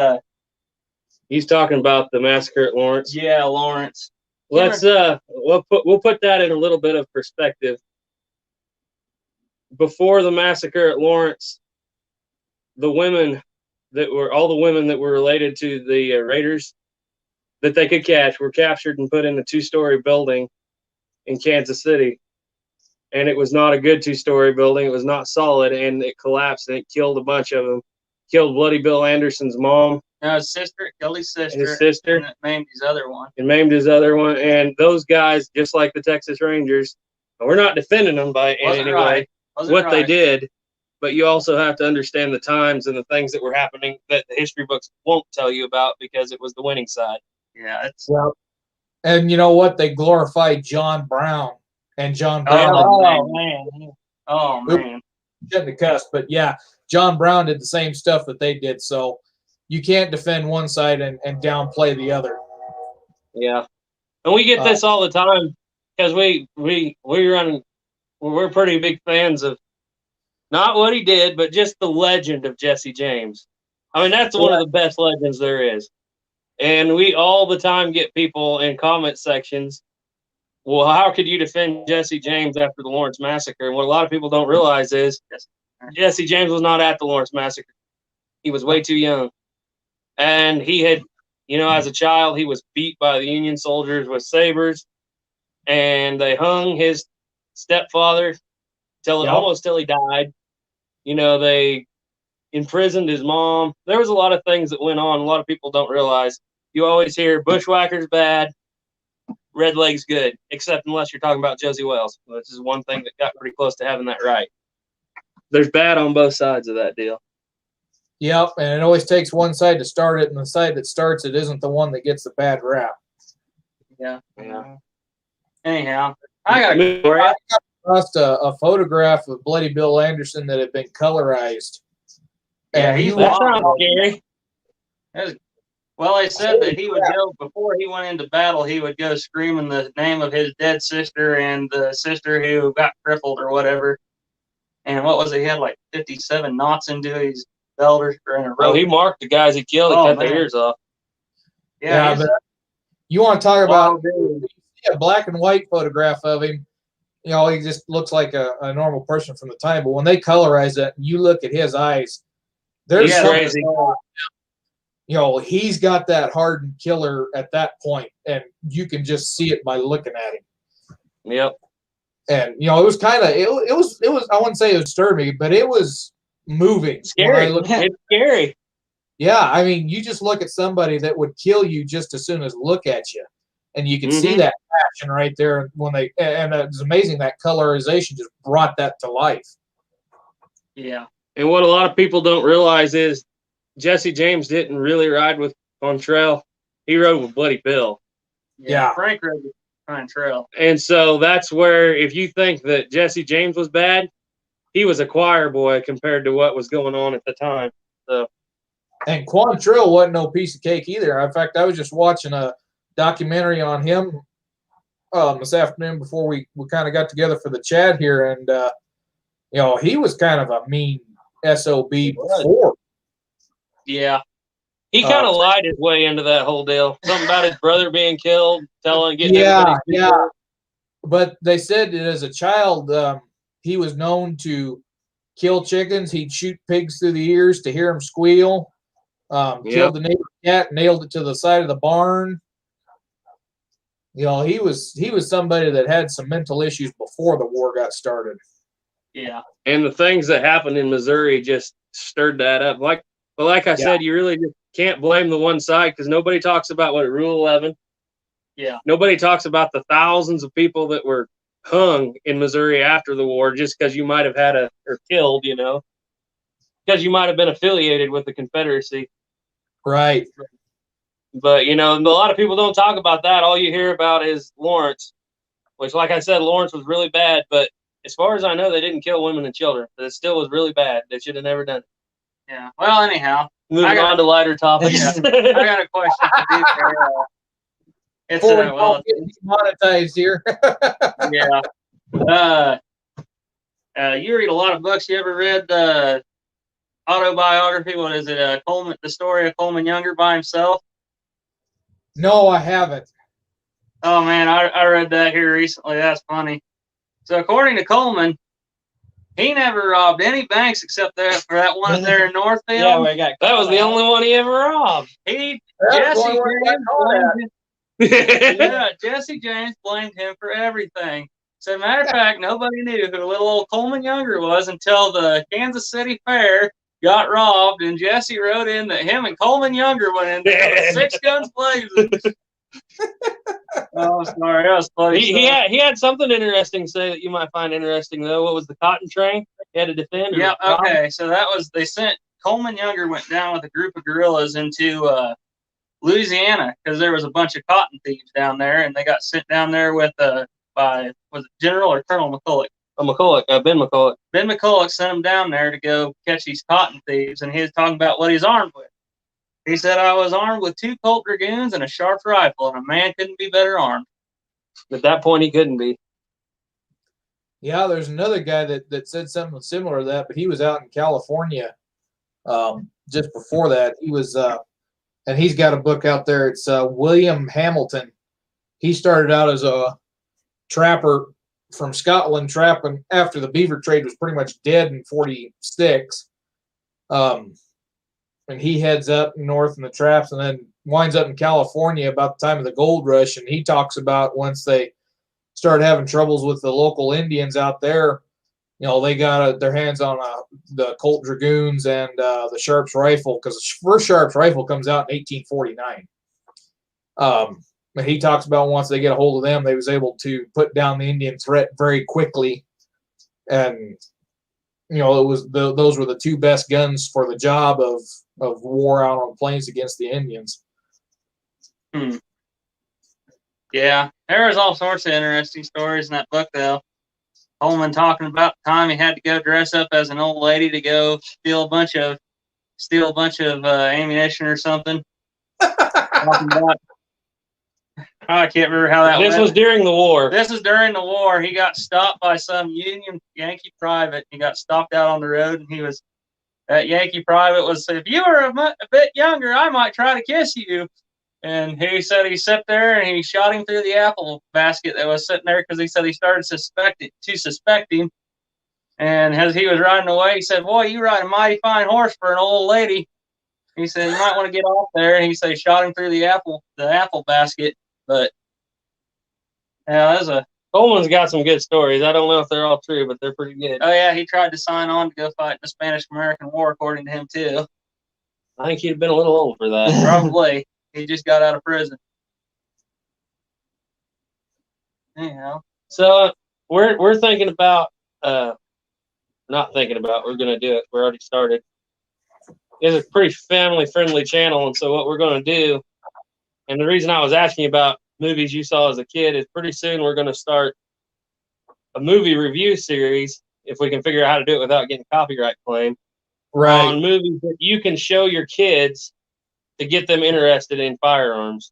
he's talking about the massacre at Lawrence. Yeah, Lawrence. Let's we'll put that in a little bit of perspective. Before the massacre at Lawrence, all the women that were related to the raiders that they could catch were captured and put in a 2-story building in Kansas City. And it was not a good 2-story building. It was not solid, and it collapsed, and it killed a bunch of them. Killed Bloody Bill Anderson's mom. His sister, killed his sister. And his sister. And it maimed his other one. And those guys, just like the Texas Rangers, we're not defending them in any way. What they did, but you also have to understand the times and the things that were happening that the history books won't tell you about because it was the winning side. Yeah. And you know what? They glorified John Brown. And John Brown. Oh, man. Shouldn't have cussed, but yeah, John Brown did the same stuff that they did. So you can't defend one side and downplay the other. Yeah. And we get this all the time because we're pretty big fans of not what he did, but just the legend of Jesse James. I mean, that's one of the best legends there is. And we all the time get people in comment sections Well, how could you defend Jesse James after the Lawrence Massacre? And what a lot of people don't realize is Jesse James was not at the Lawrence Massacre. He was way too young. And he had, as a child, he was beat by the Union soldiers with sabers. And they hung his stepfather almost till he died. They imprisoned his mom. There was a lot of things that went on. A lot of people don't realize. You always hear bushwhackers bad, red legs good, except unless you're talking about Josie Wells, which is one thing that got pretty close to having that right. There's bad on both sides of that deal. Yep, and it always takes one side to start it, and the side that starts it isn't the one that gets the bad rap. Yeah. Yeah. Anyhow, I got a for you. Lost a photograph of Bloody Bill Anderson that had been colorized. Yeah, And that sounds scary. Well, they said that he would go, before he went into battle, he would go screaming the name of his dead sister and the sister who got crippled or whatever. And what was it? He had like 57 knots into his belt or in a rope. Oh, he marked the guys he killed. He cut their ears off. Yeah, but you want to talk about a black and white photograph of him. He just looks like a normal person from the time. But when they colorize it, and you look at his eyes, there's crazy. He's got that hardened killer at that point, and you can just see it by looking at him. Yep. And it was kind of it was I wouldn't say it was disturbing, but it was moving. Scary. It's scary. Yeah, I mean, you just look at somebody that would kill you just as soon as look at you, and you can see that passion right there when they. And it's amazing that colorization just brought that to life. Yeah. And what a lot of people don't realize is Jesse James didn't really ride with Quantrell. He rode with Bloody Bill. Yeah. Frank rode with Quantrell. And so that's where, if you think that Jesse James was bad, he was a choir boy compared to what was going on at the time. So. And Quantrell wasn't no piece of cake either. In fact, I was just watching a documentary on him this afternoon before we kind of got together for the chat here, and he was kind of a mean SOB before. Yeah. He kind of lied his way into that whole deal. Something about his brother being killed, getting yeah. But they said that as a child, he was known to kill chickens. He'd shoot pigs through the ears to hear them squeal. Killed the neighbor's cat, nailed it to the side of the barn. He was somebody that had some mental issues before the war got started. Yeah. And the things that happened in Missouri just stirred that up. Like I said, you really just can't blame the one side because nobody talks about Rule 11. Yeah. Nobody talks about the thousands of people that were hung in Missouri after the war just because you might have had or killed, because you might have been affiliated with the Confederacy. Right. But, a lot of people don't talk about that. All you hear about is Lawrence, which, like I said, Lawrence was really bad. But as far as I know, they didn't kill women and children. But it still was really bad. They should have never done it. Yeah. Well, anyhow. Moving on to lighter topics. I got a question for you. It's monetized here. Yeah. You read a lot of books. You ever read autobiography? What is it? Coleman, the story of Coleman Younger by himself? No, I haven't. Oh man, I read that here recently. That's funny. So according to Coleman, he never robbed any banks except that one up there in Northfield. Yeah, that was the only one he ever robbed. Jesse James blamed him for everything. So, matter of fact, nobody knew who little old Coleman Younger was until the Kansas City Fair got robbed, and Jesse wrote in that him and Coleman Younger went in there with 6 guns blazing. Oh, sorry, that was funny. He had something interesting to say that you might find interesting, though. What was the cotton train he had to defend? Yeah, okay. So they sent Coleman Younger went down with a group of guerrillas into Louisiana because there was a bunch of cotton thieves down there, and they got sent down there with was it General or Colonel McCulloch? Ben McCulloch. Ben McCulloch sent him down there to go catch these cotton thieves, and he was talking about what he's armed with. He said, I was armed with 2 Colt Dragoons and a Sharps rifle, and a man couldn't be better armed. At that point, he couldn't be. Yeah, there's another guy that said something similar to that, but he was out in California just before that. He was, and he's got a book out there. It's William Hamilton. He started out as a trapper from Scotland trapping after the beaver trade was pretty much dead in 46. And he heads up north in the traps and then winds up in California about the time of the gold rush. And he talks about once they started having troubles with the local Indians out there, they got their hands on the Colt Dragoons and the Sharps rifle, because the first Sharps rifle comes out in 1849. But he talks about once they get a hold of them, they was able to put down the Indian threat very quickly. And, it was those were the two best guns for the job of war out on the plains against the Indians. Yeah, there was all sorts of interesting stories in that book, though. Holman talking about the time he had to go dress up as an old lady to go steal a bunch of ammunition or something. Talking about, I can't remember how that This went. was during the war. This is during the war. He got stopped by some Union Yankee private. He got stopped out on the road, and that Yankee private was, if you were a bit younger, I might try to kiss you. And he said he sat there and he shot him through the apple basket that was sitting there, because he said he started to suspect him. And as he was riding away, he said, "Boy, you ride a mighty fine horse for an old lady." He said, "You might want to get off there." And he said he shot him through the apple basket. But yeah, that's a Coleman's got some good stories. I don't know if they're all true, but they're pretty good. Oh yeah, he tried to sign on to go fight in the Spanish-American War, according to him too. I think he'd have been a little old for that. Probably. He just got out of prison. Anyhow. So we're thinking about not thinking about, we're gonna do it. We're already started. It's a pretty family friendly channel, and so what we're gonna do, and the reason I was asking about movies you saw as a kid, is pretty soon we're gonna start a movie review series, if we can figure out how to do it without getting copyright claim. Right. On movies that you can show your kids to get them interested in firearms.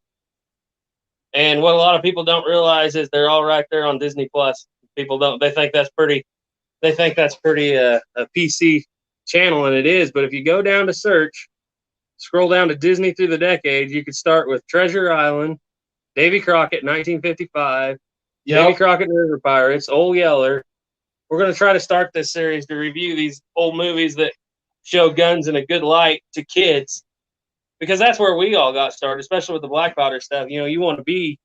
And what a lot of people don't realize is they're all right there on Disney Plus. People don't, they think that's pretty a PC channel, and it is. But if you go down to search, scroll down to Disney through the decades, you could start with Treasure Island, Davy Crockett, 1955, Davy Crockett and River Pirates, Old Yeller. We're going to try to start this series to review these old movies that show guns in a good light to kids, because that's where we all got started, especially with the black powder stuff. You want to be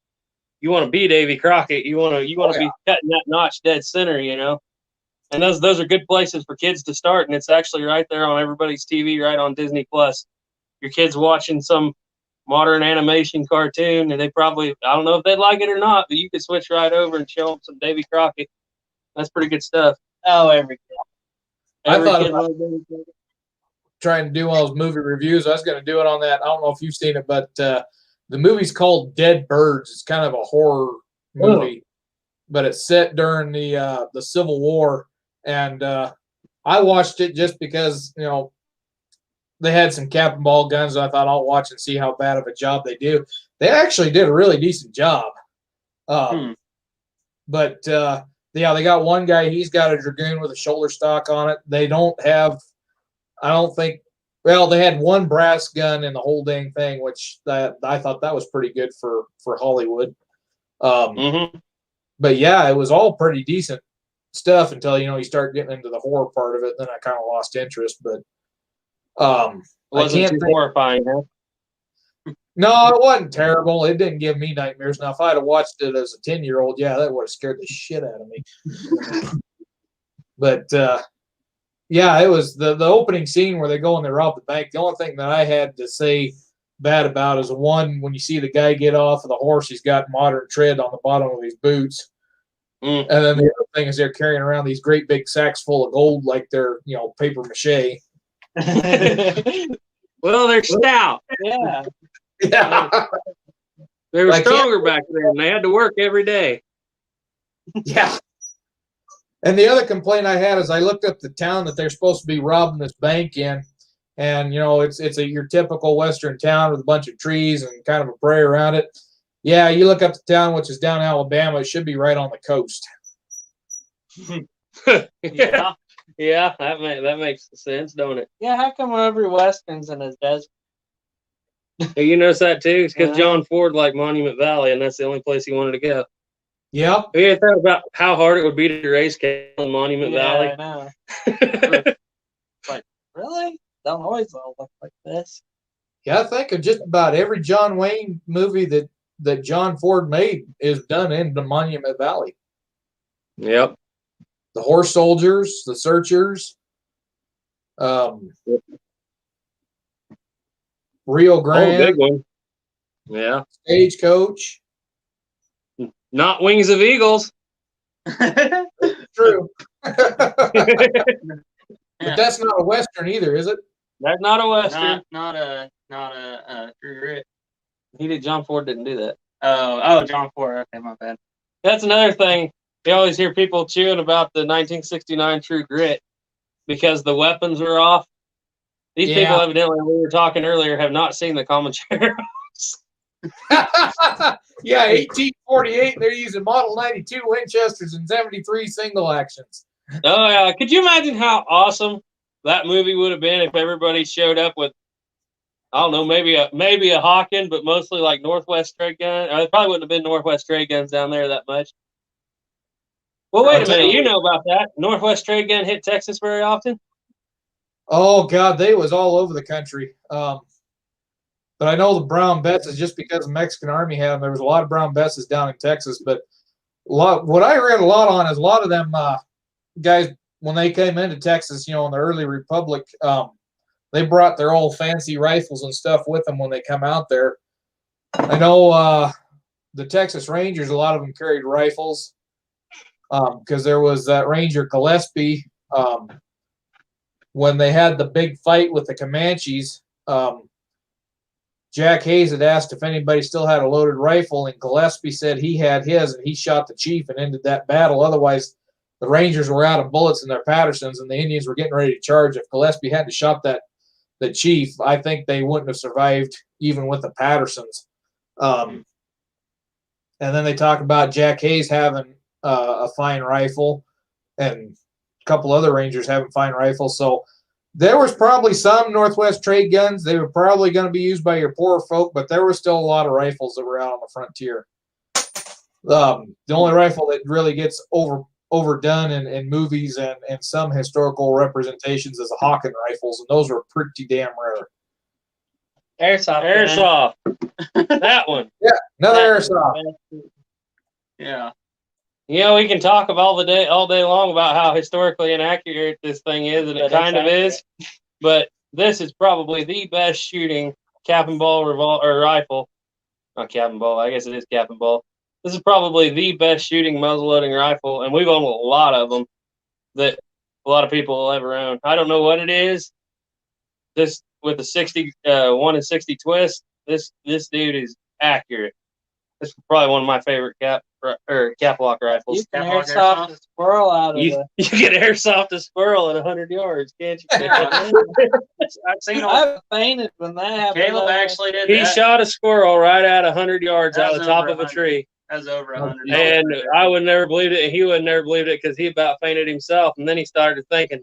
Davy Crockett. You want to be cutting that notch dead center. And those are good places for kids to start. And it's actually right there on everybody's TV, right on Disney Plus. Your kids watching some modern animation cartoon, and they probably, I don't know if they'd like it or not, but you could switch right over and show them some Davy Crockett. That's pretty good stuff. Oh, every kid. I thought about trying to do one of those movie reviews. I was going to do it on that. I don't know if you've seen it, but the movie's called Dead Birds. It's kind of a horror movie, but it's set during the Civil War. And I watched it just because, they had some cap and ball guns. And I thought I'll watch and see how bad of a job they do. They actually did a really decent job. But they got one guy. He's got a Dragoon with a shoulder stock on it. They don't have, I don't think, well, they had one brass gun in the whole dang thing, which I thought that was pretty good for Hollywood. But yeah, it was all pretty decent stuff until, you start getting into the horror part of it. Then I kind of lost interest, but wasn't too horrifying, huh? No, it wasn't terrible. It didn't give me nightmares. Now, if I'd have watched it as a 10-year-old, yeah, that would have scared the shit out of me. But yeah, it was the opening scene where they go and they rob the bank. The only thing that I had to say bad about is one, when you see the guy get off of the horse, he's got modern tread on the bottom of his boots. And then the other thing is they're carrying around these great big sacks full of gold like they're, paper mache. Well, they're stout. Yeah. Yeah. They were stronger back then. They had to work every day. Yeah. And the other complaint I had is I looked up the town that they're supposed to be robbing this bank in, and it's your typical Western town with a bunch of trees and kind of a prairie around it. Yeah, you look up the town, which is down in Alabama. It should be right on the coast. Yeah. Yeah, that makes sense, don't it? Yeah, how come every Western's in a desert? Hey, you notice that too? It's because John Ford liked Monument Valley, and that's the only place he wanted to go. Yep. We had thought about how hard it would be to raise cattle in Monument Yeah, Valley. I know. Like, really? Don't always all look like this. Yeah, I think of just about every John Wayne movie that John Ford made is done in the Monument Valley. Yep. The Horse Soldiers, the Searchers, Rio Oh, Grande, big one. Yeah. Stagecoach. Not Wings of Eagles. True. But Yeah. that's not a Western either, is it? That's not a Western. Not a True Grit. John Ford didn't do that. Oh, John Ford. Okay, my bad. That's another thing. You always hear people chewing about the 1969 True Grit because the weapons were off. These people, evidently, we were talking earlier, have not seen the Comancheros. Yeah, 1848. They're using Model 92 Winchesters and 73 single actions. Oh yeah, could you imagine how awesome that movie would have been if everybody showed up with, I don't know, maybe a Hawken, but mostly like Northwest trade gun. It probably wouldn't have been Northwest trade guns down there that much. Well, wait a minute, you know about that? Northwest trade gun hit Texas very often. Oh God, they was all over the country. But I know the brown Betts just because the Mexican Army had them. There was a lot of brown Betts down in Texas, but what I read a lot on is a lot of them guys when they came into Texas, in the early Republic, they brought their old fancy rifles and stuff with them when they come out there. I know the Texas Rangers, a lot of them carried rifles because there was that Ranger Gillespie when they had the big fight with the Comanches. Jack Hayes had asked if anybody still had a loaded rifle, and Gillespie said he had his, and he shot the chief and ended that battle. Otherwise, the Rangers were out of bullets in their Pattersons, and the Indians were getting ready to charge. If Gillespie hadn't shot the chief, I think they wouldn't have survived even with the Pattersons. And then they talk about Jack Hayes having a fine rifle, and a couple other Rangers having fine rifles. So there was probably some Northwest trade guns. They were probably going to be used by your poorer folk, but there were still a lot of rifles that were out on the frontier. The only rifle that really gets overdone in movies and some historical representations is the Hawken rifles, and those were pretty damn rare. Airsoft. That one. Yeah, another airsoft. Yeah. We can talk all day long about how historically inaccurate this thing is, and it kind of is. But this is probably the best shooting cap and ball rifle. Not cap and ball. I guess it is cap and ball. This is probably the best shooting muzzleloading rifle, and we've owned a lot of them that a lot of people will ever own. I don't know what it is. This with the 1 in 60 twist. This dude is accurate. This is probably one of my favorite cap lock rifles. You can airsoft a squirrel out of it. You can airsoft a squirrel at 100 yards, can't you? I've seen I fainted when that happened. Caleb actually did He that. shot a squirrel right at 100 yards out of the top of a tree. That's over 100. And I would never believe it. He would never believe it because he about fainted himself. And then he started thinking,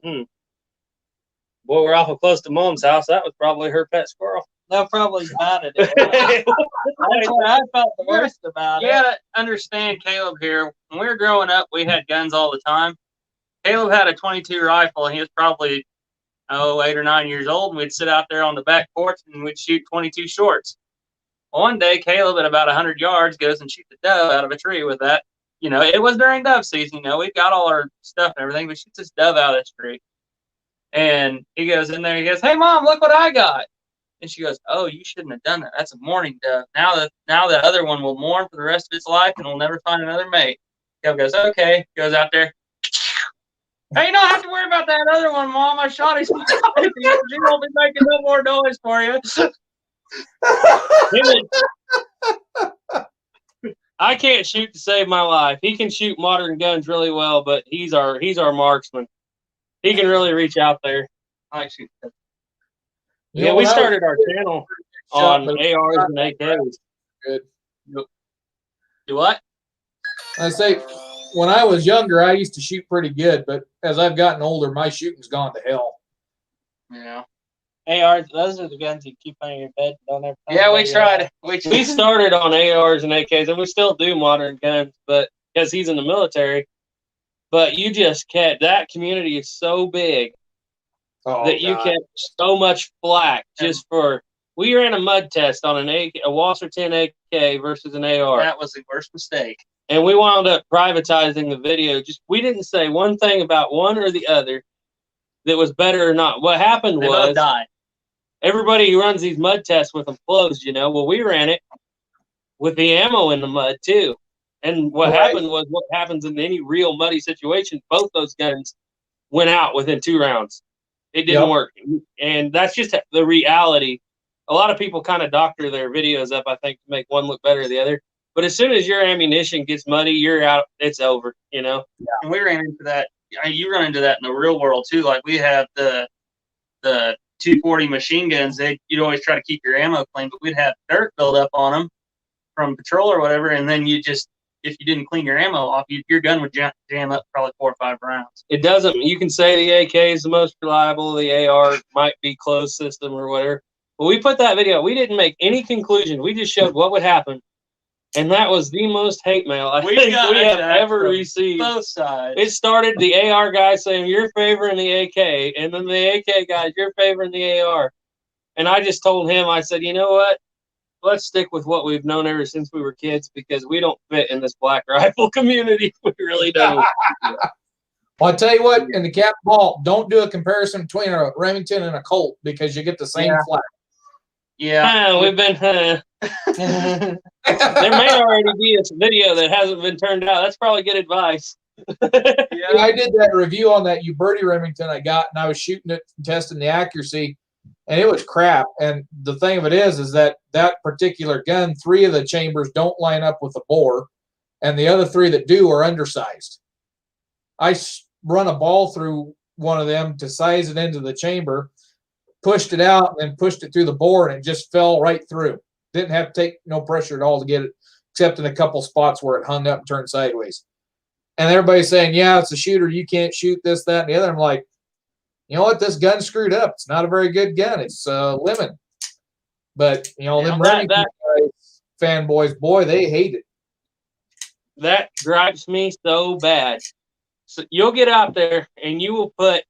boy, we're awful close to Mom's house. That was probably her pet squirrel. No, probably not it. That's what I felt the worst about it. You gotta understand Caleb here. When we were growing up, we had guns all the time. Caleb had a 22 rifle, and he was probably 8 or 9 years old. And we'd sit out there on the back porch and we'd shoot 22 shorts. One day, Caleb at about 100 yards goes and shoots a dove out of a tree with that. It was during dove season. We got all our stuff and everything, but shoots this dove out of this tree. And he goes in there. He goes, "Hey, Mom, look what I got." And she goes, "Oh, you shouldn't have done that. That's a mourning dove. Now the other one will mourn for the rest of its life and will never find another mate." Caleb goes, "Okay." Goes out there. "Hey, you don't have to worry about that other one, Mom. I shot his wife. She won't be making no more noise for you." I can't shoot to save my life. He can shoot modern guns really well, but he's our marksman. He can really reach out there. I like shooting. Yeah, we started our channel on ARs and AKs. Good. Do what? I say, when I was younger, I used to shoot pretty good, but as I've gotten older, my shooting's gone to hell. Yeah. ARs, those are the guns you keep on your bed. Don't ever. Yeah, we tried. We started on ARs and AKs, and we still do modern guns. But because he's in the military. But you just kept, that community is so big that you kept so much flack just for, we ran a mud test on an AK, a Walser 10 AK versus an AR. That was the worst mistake. And we wound up privatizing the video. Just, we didn't say one thing about one or the other that was better or not. What happened They was both died. everybody who runs these mud tests with them closed, you know. Well, we ran it with the ammo in the mud too. And what happened was what happens in any real muddy situation, both those guns went out within 2 rounds. It didn't work. And that's just the reality. A lot of people kind of doctor their videos up, I think, to make one look better than the other. But as soon as your ammunition gets muddy, you're out. It's over, you know? Yeah. And we ran into that. You run into that in the real world, too. Like, we have the 240 machine guns. You'd always try to keep your ammo clean, but we'd have dirt build up on them from patrol or whatever, and then you just, if you didn't clean your ammo off, your gun would jam up probably 4 or 5 rounds. It doesn't. You can say the AK is the most reliable. The AR might be closed system or whatever. But we put that video. We didn't make any conclusion. We just showed what would happen. And that was the most hate mail I think we have ever received. Both sides. It started the AR guy saying, you're favoring the AK. And then the AK guys, you're favoring the AR. And I just told him, I said, you know what? Let's stick with what we've known ever since we were kids, because we don't fit in this black rifle community. We really don't. Well, I tell you what, in the cap vault, don't do a comparison between a Remington and a Colt, because you get the same flag. Yeah. We've been... there may already be a video that hasn't been turned out. That's probably good advice. Yeah, I did that review on that Uberti Remington I got, and I was shooting it and testing the accuracy, and it was crap. And the thing of it is that particular gun, 3 of the chambers don't line up with the bore, and the other 3 that do are undersized. I run a ball through one of them to size it into the chamber, pushed it out, and then pushed it through the bore, and it just fell right through. Didn't have to take no pressure at all to get it, except in a couple spots where it hung up and turned sideways. And everybody's saying, yeah, it's a shooter. You can't shoot this, that, and the other. I'm like, you know what? This gun's screwed up. It's not a very good gun. It's lemon. But, you know, them Remington guys, fanboys, boy, they hate it. That gripes me so bad. So you'll get out there and you will put,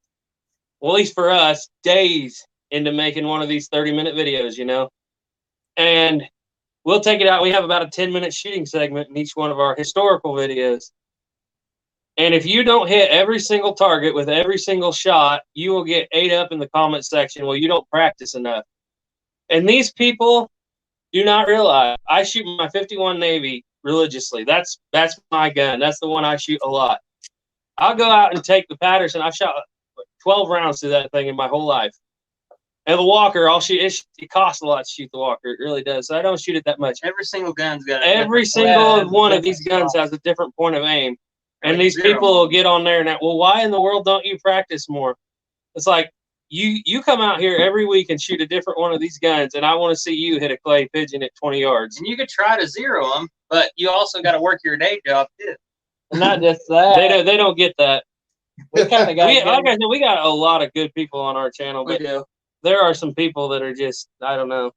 well, at least for us, days into making one of these 30-minute videos, you know? And we'll take it out. We have about a 10-minute shooting segment in each one of our historical videos. And if you don't hit every single target with every single shot, you will get ate up in the comment section. Well, you don't practice enough. And these people do not realize I shoot my 51 Navy religiously. That's my gun. That's the one I shoot a lot. I'll go out and take the Patterson. I've shot 12 rounds to that thing in my whole life. And the Walker, I'll shoot. It costs a lot to shoot the Walker. It really does. So I don't shoot it that much. Every single gun's got every single one of these guns has a different point of aim. And these people will get on there and well, why in the world don't you practice more? It's like you come out here every week and shoot a different one of these guns, and I want to see you hit a clay pigeon at 20 yards. And you could try to zero them, but you also got to work your day job too. Not just that. They don't get that. We kind of got. Like I said, we got a lot of good people on our channel, but there are some people that are just, I don't know.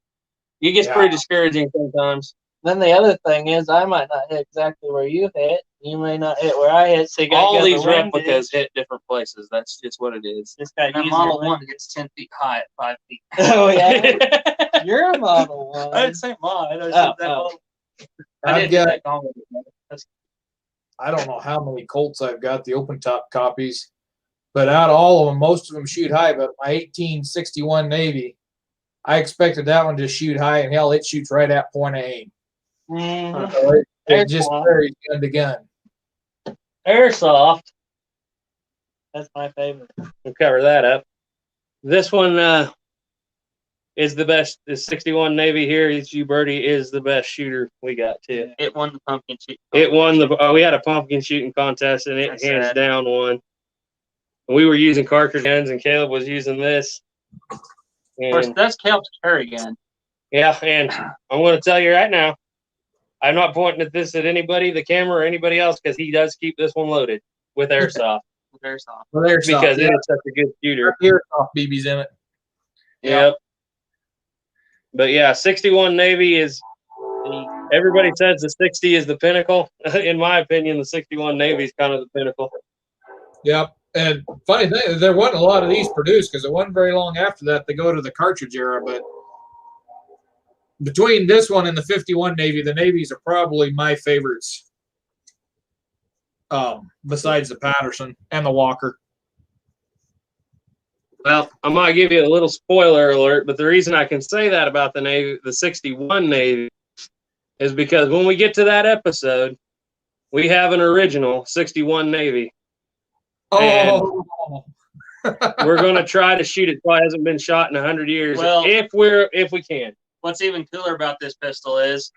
It gets pretty discouraging sometimes. Then the other thing is, I might not hit exactly where you hit. You may not hit where I hit. So you got all these replicas hit different places. That's just what it is. This guy Model 1 gets 10 feet high at 5 feet. Oh yeah, you're a Model 1. I didn't say mine. I said that model. I don't know how many Colts I've got, the open top copies, but out of all of them, most of them shoot high. But my 1861 Navy, I expected that one to shoot high, and hell, it shoots right at point of aim. Mm-hmm. So it just varies gun to gun. Airsoft. That's my favorite. We'll cover that up. This one is the best. The 61 Navy here, it's Uberti, is the best shooter we got too. It won the pumpkin shooting. It won the. We had a pumpkin shooting contest, and it hands down won. We were using cartridge guns, and Caleb was using this. Of course, that's Caleb's carry gun. Yeah, and I'm going to tell you right now, I'm not pointing at this at anybody, the camera or anybody else, because he does keep this one loaded with airsoft. With airsoft. Because it is such a good shooter. Airsoft BBs in it. Yep. But yeah, 61 Navy is everybody says the 60 is the pinnacle. In my opinion, the 61 Navy is kind of the pinnacle. Yep. And funny thing, there wasn't a lot of these produced because it wasn't very long after that they go to the cartridge era. But between this one and the 51 Navy, the Navies are probably my favorites. Besides the Patterson and the Walker. Well, I might give you a little spoiler alert, but the reason I can say that about the Navy, the 61 Navy, is because when we get to that episode, we have an original 61 Navy. Oh, We're going to try to shoot it. Probably hasn't been shot in 100 years. Well, if we can. What's even cooler about this pistol is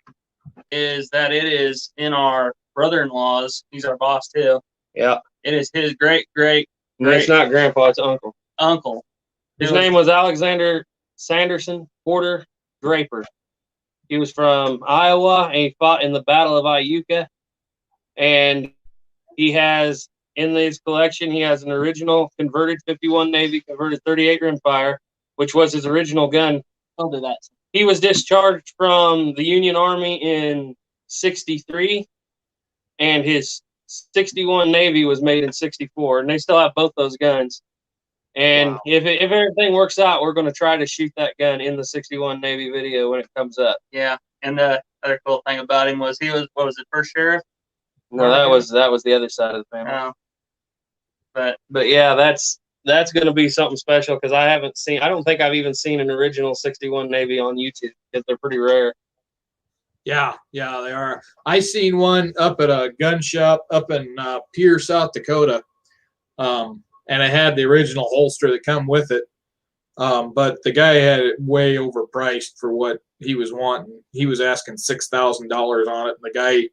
that it is in our brother-in-law's. He's our boss too. Yeah. It is his great No, it's not grandpa, it's uncle. uncle. His name was Alexander Sanderson Porter Draper. He was from Iowa, and he fought in the Battle of Iuka. And he has, in his collection, he has an original converted 51 Navy, converted 38 rimfire, which was his original gun. He'll do that. He was discharged from the Union Army in 63, and his 61 Navy was made in 64, and they still have both those guns. And Wow. if everything works out, we're going to try to shoot that gun in the 61 Navy video when it comes up. Yeah. And the other cool thing about him was he was, what was it, first sheriff? No, that was the other side of the family. Oh. But yeah, that's going to be something special because I don't think I've even seen an original 61 Navy on YouTube because they're pretty rare. yeah, they are. I seen one up at a gun shop up in Pierre, South Dakota, and it had the original holster that come with it. But the guy had it way overpriced for what he was wanting. He was asking $6,000 on it, and the guy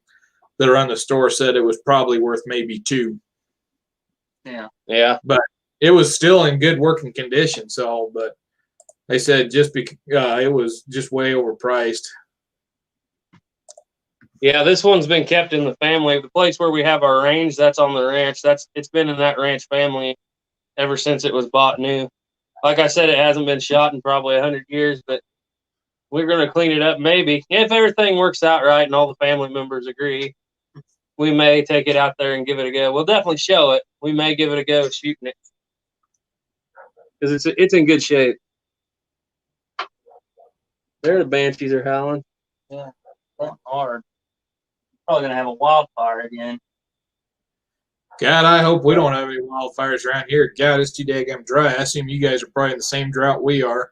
that ran the store said it was probably worth maybe $2,000. Yeah. But it was still in good working condition. So, but they said it was just way overpriced. Yeah, this one's been kept in the family. The place where we have our range, that's on the ranch. It's been in that ranch family ever since it was bought new. Like I said, it hasn't been shot in probably 100 years, but we're going to clean it up maybe. If everything works out right and all the family members agree, we may take it out there and give it a go. We'll definitely show it. We may give it a go shooting it because it's in good shape. There the banshees are howling. Yeah. That's hard. Probably going to have a wildfire again. God, I hope we don't have any wildfires around here. God, it's too daggum dry. I assume you guys are probably in the same drought we are.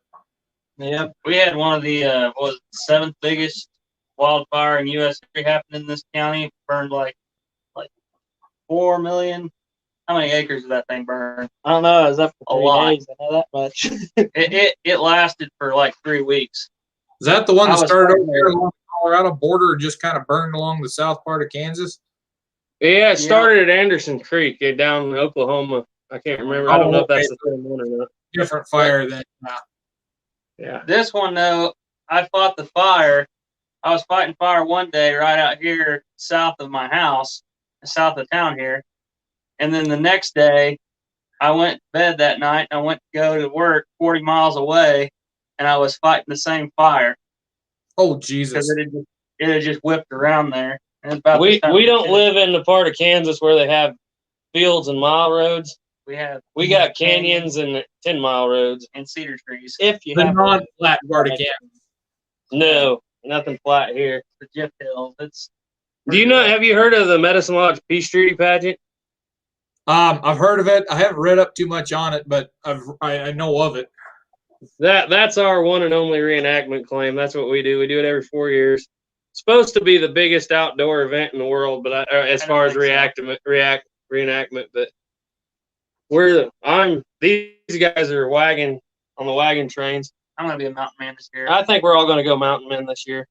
Yep. We had one of the seventh biggest wildfire in U.S. history happen in this county. It burned like 4 million. How many acres did that thing burn? I don't know. It was up A for 3 lot. days. I know that much. It lasted for like 3 weeks. Is that the one I that was started right over here along the Colorado border and just kind of burned along the south part of Kansas? Yeah, it started at Anderson Creek down in Oklahoma. I can't remember. I don't know if that's the same one or not. Different fire than. Yeah. This one, though, I fought the fire. I was fighting fire one day right out here south of my house, south of town here. And then the next day, I went to bed that night. I went to go to work 40 miles away, and I was fighting the same fire. Oh, Jesus. Because it had just whipped around there. And it's about We don't live in the part of Kansas where they have fields and mile roads. We got canyons and 10-mile roads. And cedar trees. If you The have non-flat part of Kansas. No, nothing flat here. The Jeff Hills. It's Have you heard of the Medicine Lodge Peace Treaty pageant? I've heard of it. I haven't read up too much on it, but I know of it. That's our one and only reenactment claim. That's what we do. We do it every 4 years. It's supposed to be the biggest outdoor event in the world, but as far as reenactment, but these guys are on the wagon trains. I'm gonna be a mountain man this year. I think we're all going to go mountain men this year.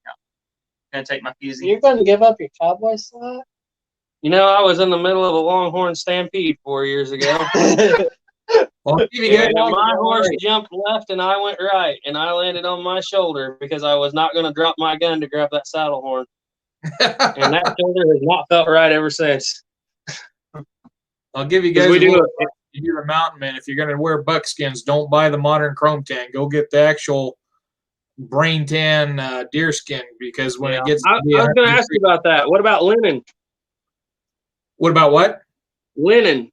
Gonna take my fusee. You're going to give up your cowboy slot? I was in the middle of a Longhorn stampede 4 years ago. Well, if you And guys- my horse jumped left and I went right, and I landed on my shoulder because I was not going to drop my gun to grab that saddle horn. And that shoulder has not felt right ever since. I'll give you guys a We do little it. if you're a mountain man, if you're going to wear buckskins, don't buy the modern chrome tan. Go get the actual brain tan deer skin, because when Yeah. it gets I to be was going to ask you about that. What about linen? What about what? Linen.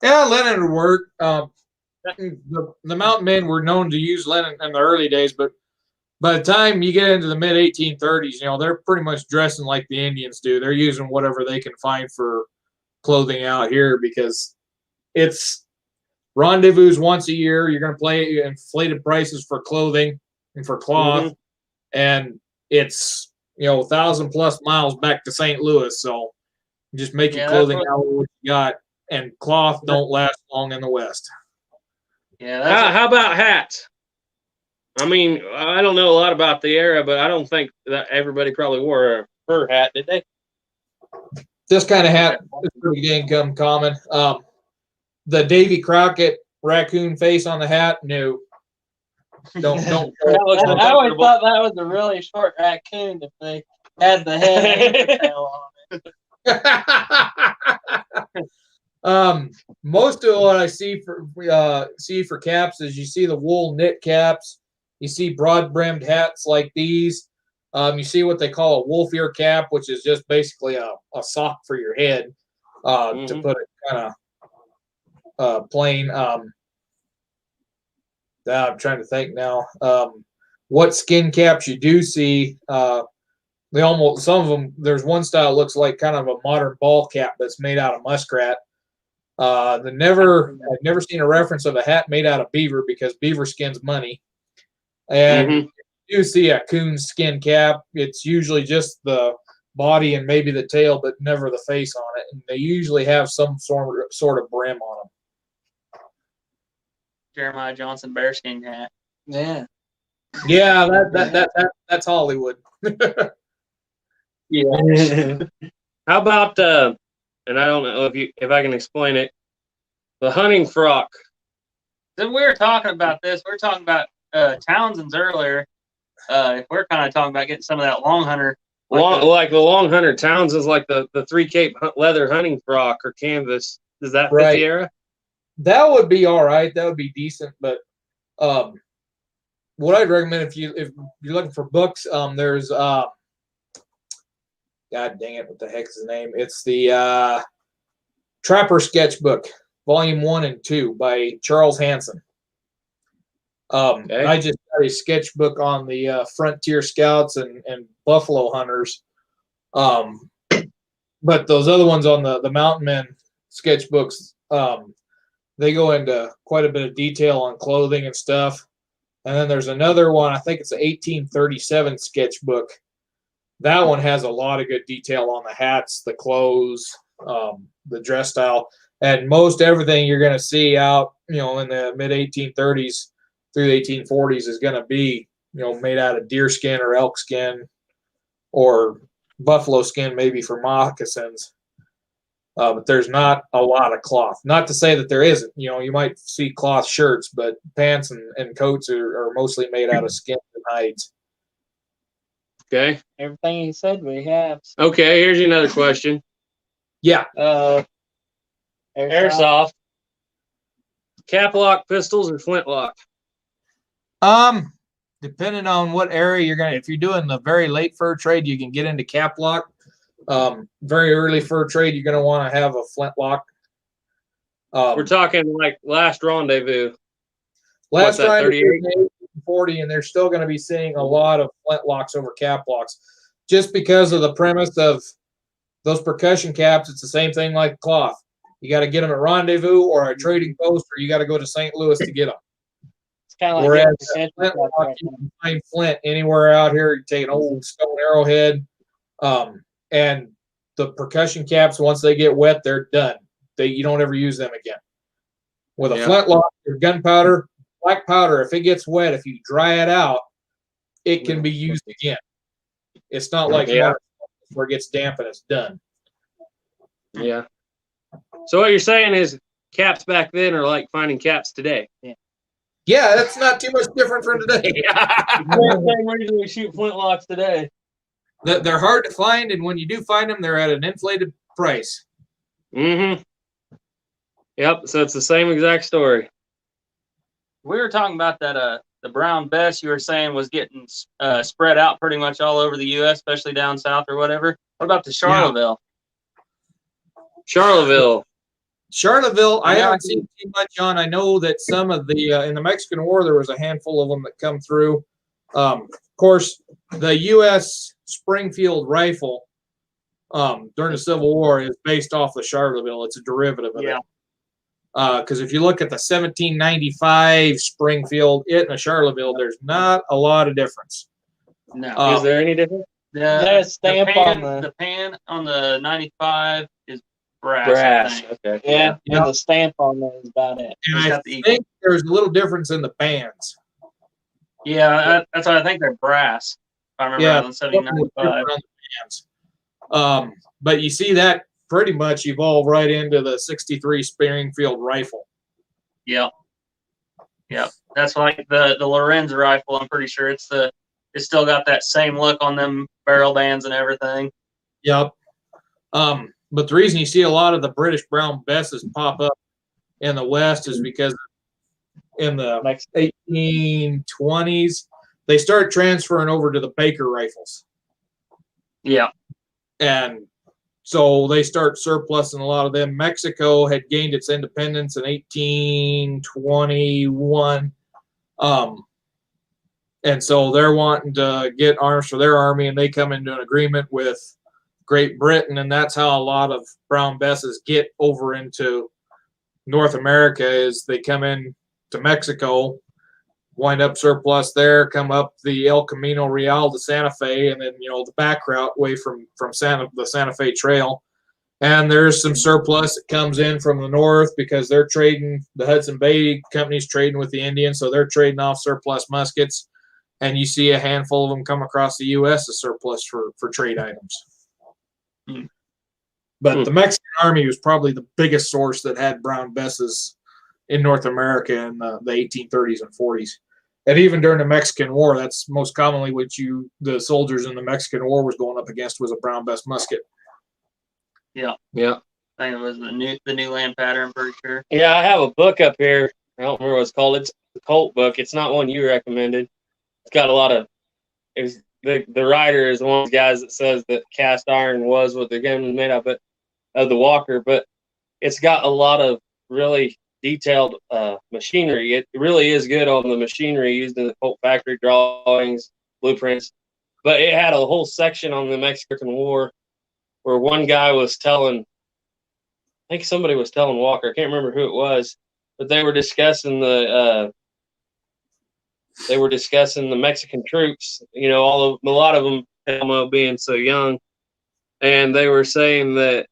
Yeah, linen would work. The mountain men were known to use linen in the early days, but by the time you get into the mid 1830s, they're pretty much dressing like the Indians do. They're using whatever they can find for clothing out here, because it's rendezvous once a year. You're going to play inflated prices for clothing and for cloth, and it's 1,000+ miles back to St. Louis. So just make your clothing out of what you got, and cloth don't last long in the West. Yeah. How about hats? I mean, I don't know a lot about the era, but I don't think that everybody probably wore a fur hat, did they? This kind of hat is pretty dang common. The Davy Crockett raccoon face on the hat, no. Don't. I always thought that was a really short raccoon if they had the head and the tail on it. Most of what I see for caps is you see the wool knit caps. You see broad brimmed hats like these. You see what they call a wolf ear cap, which is just basically a sock for your head, to put it kind of plain. I'm trying to think now. What skin caps you do see? Some of them. There's one style that looks like kind of a modern ball cap that's made out of muskrat. I've never seen a reference of a hat made out of beaver, because beaver skin's money. And you see a coon skin cap, it's usually just the body and maybe the tail, but never the face on it. And they usually have some sort of brim on them. Jeremiah Johnson bearskin hat. Yeah. Yeah, that's Hollywood. Yeah. How about and I don't know if I can explain it, the hunting frock. Then we were talking about this. We were talking about Townsend's earlier. We're kind of talking about getting some of that long hunter. Like the long hunter. Townsend's like the 3 cape leather hunting frock or canvas. Does that fit the era? That would be all right. That would be decent. But what I'd recommend if you're looking for books, there's God dang it, what the heck is his name? It's the Trapper Sketchbook, Volume 1 and 2 by Charles Hanson. I just got a sketchbook on the frontier scouts and buffalo hunters. But those other ones on the mountain men sketchbooks, they go into quite a bit of detail on clothing and stuff. And then there's another one, I think it's an 1837 sketchbook. That one has a lot of good detail on the hats, the clothes, the dress style, and most everything you're going to see out, in the mid 1830s through the 1840s is going to be, made out of deer skin or elk skin or buffalo skin, maybe for moccasins. But there's not a lot of cloth. Not to say that there isn't. You might see cloth shirts, but pants and coats are mostly made out of skin and hides. Okay. Everything he said we have. Okay, here's another question. Yeah. Airsoft. Cap lock pistols or flintlock? Depending on what area you're going to, if you're doing the very late fur trade, you can get into cap lock. Very early fur trade, you're going to want to have a flintlock. We're talking like last rendezvous. Last rendezvous, 40, and they're still going to be seeing a lot of flintlocks over cap locks, just because of the premise of those percussion caps. It's the same thing like cloth. You got to get them at rendezvous or a trading post, or you got to go to St. Louis to get them. It's kind of like whereas flintlock, you can find flint anywhere out here. You take an old stone arrowhead, and the percussion caps, once they get wet, they're done. You don't ever use them again. With a flintlock, your gunpowder, black powder, if it gets wet, if you dry it out, it can be used again. It's not like where it gets damp and it's done. Yeah. So what you're saying is caps back then are like finding caps today. Yeah, that's not too much different from today. Same reason we shoot flintlocks today. They're hard to find, and when you do find them, they're at an inflated price. Mm-hmm. Yep. So it's the same exact story. We were talking about that the brown bess you were saying was getting spread out pretty much all over the U.S., especially down south or whatever. What about the Charlottesville? Charlottesville, I haven't seen too much on. I know that some of the in the Mexican War there was a handful of them that come through. Of course, the U.S. Springfield rifle during the Civil War is based off the Charlottesville. It's a derivative of it. Because if you look at the 1795 Springfield, it and the Charlottesville, there's not a lot of difference. No. Is there any difference? There's stamp the pan on the 95 is brass. Brass. Okay. Yeah, and the stamp on there is about it. And I think there's a little difference in the bands. Yeah, that's what I think. They're brass. If I remember on the 1795. But you see that pretty much evolve right into the 63 Springfield rifle. Yep. That's like the Lorenz rifle. I'm pretty sure it's still got that same look on them barrel bands and everything. Yep. But the reason you see a lot of the British brown besses pop up in the West is because in the 1820s they start transferring over to the Baker rifles. Yeah. And so they start surplusing a lot of them. Mexico had gained its independence in 1821. And so they're wanting to get arms for their army, and they come into an agreement with Great Britain, and that's how a lot of brown besses get over into North America is they come in to Mexico, wind up surplus there, come up the El Camino Real to Santa Fe, and then, the back route away from the Santa Fe Trail. And there's some surplus that comes in from the north because they're trading, the Hudson Bay Company's trading with the Indians, so they're trading off surplus muskets. And you see a handful of them come across the U.S. as surplus for trade items. But the Mexican Army was probably the biggest source that had brown besses in North America in the 1830s and 40s. And even during the Mexican War, that's most commonly what the soldiers in the Mexican War was going up against was a brown bess musket. Yeah. Yeah. I think it was the new land pattern, pretty sure. Yeah, I have a book up here. I don't remember what it's called. It's the Colt book. It's not one you recommended. It's got a lot of. The writer is one of the guys that says that cast iron was what the gun was made of the Walker, but it's got a lot of really detailed machinery. It really is good on the machinery used in the Colt factory drawings, blueprints. But it had a whole section on the Mexican War where one guy was telling, I think somebody was telling Walker, I can't remember who it was, but they were discussing the Mexican troops, a lot of them being so young, and they were saying that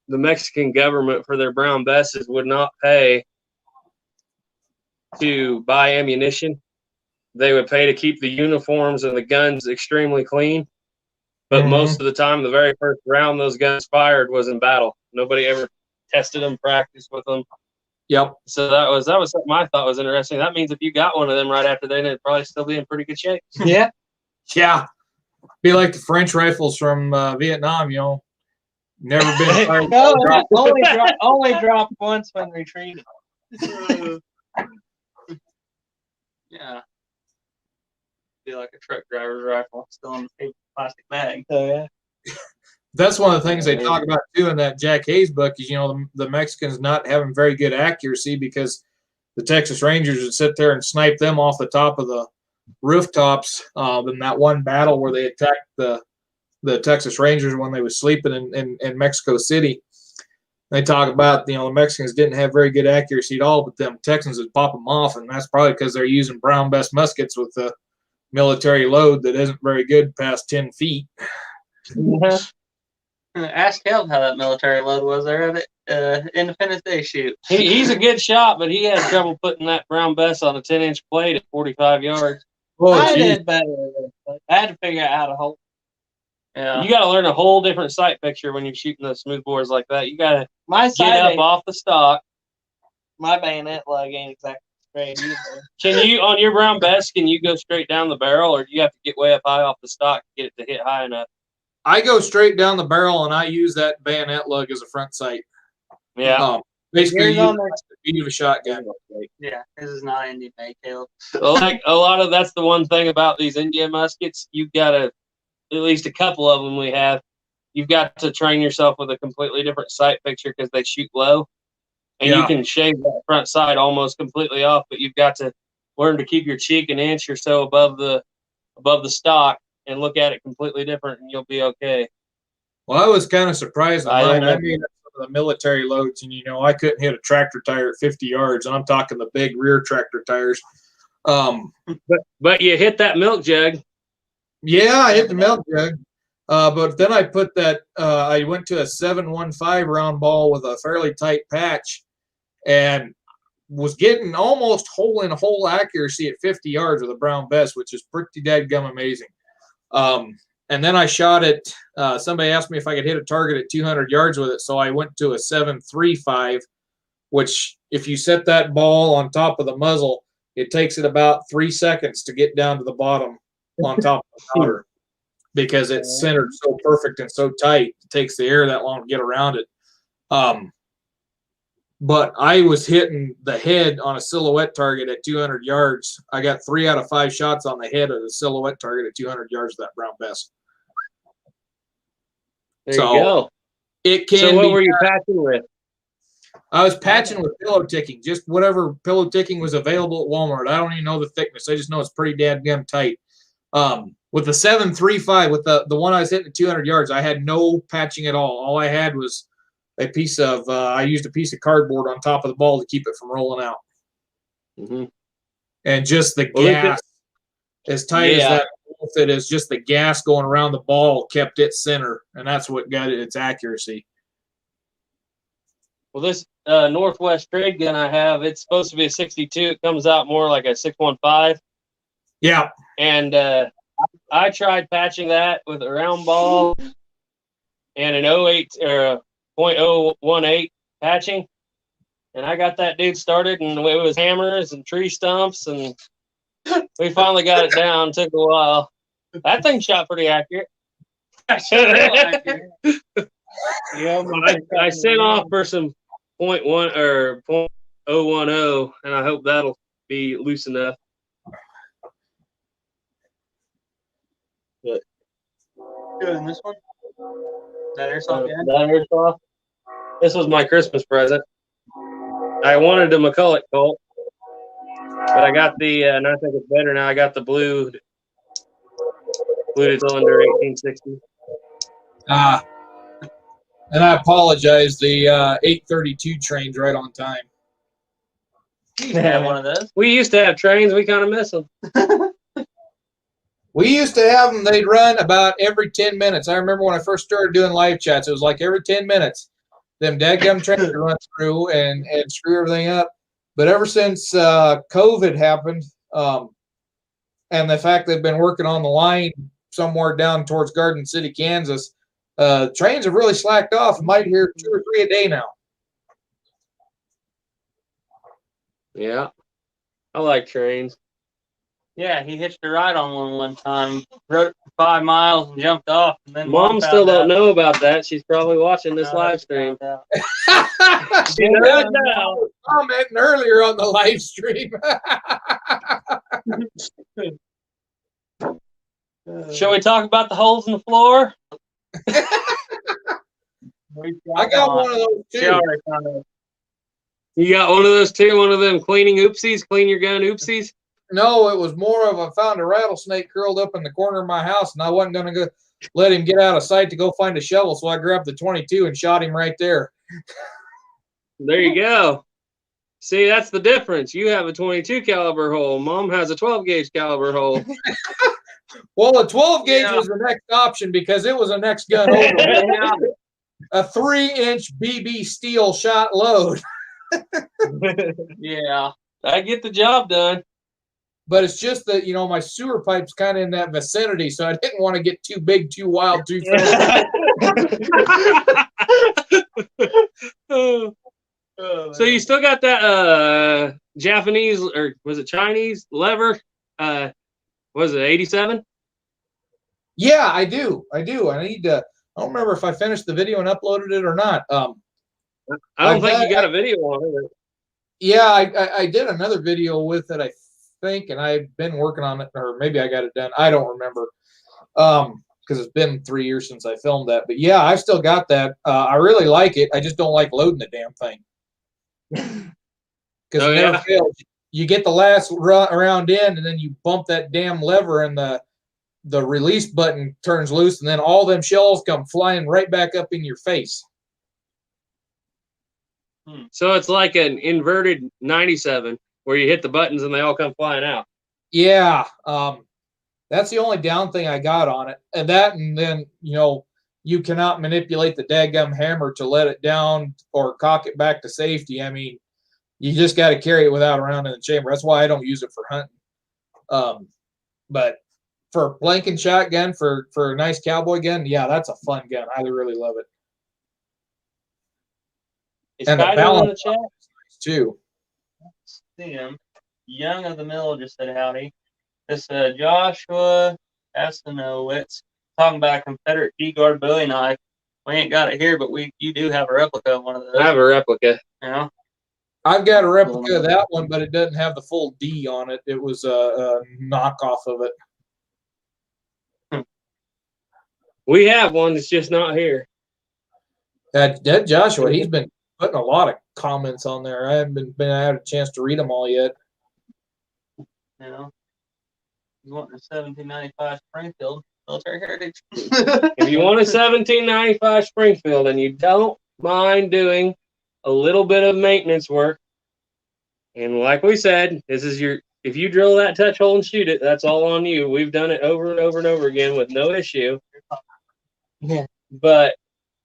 the Mexican government for their brown besses would not pay to buy ammunition. They would pay to keep the uniforms and the guns extremely clean. But most of the time, the very first round those guns fired was in battle. Nobody ever tested them, practiced with them. Yep. So that was something I thought was interesting. That means if you got one of them right after then, it'd probably still be in pretty good shape. Yeah. Yeah. Be like the French rifles from Vietnam, Never been fired. only dropped once when retreating. Yeah. Be like a truck driver's rifle, still in the plastic bag. So yeah. That's one of the things they talk about too in that Jack Hayes book is, the Mexicans not having very good accuracy because the Texas Rangers would sit there and snipe them off the top of the rooftops in that one battle where they attacked the Texas Rangers when they were sleeping in Mexico City. They talk about, the Mexicans didn't have very good accuracy at all, but them Texans would pop them off, and that's probably because they're using brown bess muskets with a military load that isn't very good past 10 feet. Mm-hmm. Ask Calvin how that military load was there at Independence Day shoot. He's a good shot, but he had trouble putting that brown bess on a 10-inch plate at 45 yards. I did better. I had to figure out how to hold. Yeah. You got to learn a whole different sight picture when you're shooting those smooth bores like that. You got to get up off the stock. My bayonet lug ain't exactly straight either. Can you, on your brown bess, can you go straight down the barrel, or do you have to get way up high off the stock to get it to hit high enough? I go straight down the barrel, and I use that bayonet lug as a front sight. Yeah. basically Here's you on there. beat of a shotgun. Yeah, this is not Indian made, Caleb. Well, like a lot of that's the one thing about these India muskets. You've got to, at least a couple of them we have, you've got to train yourself with a completely different sight picture because they shoot low. And you can shave that front sight almost completely off, but you've got to learn to keep your cheek an inch or so above the stock and look at it completely different, and you'll be okay. Well, I was kind of surprised with I mine. don't I know. made some of the military loads, and I couldn't hit a tractor tire at 50 yards, and I'm talking the big rear tractor tires. But you hit that milk jug. Yeah, I hit the milk jug. But then I put that. I went to a 715 round ball with a fairly tight patch, and was getting almost hole in hole accuracy at 50 yards with a brown bess, which is pretty dadgum amazing. And then I shot it. Somebody asked me if I could hit a target at 200 yards with it, so I went to a 735, which if you set that ball on top of the muzzle, it takes it about 3 seconds to get down to the bottom on top of the powder because it's centered so perfect and so tight. It takes the air that long to get around it. But I was hitting the head on a silhouette target at 200 yards. I got 3 out of 5 shots on the head of the silhouette target at 200 yards with that brown bess. There you go. It can So what be were you patching with? I was patching with pillow ticking, just whatever pillow ticking was available at Walmart. I don't even know the thickness. I just know it's pretty dadgum tight. With the 735, with the one I was hitting at 200 yards, I had no patching at all. All I had was a piece of, I used a piece of cardboard on top of the ball to keep it from rolling out. Mm-hmm. And just the gas, as tight as that fit is, just the gas going around the ball kept it center, and that's what got it its accuracy. Well, this Northwest trade gun I have, it's supposed to be a 62. It comes out more like a 615. Yeah. And I tried patching that with a round ball and an 08 or a .018 patching. And I got that dude started, and it was hammers and tree stumps, and we finally got it down. Took a while. That thing shot pretty accurate. Yeah, I sent off for some .1 or .010, and I hope that'll be loose enough. But Good in this one. That airsoft, yeah. that airsoft. This was my Christmas present. I wanted the McCulloch Colt, but I got the, and I think it's better now. I got the blue cylinder 1860. And I apologize. The 832 train's right on time. You used to have one of those. We used to have trains. We kind of miss them. We used to have them. They'd run about every 10 minutes. I remember when I first started doing live chats, it was like every 10 minutes. Them dadgum trains would run through and screw everything up. But ever since COVID happened, and the fact they've been working on the line somewhere down towards Garden City, Kansas, trains have really slacked off. Might hear 2 or 3 a day now. Yeah, I like trains. Yeah, he hitched a ride on one time. Rode 5 miles and jumped off. And then Mom still don't know about that. She's probably watching this live stream. She knows now. Commenting earlier on the live stream. Shall we talk about the holes in the floor? I got one of those too. You got one of those too? One of them cleaning oopsies? Clean your gun oopsies? No, it was more of I found a rattlesnake curled up in the corner of my house, and I wasn't going to go let him get out of sight to go find a shovel, so I grabbed the 22 and shot him right there. There you go. See, that's the difference. You have a 22 caliber hole. Mom has a 12 gauge caliber hole. Well, a 12 gauge was the next option because it was a next gun over. A 3-inch BB steel shot load. Yeah, I get the job done. But it's just that, my sewer pipe's kind of in that vicinity, so I didn't want to get too big, too wild, too fast. So you still got that Japanese, or was it Chinese lever? Was it 87? Yeah, I do. I need to. I don't remember if I finished the video and uploaded it or not. I don't think you got a video on it. Yeah, I did another video with it, I think, and I've been working on it, or maybe I got it done. I don't remember. Because it's been 3 years since I filmed that. But yeah, I've still got that. I really like it. I just don't like loading the damn thing. Because it never fails. You get the last round in, and then you bump that damn lever, and the release button turns loose, and then all them shells come flying right back up in your face. So it's like an inverted 97 where you hit the buttons and they all come flying out. Yeah. That's the only down thing I got on it. And then, you cannot manipulate the daggum hammer to let it down or cock it back to safety. I mean, you just got to carry it without a round in the chamber. That's why I don't use it for hunting. But for blanking shotgun, for a nice cowboy gun, yeah, that's a fun gun. I really love it. And the balance in the chat? Is nice too. Let's see him. Young of the Mill just said howdy. This Joshua Asinowitz talking about a Confederate D-guard Bowie knife. We ain't got it here, but you do have a replica of one of those. I have a replica. Yeah. I've got a replica of that one, but it doesn't have the full D on it. It was a knockoff of it. We have one that's just not here. That Joshua, he's been putting a lot of comments on there. I haven't had a chance to read them all yet. Yeah. You want a 1795 Springfield Military Heritage? If you want a 1795 Springfield and you don't mind doing a little bit of maintenance work, and like we said, this is if you drill that touch hole and shoot it, that's all on you. We've done it over and over and over again with no issue. Yeah. But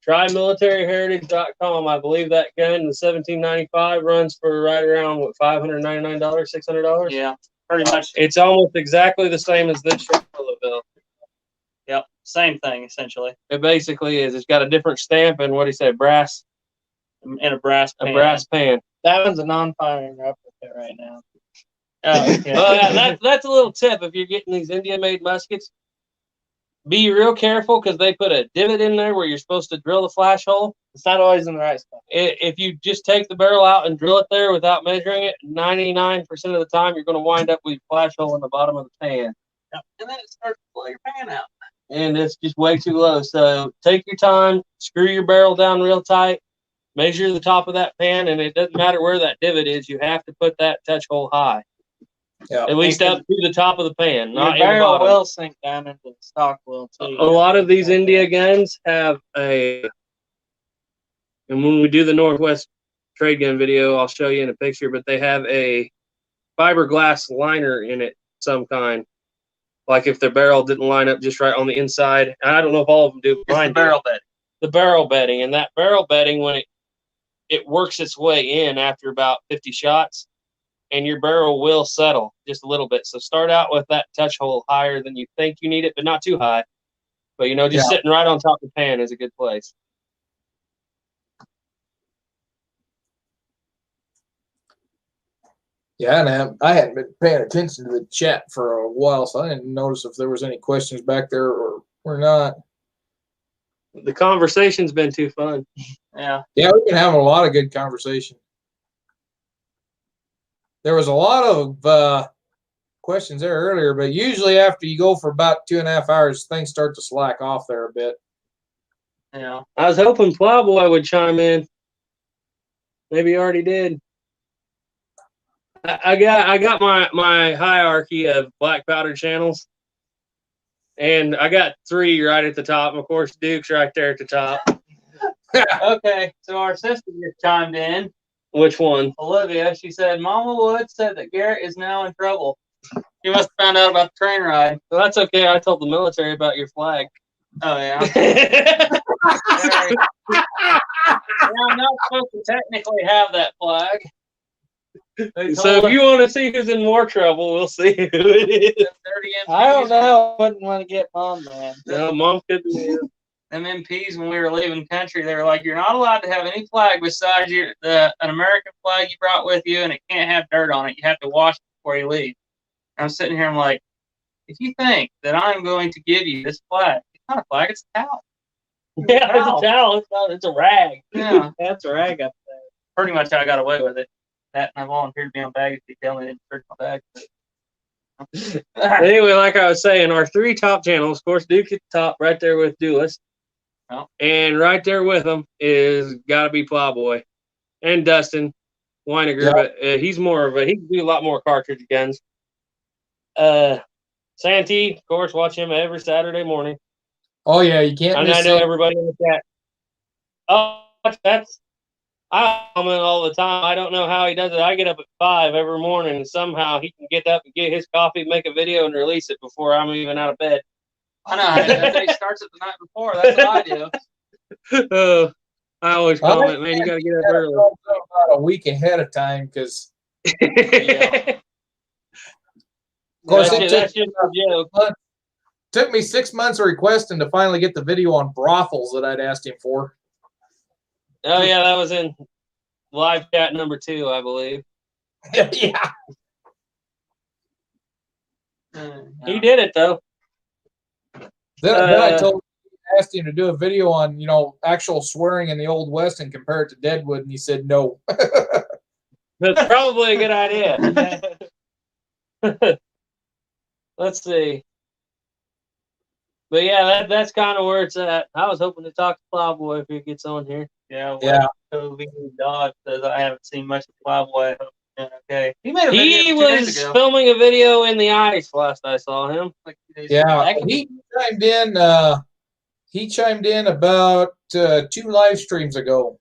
try militaryheritage.com. I believe that gun, the 1795, runs for right around $599, $600. Yeah. Pretty much. It's almost exactly the same as this bill. Yep, same thing essentially. It basically is. It's got a different stamp and what he said, brass. In a brass pan. A brass pan. That one's a non-firing replica right now. Oh, yeah. That's a little tip. If you're getting these India-made muskets, be real careful because they put a divot in there where you're supposed to drill the flash hole. It's not always in the right spot. If you just take the barrel out and drill it there without measuring it, 99% of the time you're going to wind up with a flash hole in the bottom of the pan. Yep. And then it starts to blow your pan out. And it's just way too low. So take your time, screw your barrel down real tight, measure the top of that pan, and it doesn't matter where that divot is. You have to put that touch hole high. Yeah. At least up to the top of the pan, not in the barrel bottom. will sink down into the stock will too. A lot of these India guns have and when we do the Northwest trade gun video, I'll show you in a picture, but they have a fiberglass liner in it, some kind. Like if their barrel didn't line up just right on the inside. I don't know if all of them do. It's the barrel bedding. The barrel bedding. And that barrel bedding, when it works its way in after about 50 shots, and your barrel will settle just a little bit. So start out with that touch hole higher than you think you need it, but not too high. But, just sitting right on top of the pan is a good place. Yeah, and I hadn't been paying attention to the chat for a while, so I didn't notice if there was any questions back there or not. The conversation's been too fun. Yeah. Yeah, we've been having a lot of good conversation. There was a lot of questions there earlier, but usually after you go for about 2.5 hours, things start to slack off there a bit. Yeah. I was hoping Plowboy would chime in. Maybe he already did. I got my hierarchy of black powder channels, and I got 3 right at the top. And of course, Duke's right there at the top. Okay, so our sister just chimed in. Which one? Olivia. She said, Mama Wood said that Garrett is now in trouble. He must have found out about the train ride. Well, that's okay. I told the military about your flag. Oh, yeah. Yeah, I'm not supposed to technically have that flag. So if you want to see who's in more trouble, we'll see who it is. I don't know. I wouldn't want to get Mom, man. No, Mom could be. Them MPs, when we were leaving the country, they were like, you're not allowed to have any flag besides an American flag you brought with you, and it can't have dirt on it. You have to wash it before you leave. I'm sitting here, I'm like, if you think that I'm going to give you this flag, it's not a flag, it's a towel. Yeah, it's a towel. It's a rag. Yeah, That's a rag up pretty much I got away with it. That and I volunteered to be on baggage detail and they didn't search my bag. Anyway, like I was saying, our 3 top channels, of course, Duke at the top, right there with Duelist. Oh. And right there with him is got to be Plowboy and Dustin Weiniger, but he's more of a, he can do a lot more cartridge guns. Santee, of course, watch him every Saturday morning. Oh yeah, you can't And miss I know it. everybody in the chat. Oh, I comment all the time. I don't know how he does it. I get up at 5 every morning, and somehow he can get up and get his coffee, make a video, and release it before I'm even out of bed. I know. He starts it the night before. That's what I do. I always comment, man, you got to get up early. About a week ahead of time because. Yeah. Of course, that's just a joke. Took me 6 months of requesting to finally get the video on brothels that I'd asked him for. Oh yeah, that was in live chat number 2, I believe. Yeah. He did it though. Then I asked him to do a video on, actual swearing in the Old West and compare it to Deadwood, and he said no. That's probably a good idea. Let's see. But yeah, that's kind of where it's at. I was hoping to talk to Plowboy if he gets on here. Yeah. Toby Dog says I haven't seen much of Plowboy. Okay. He made a video He 2 was days ago. filming a video in the ice last I saw him. Like 2 days Yeah, ago. he chimed in. He chimed in about 2 live streams ago.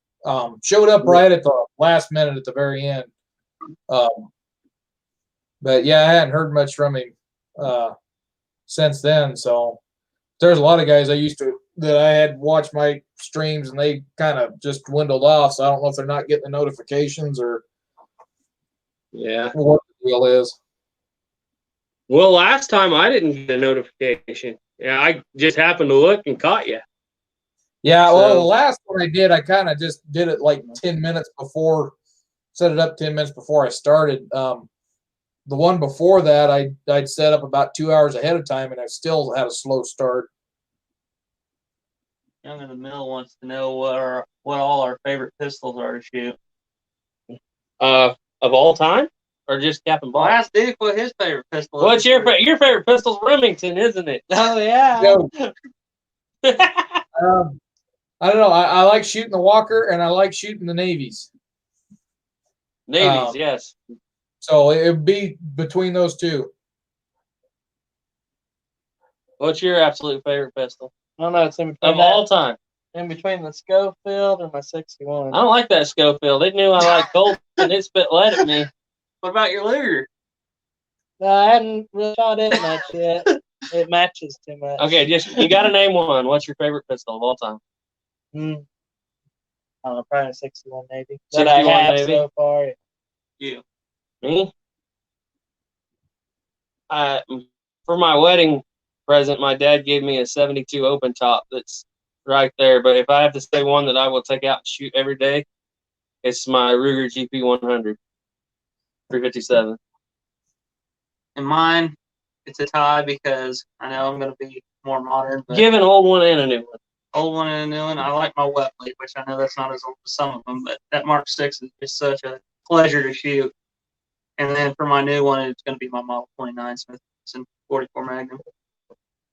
Showed up right at the last minute at the very end. But yeah, I hadn't heard much from him since then. So there's a lot of guys that I had watched my streams and they kind of just dwindled off. So I don't know if they're not getting the notifications or what the deal is. Well, last time I didn't get a notification. Yeah, I just happened to look and caught you. Yeah, well, the last one I did, I kind of just did it like 10 minutes before, set it up 10 minutes before I started. The one before that, I'd set up about 2 hours ahead of time, and I still had a slow start. Young in the Mill wants to know what all our favorite pistols are to shoot. Of all time, or just Captain Ball? Well, ask Duke what his favorite pistol is. What's your favorite pistol's Remington, isn't it? Oh yeah. I don't know. I like shooting the Walker, and I like shooting the Navies. Navies, yes. So it would be between those 2. What's your absolute favorite pistol? I don't know. It's in between Of all time. in between the Schofield and my 61. I don't like that Schofield. They knew I liked Colt, and it spit lead at me. What about your Luger? No, I hadn't really shot it much yet. It matches too much. Okay, you got to name one. What's your favorite pistol of all time? I don't know, probably a 61 Navy. 61 that I have Navy? so far. You. Me? For my wedding present, my dad gave me a 72 open top that's right there. But if I have to say one that I will take out and shoot every day, it's my Ruger GP 100 357. And mine, it's a tie because I know I'm going to be more modern. But Give an old one and a new one. old one and a new one. I like my wet blade, which I know that's not as old as some of them, but that Mark 6 is just such a pleasure to shoot. And then for my new one, it's going to be my Model 29 Smith & 44 Magnum.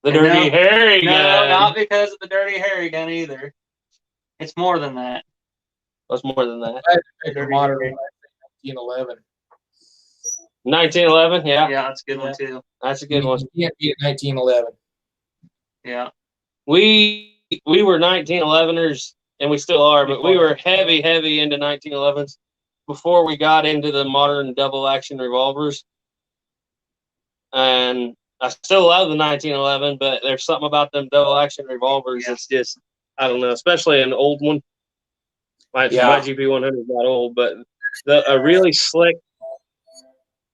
The Dirty Harry gun. No, not because of the Dirty Harry gun either. It's more than that. What's more than that? Modern 1911. 1911, yeah. Yeah, that's a good one too. That's a good one. You can't beat 1911. Yeah. We were 1911ers, and we still are, but we were heavy into 1911s before we got into the modern double action revolvers. And I still love the 1911, but there's something about them double action revolvers that's just, I don't know, especially an old one. My GP 100 is not old, but a really slick,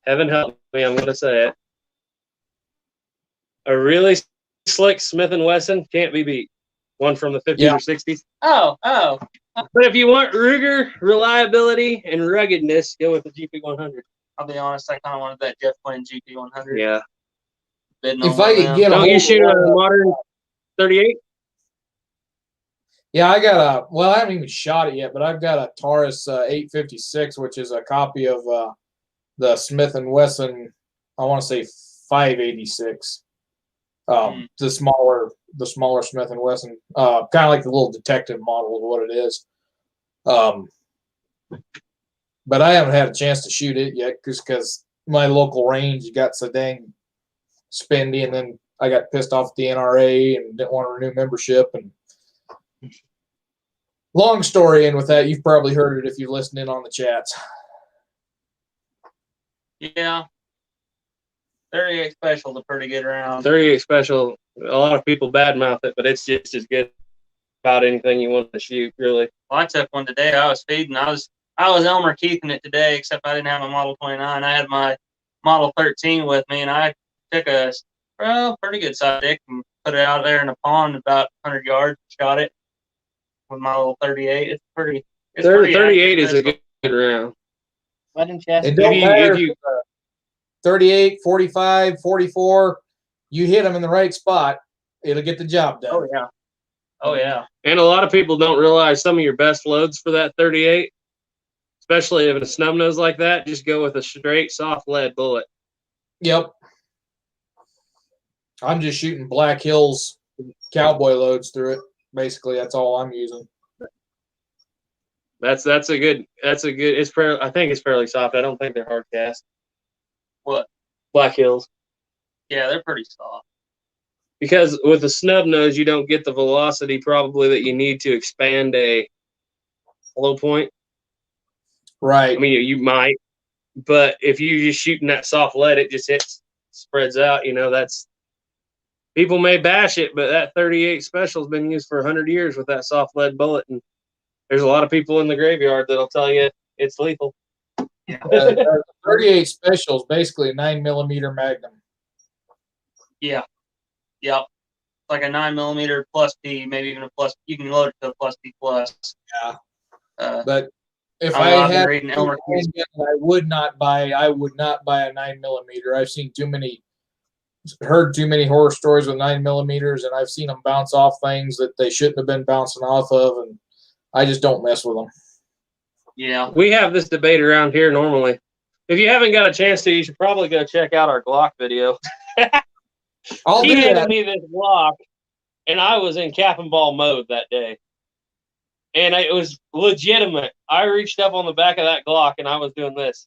heaven help me, I'm going to say it, a really slick Smith & Wesson can't be beat. One from the 50s or 60s. Oh. But if you want Ruger reliability and ruggedness, go with the GP 100. I'll be honest, I kind of wanted that Jeff Quinn GP 100. Yeah. If I could get Don't you shoot a modern 38? Yeah, I got a, well, I haven't even shot it yet, but I've got a Taurus 856, which is a copy of the Smith & Wesson, I want to say 586. The smaller Smith & Wesson, kind of like the little detective model is what it is. But I haven't had a chance to shoot it yet because my local range got so dang spendy, and then I got pissed off at the NRA and didn't want to renew membership. And long story, and with that, you've probably heard it if you've listened in on the chats. Yeah. 38 special's a pretty good round. 38 special. A lot of people badmouth it, but it's just as good about anything you want to shoot, really. Well, I took one today. I was feeding. I was Elmer Keithing it today, except I didn't have my Model 29. I had my Model 13 with me, and I took a pretty good size stick and put it out there in a pond about 100 yards. Shot it with my little 38. It's pretty. 38 is a good round. Why didn't you ask It me? don't matter if you 38, 45, 44, you hit them in the right spot, it'll get the job done. Oh yeah. Oh yeah. And a lot of people don't realize some of your best loads for that 38, especially if it's a snub nose like that, just go with a straight soft lead bullet. Yep. I'm just shooting Black Hills cowboy loads through it. Basically, that's all I'm using. That's a good. It's I think it's fairly soft. I don't think they're hard cast. What? Black Hills. Yeah, they're pretty soft. Because with a snub nose, you don't get the velocity probably that you need to expand a low point. Right. I mean, you might, but if you're just shooting that soft lead, it just spreads out. That's people may bash it, but that 38 special has been used for 100 years with that soft lead bullet, and there's a lot of people in the graveyard that'll tell you it's lethal. Yeah. 38 special is basically a 9mm Magnum. Yeah. Yep. Like a 9mm plus P, maybe even a plus. You can load it to a plus P plus. Yeah. I But if don't I know, I've been had, reading Elmer Keith's- I would not buy a 9mm. I've seen heard too many horror stories with 9mm, and I've seen them bounce off things that they shouldn't have been bouncing off of, and I just don't mess with them. Yeah. We have this debate around here normally. If you haven't got a chance to, you should probably go check out our Glock video. I'll He do handed that. me this Glock, and I was in cap and ball mode that day. And it was legitimate. I reached up on the back of that Glock, and I was doing this.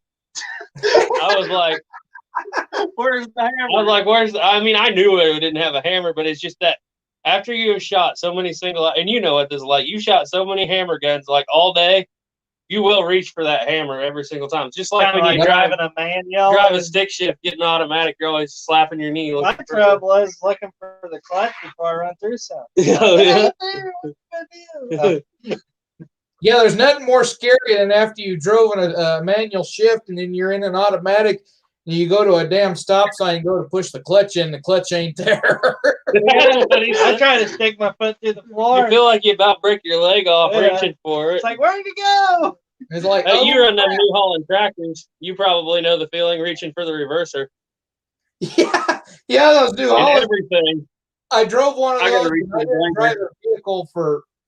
I was like, Where's the hammer? I was like, I knew it didn't have a hammer, but it's just that after you have shot so many and you know what this is like, you shot so many hammer guns like all day, you will reach for that hammer every single time. Just like Kind of when you like drive driving a manual. a stick shift, getting automatic, you're always slapping your knee. My trouble was looking for the clutch before I run through something. Oh, yeah. Yeah, there's nothing more scary than after you drove in a manual shift and then you're in an automatic and you go to a damn stop sign and go to push the clutch in, the clutch ain't there. I try to stick my foot through the floor. You feel like you about break your leg off Yeah. reaching for it. It's like, where'd you go? It's like, Hey, oh, you run them New Holland tractors. You probably know the feeling reaching for the reverser yeah, those do. and everything. I drove one of I gotta those. reach I for the didn't blanker. drive a vehicle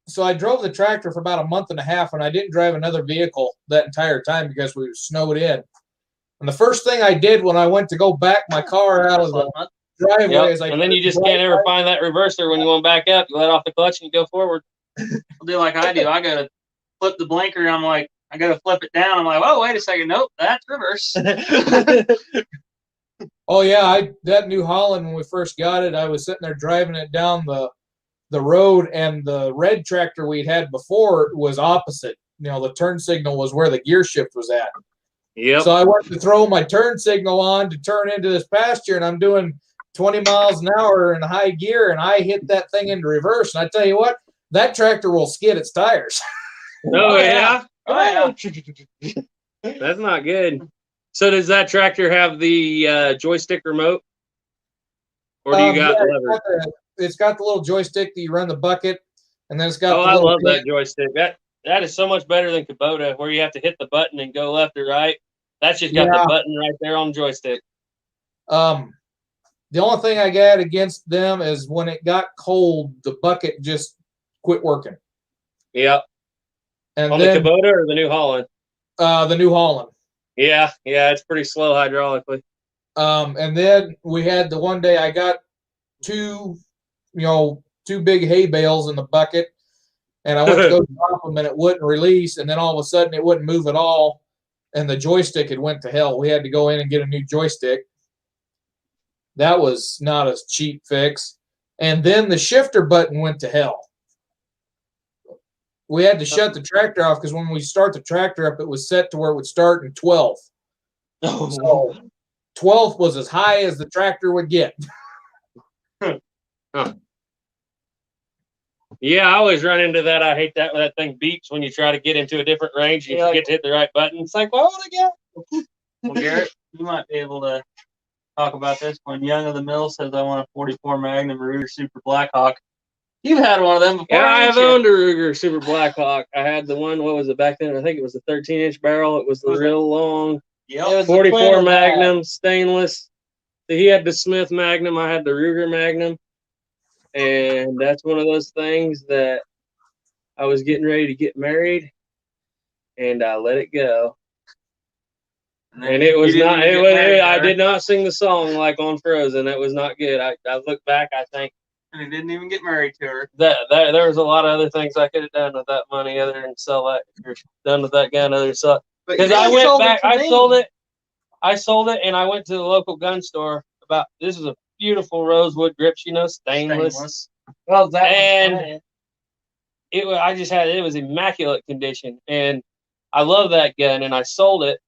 so I drove the tractor for about a month and a half, and I didn't drive another vehicle that entire time because we were snowed in. And the first thing I did when I went to go back my car out of the driveway Yep. is And then you just can't ever find that reverser when you want to back up. You let off the clutch and you go forward. I'll do like I do. I gotta flip the blinker. I'm like, I gotta flip it down. I'm like, oh, wait a second. Nope, that's reverse. Oh yeah, that New Holland when we first got it, I was sitting there driving it down the road, and the red tractor we'd had before was opposite. The turn signal was where the gear shift was at. Yep. So I went to throw my turn signal on to turn into this pasture, and I'm doing 20 miles an hour in high gear, and I hit that thing into reverse. And I tell you what, that tractor will skid its tires. Oh, yeah? Oh, yeah. That's not good. So does that tractor have the joystick remote? Or do you got yeah, lever? it's got the little joystick that you run the bucket, and then it's got Oh, the I little love that joystick. That is so much better than Kubota, where you have to hit the button and go left or right. That's just got Yeah. the button right there on the joystick. The only thing I got against them is when it got cold, the bucket just quit working. Yep. And On then the Kubota or the New Holland? the New Holland. Yeah, it's pretty slow hydraulically. And then we had the one day I got two big hay bales in the bucket, and I went to go drop them and it wouldn't release, and then all of a sudden it wouldn't move at all, and the joystick had went to hell. We had to go in and get a new joystick. That was not a cheap fix. And then the shifter button went to hell. We had to shut the tractor off because when we start the tractor up, it was set to where it would start in 12th. So 12th was as high as the tractor would get. Huh. Yeah, I always run into that. I hate that when that thing beeps when you try to get into a different range. You forget to hit the right button. It's like, why would I get? Well, Garrett, you might be able to talk about this. When Young of the Mill says I want a 44 Magnum Ruger Super Blackhawk, you've had one of them before. Yeah, I have haven't you? owned a Ruger Super Blackhawk. I had the one. What was it back then? I think it was a 13-inch barrel. It was the real long. Yep. 44 Magnum stainless. He had the Smith Magnum. I had the Ruger Magnum. And that's one of those things that I was getting ready to get married, and I let it go. And it was not. It was. I did not sing the song like on Frozen. It was not good. I look back. I think. And he didn't even get married to her. That there was a lot of other things I could have done with that money other than sell that. Or done with that gun other than sell. Because I went back. I sold it. I sold it, and I went to the local gun store. This is a beautiful rosewood grips, stainless. Well, that and it was immaculate condition, and I love that gun, and I sold it.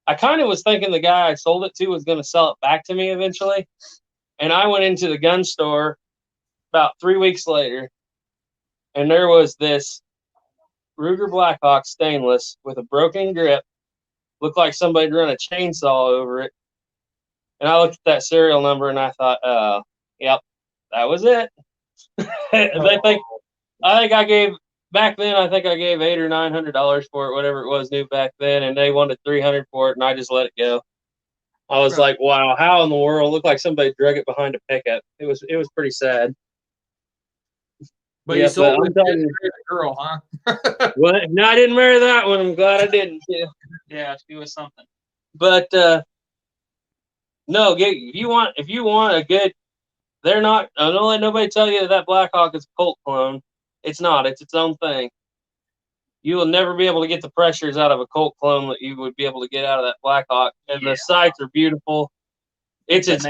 I kind of was thinking the guy I sold it to was going to sell it back to me eventually, and I went into the gun store about 3 weeks later, and there was this Ruger Blackhawk stainless with a broken grip, looked like somebody'd run a chainsaw over it. And I looked at that serial number and I thought, yep, that was it. I think I gave back then. I think I gave $800 or $900 for it, whatever it was new back then, and they wanted $300 for it, and I just let it go. I was like, wow, how in the world? It looked like somebody drug it behind a pickup. It was pretty sad. But you sold it to the girl, huh? Well, no, I didn't marry that one. I'm glad I didn't. Yeah, she was something. But no, if you want a good, they're not. Don't let nobody tell you that Blackhawk is a Colt clone. It's not. It's its own thing. You will never be able to get the pressures out of a Colt clone that you would be able to get out of that Blackhawk. And the sights are beautiful. It's its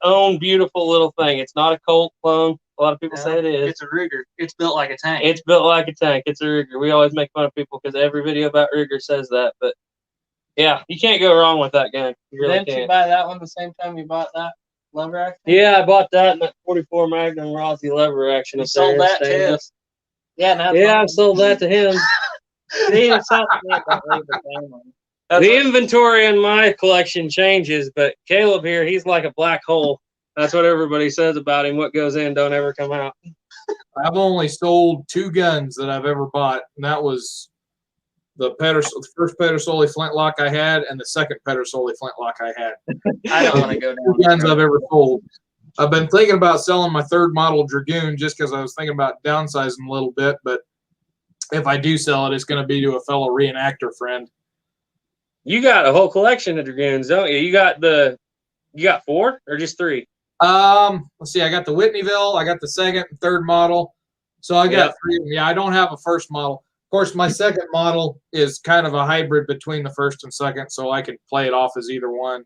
own beautiful little thing. It's not a Colt clone. A lot of people say it is. It's a Ruger. It's built like a tank. It's built like a tank. It's a Ruger. We always make fun of people because every video about Ruger says that. But yeah, you can't go wrong with that gun. You really Didn't you buy that one the same time you bought that lever action? Yeah, I bought that in that 44 Magnum Rossi lever action. You sold that to him? Yeah, I sold that to him. The inventory in my collection changes, but Caleb here, he's like a black hole. That's what everybody says about him. What goes in don't ever come out. I've only sold 2 guns that I've ever bought, and that was the first Pedersoli flintlock I had and the second Pedersoli flintlock I had. I don't want to go down. 2 guns I've ever sold. I've been thinking about selling my 3rd model Dragoon just because I was thinking about downsizing a little bit, but if I do sell it, it's going to be to a fellow reenactor friend. You got a whole collection of Dragoons, don't you? You got 4 or just 3? Let's see. I got the Whitneyville. I got the 2nd and 3rd model. So I got 3 of them. Yeah, I don't have a 1st model. Of course, my 2nd model is kind of a hybrid between the 1st and 2nd, so I can play it off as either one.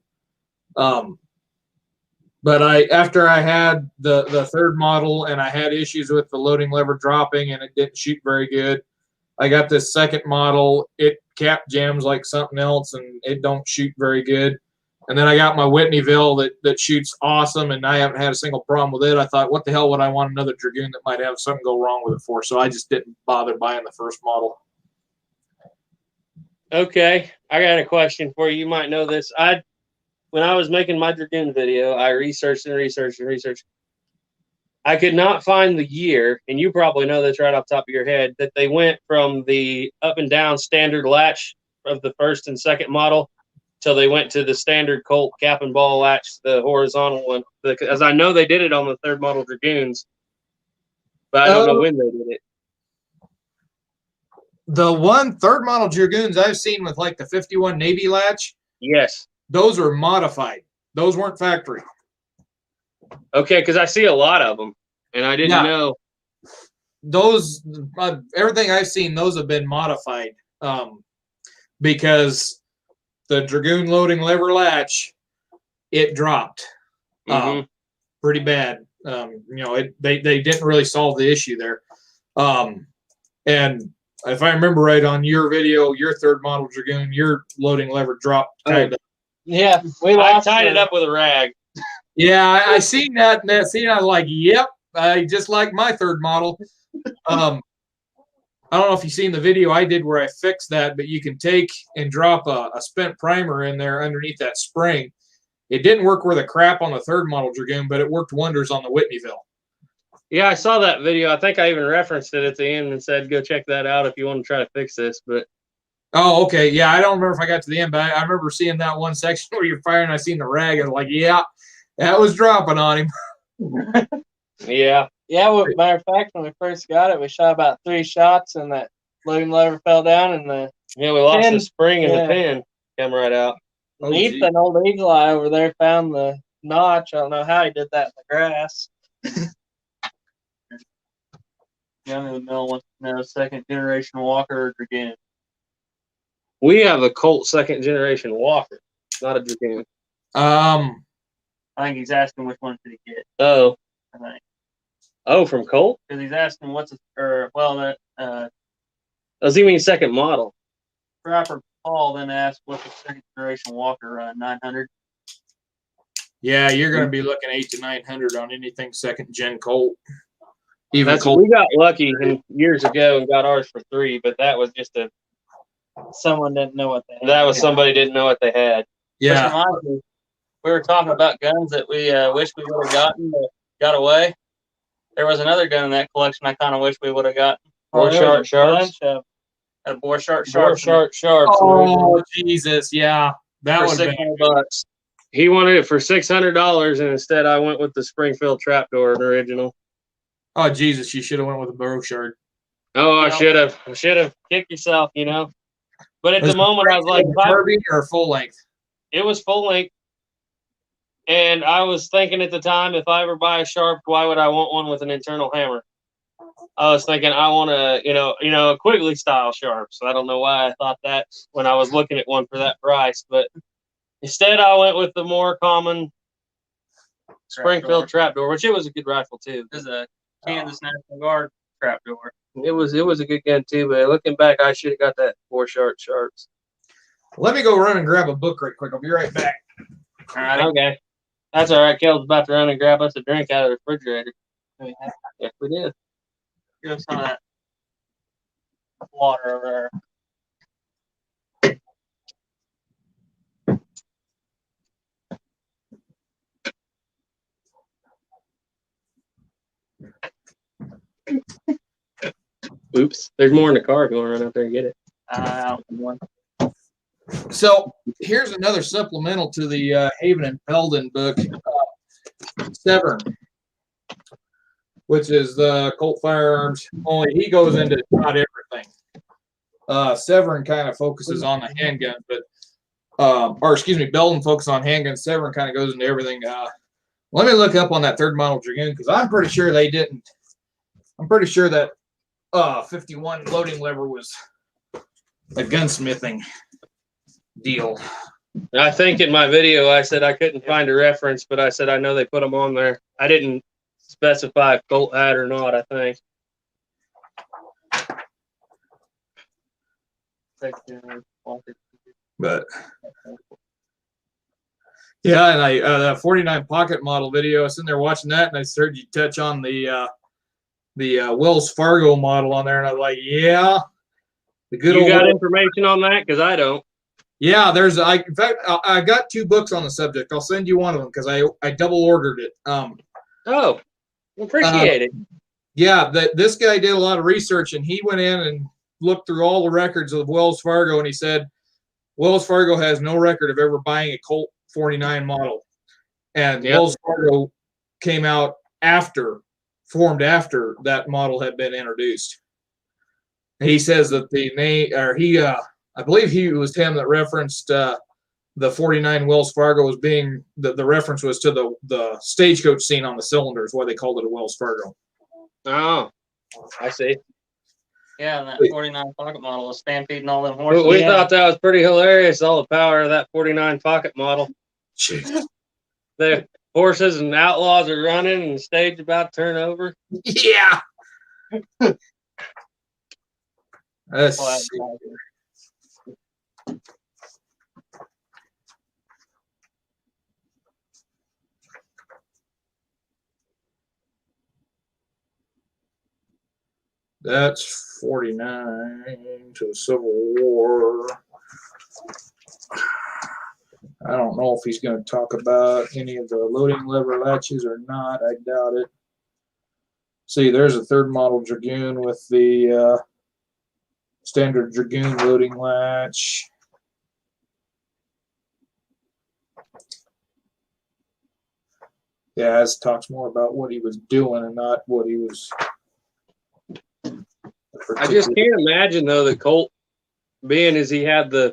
But after I had the 3rd model and I had issues with the loading lever dropping and it didn't shoot very good, I got this 2nd model. It cap jams like something else and it don't shoot very good. And then I got my Whitneyville that shoots awesome, and I haven't had a single problem with it. I thought, what the hell would I want another Dragoon that might have something go wrong with it for? So I just didn't bother buying the 1st model. Okay, I got a question for you. You might know this. When I was making my Dragoon video, I researched and researched and researched. I could not find the year, and you probably know this right off the top of your head, that they went from the up and down standard latch of the 1st and 2nd model till they went to the standard Colt cap and ball latch, the horizontal one. As I know they did it on the 3rd model Dragoons, but I don't know when they did it. The one third model Dragoons I've seen with like the 51 Navy latch, Yes. those are modified. Those weren't factory. Okay, because I see a lot of them, and I didn't know. Those everything I've seen, those have been modified because the Dragoon loading lever latch, it dropped pretty bad. You know, they didn't really solve the issue there. And if I remember right on your video, your third model Dragoon, your loading lever dropped kind of. Yeah, I tied it up with a rag. Yeah, I seen that, and that scene. I was like, "Yep, I just like my third model." I don't know if you've seen the video I did where I fixed that, but you can take and drop a spent primer in there underneath that spring. It didn't work with a crap on the third model Dragoon, but it worked wonders on the Whitneyville. Yeah, I saw that video. I think I even referenced it at the end and said, "Go check that out if you want to try to fix this." But oh, okay, yeah, I don't remember if I got to the end, but I remember seeing that one section where you're firing. I seen the rag, and like, yeah, that was dropping on him. Yeah. Yeah, well, matter of fact, when we first got it, we shot about 3 shots, and that loading lever fell down, and the We lost pin, the spring and the pin came right out. Oh, Ethan, old Eagle Eye over there, found the notch. I don't know how he did that in the grass. Young in the middle wants to know second generation Walker or Dragoon. We have a Colt second generation Walker, not a Dragoon. I think he's asking which one did he get. Oh. I think. Oh, from Colt? Because he's asking what's that Does he mean second model? Trapper Paul then asked what's the second generation Walker 900. Yeah, you're going to be looking 800 to 900 on anything second gen Colt. Even That's Colt. we got lucky years ago and got ours for $3, but that was just someone didn't know what they had. That was somebody didn't know what they had. Yeah. We were talking about guns that we wish we would have gotten that got away. There was another gun in that collection I kind of wish we would have gotten. Bore sharp sharps. A bore sharp sharps. Oh, Jesus. Yeah. That for would have been $600. He wanted it for $600, and instead I went with the Springfield trapdoor original. Oh, Jesus. You should have went with a Brochard. Oh, I should have. I should have. Kick yourself, you know. But at the moment, I was like, Kirby or full length? It was full length. And I was thinking at the time, if I ever buy a sharp, why would I want one with an internal hammer? I was thinking I want a Quigley style sharp. So I don't know why I thought that when I was looking at one for that price. But instead, I went with the more common Springfield trapdoor, which it was a good rifle too. It was a Kansas National Guard trapdoor. It was a good gun too. But looking back, I should have got that 4 sharps. Let me go run and grab a book right quick. I'll be right back. All right. Okay. That's all right. Kel's about to run and grab us a drink out of the refrigerator. Yes, we did. Give us some of that water over there. Oops. There's more in the car if you want to run out there and get it. So here's another supplemental to the Haven and Belden book, Severn, which is the Colt firearms. Only he goes into not everything. Severn kind of focuses on the handgun, Belden focuses on handguns. Severn kind of goes into everything. Let me look up on that third model Dragoon because I'm pretty sure they didn't. I'm pretty sure that 51 loading lever was a gunsmithing deal. I think in my video I said I couldn't find a reference, but I said I know they put them on there. I didn't specify if Colt had or not, I think. But yeah, and I the 49 pocket model video, I was sitting there watching that, and I heard you touch on the Wells Fargo model on there, and I was like, yeah, the good You old. got information on that? Because I don't. Yeah, in fact, I got 2 books on the subject. I'll send you one of them because I double ordered it. Oh, appreciate it. Yeah, this guy did a lot of research, and he went in and looked through all the records of Wells Fargo, and he said Wells Fargo has no record of ever buying a Colt 49 model, and Wells Fargo came out formed after that model had been introduced. He says that the name, or I believe he was him that referenced the 49 Wells Fargo as being the reference was to the stagecoach scene on the cylinders, why they called it a Wells Fargo. Oh, I see. Yeah, and that 49 pocket model was stampeding all them horses. We thought that was pretty hilarious, all the power of that 49 pocket model. Jeez. The horses and outlaws are running and the stage about to turn over. Yeah. Let's see. That's 49 to the Civil War. I don't know if he's going to talk about any of the loading lever latches or not. I doubt it. See, there's a third model Dragoon with the standard Dragoon loading latch. Yeah, this talks more about what he was doing and not what he was. I just can't imagine, though, that Colt, being as he had the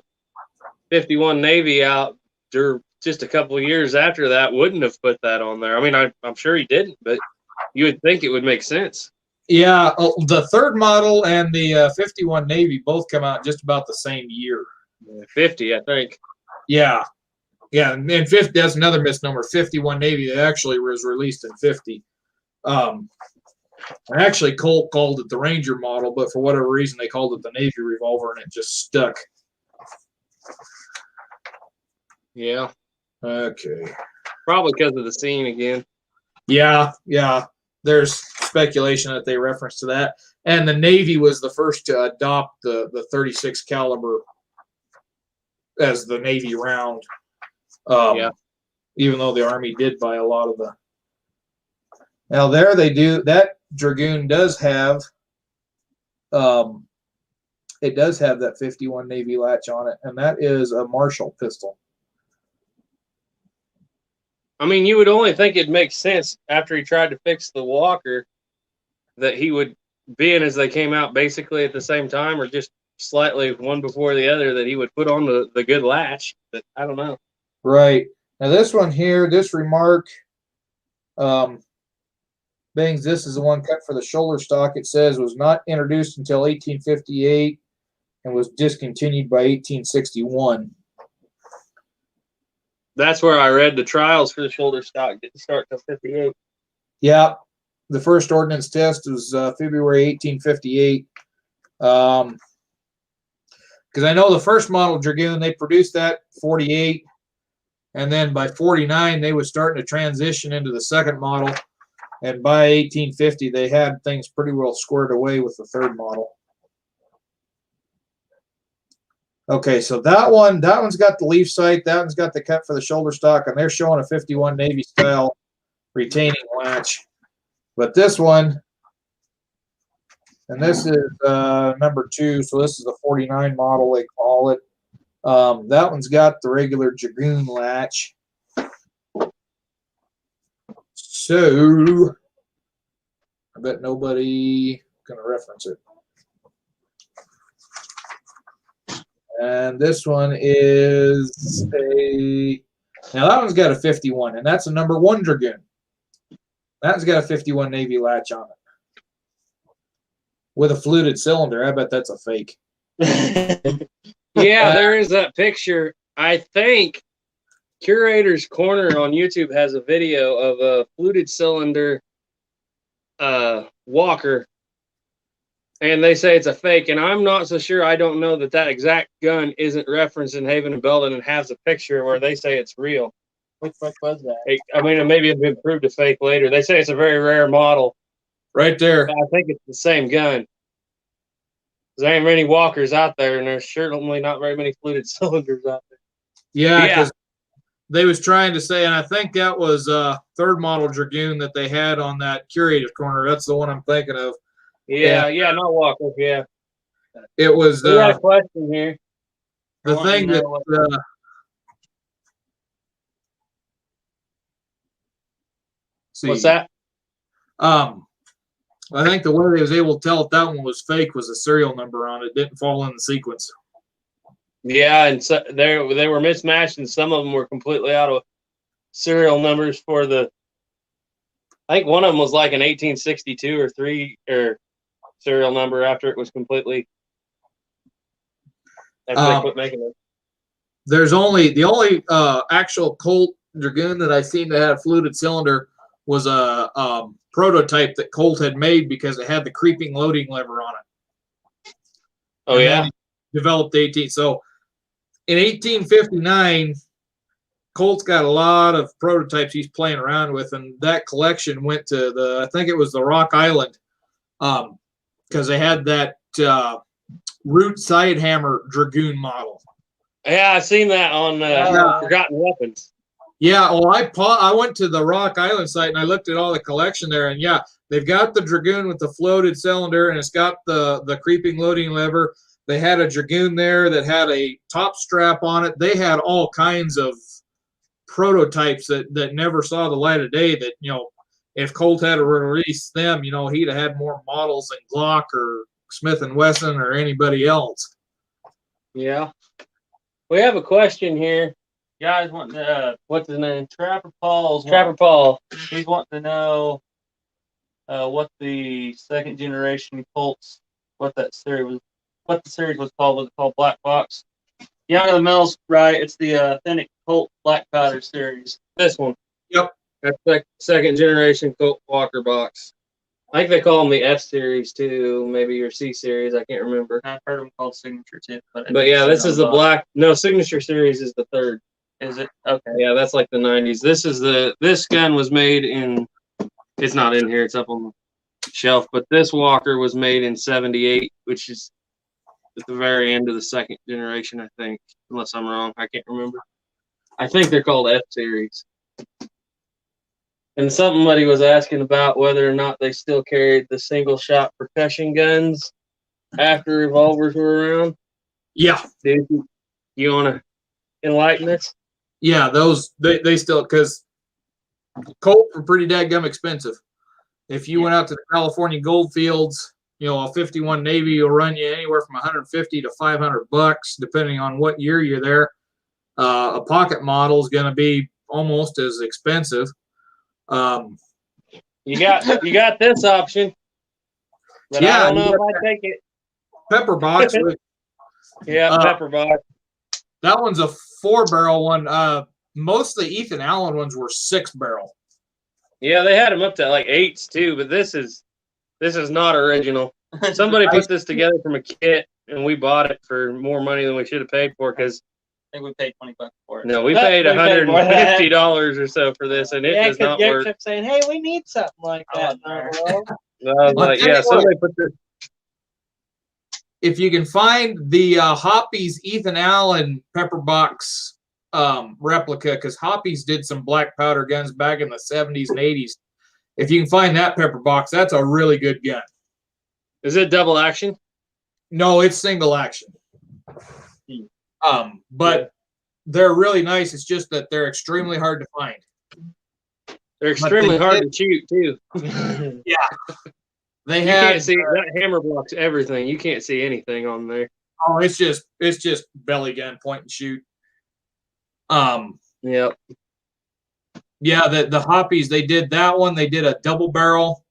51 Navy out just a couple of years after that, wouldn't have put that on there. I mean, I'm sure he didn't, but you would think it would make sense. Yeah, the third model and the 51 Navy both come out just about the same year. 50, I think. Yeah. Yeah, and 50, that's another misnomer. 51 Navy, that actually was released in 50. Actually, Colt called it the Ranger model, but for whatever reason, they called it the Navy revolver, and it just stuck. Yeah. Okay. Probably because of the scene again. Yeah, yeah. There's speculation that they reference to that. And the Navy was the first to adopt the 36 caliber as the Navy round. Yeah. Even though the Army did buy a lot of the. Now there they do, that Dragoon does have, it does have that 51 Navy latch on it, and that is a Marshall pistol. I mean, you would only think it makes sense after he tried to fix the Walker that he would, being as they came out basically at the same time or just slightly one before the other, that he would put on the good latch. But I don't know. Right. Now this one here, this remark, Bangs, this is the one cut for the shoulder stock. It says was not introduced until 1858 and was discontinued by 1861. That's where I read the trials for the shoulder stock didn't start till 58. Yeah, the first ordnance test was February 1858. Because I know the first model Dragoon, they produced that 48, and then by 49 they was starting to transition into the second model, and by 1850 they had things pretty well squared away with the third model. Okay, so that one's got the leaf sight, that one's got the cut for the shoulder stock, and they're showing a 51 Navy style retaining latch. But this one, and this is number 2, so this is a 49 model, they call it. That one's got the regular Dragoon latch. So, I bet nobody gonna reference it. And this one is now that one's got a 51, and that's a number 1 Dragoon. That's got a 51 Navy latch on it with a fluted cylinder. I bet that's a fake. Yeah, there is that picture. I think Curator's Corner on YouTube has a video of a fluted cylinder Walker, and they say it's a fake, and I'm not so sure. I don't know that exact gun isn't referenced in Haven and Belden and has a picture where they say it's real. Which book was that? I mean, maybe it's been proved a fake later. They say it's a very rare model. Right there. But I think it's the same gun. There ain't many Walkers out there, and there's certainly not very many fluted cylinders out there. Yeah, because they was trying to say, and I think that was third model Dragoon that they had on that Curator's Corner. That's the one I'm thinking of. Yeah, not Walker. Yeah, it was. We got a question here. The thing that. What's that? I think the way they was able to tell if that one was fake was the serial number on it. It didn't fall in the sequence. Yeah, and so they were mismatched, and some of them were completely out of serial numbers for the. I think one of them was like an 1862 or 3 or serial number after it was completely. After they quit making it. There's the only actual Colt Dragoon that I seen that had a fluted cylinder was a prototype that Colt had made because it had the creeping loading lever on it. Oh, and yeah. Developed 18. So in 1859, Colt's got a lot of prototypes he's playing around with, and that collection went to I think it was the Rock Island, because they had that Root side hammer Dragoon model. Yeah, I seen that on Forgotten Weapons. Yeah, well, I went to the Rock Island site and I looked at all the collection there, and yeah, they've got the Dragoon with the floated cylinder, and it's got the creeping loading lever. They had a Dragoon there that had a top strap on it. They had all kinds of prototypes that never saw the light of day. That, you know, if Colt had released them, you know, he'd have had more models than Glock or Smith and Wesson or anybody else. Yeah, we have a question here. Guys want to What's his name? Trapper Paul's Trapper Paul. He's wanting to know what the second generation Colts, what the series was called. Was it called Black Box? Young of the Mills, right? It's the authentic Colt Black Powder series. This one. Yep. That's the second generation Colt Walker box. I think they call them the F series too, maybe your C series. I can't remember. I've heard them called Signature too. But yeah, this is the black. No, Signature series is the third. Is it? Okay. Yeah, that's like the 90s. This gun was made in. It's not in here. It's up on the shelf. But this Walker was made in '78, which is at the very end of the second generation, I think. Unless I'm wrong, I can't remember. I think they're called F series. And somebody was asking about whether or not they still carried the single shot percussion guns after revolvers were around. Yeah. Dude, you want to enlighten us? Yeah, those they still, because Colt were pretty dadgum expensive. If you went out to the California gold fields, you know, a 51 Navy will run you anywhere from 150 to $500, depending on what year you're there. A pocket model is going to be almost as expensive. You got this option, but yeah, I don't know if I'd take it. Pepper box. Yeah, pepper box. That one's a 4-barrel one. Most of the Ethan Allen ones were 6-barrel. Yeah, they had them up to like 8s too, but this is not original. Somebody put this together from a kit, and we bought it for more money than we should have paid for because. I think we paid $20 for it. No, we paid $150 or so for this, and it does not work. Kept saying, "Hey, we need something like that." I was like, "Yeah, somebody put this." If you can find the Hoppies Ethan Allen pepper box replica, because Hoppies did some black powder guns back in the 70s and 80s. If you can find that pepper box, that's a really good gun. Is it double action? No, it's single action. But they're really nice. It's just that they're extremely hard to find. They're extremely hard to shoot too. Yeah. You can't see that hammer blocks everything. You can't see anything on there. Oh, it's just belly gun, point and shoot. Yep. Yeah, the Hoppies, they did that one. They did a double barrel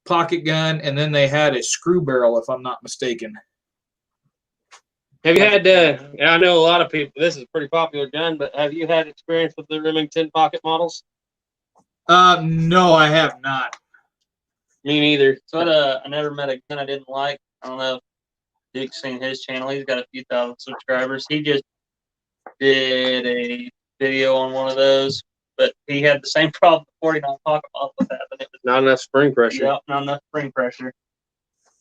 pocket gun, and then they had a screw barrel, if I'm not mistaken. Have you had? I know a lot of people. This is a pretty popular gun, but have you had experience with the Remington pocket models? No, I have not. Me neither. So I never met a gun I didn't like. I don't know if Duke's seen his channel. He's got a few thousand subscribers. He just did a video on one of those, but he had the same problem the 49 pocket model was having. It was not enough spring pressure. Yeah, not enough spring pressure.